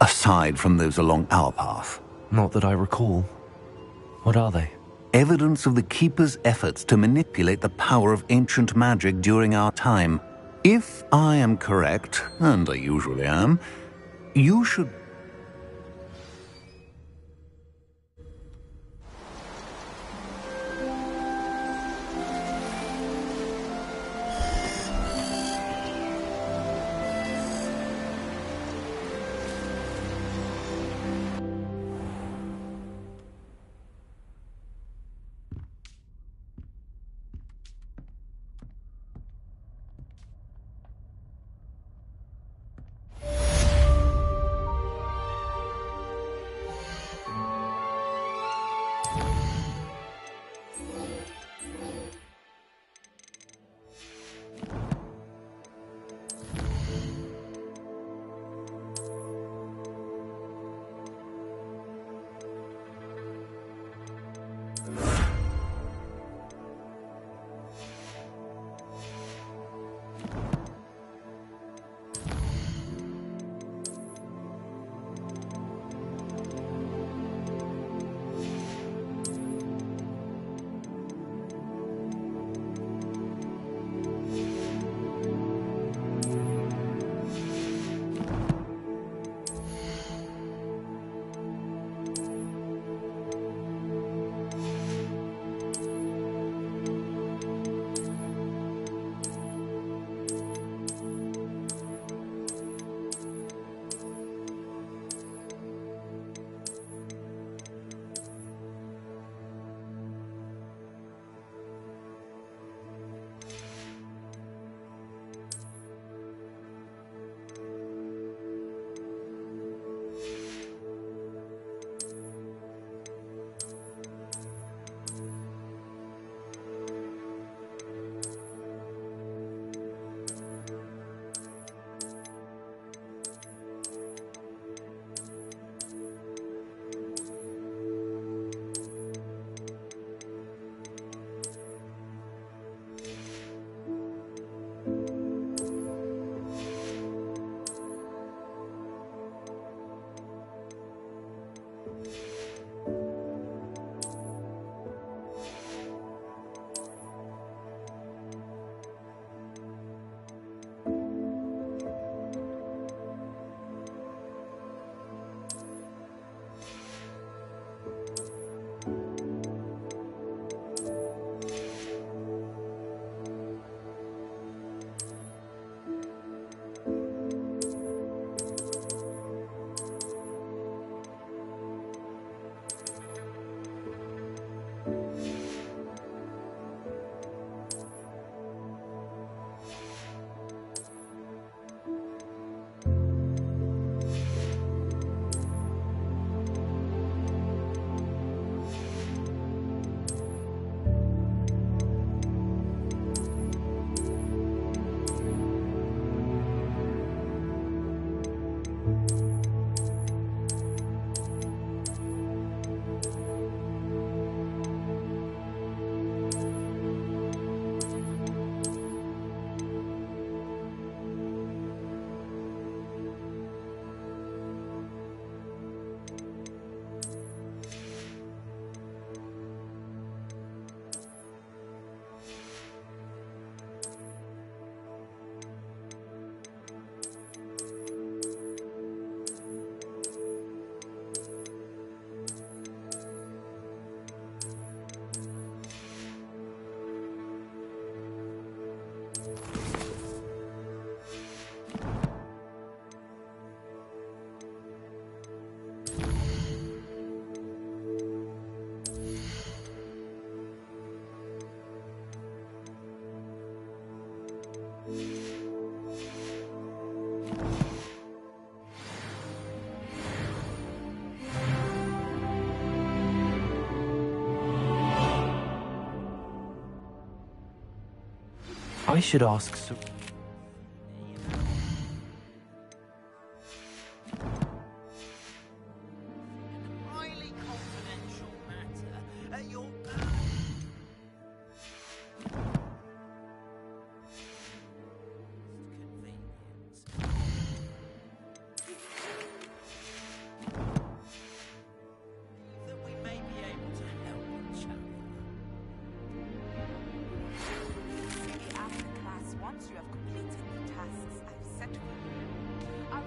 K: Aside from those along our path?
A: Not that I recall. What are they?
K: Evidence of the Keeper's efforts to manipulate the power of ancient magic during our time. If I am correct, and I usually am, you should...
A: I should ask...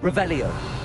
R: Revelio.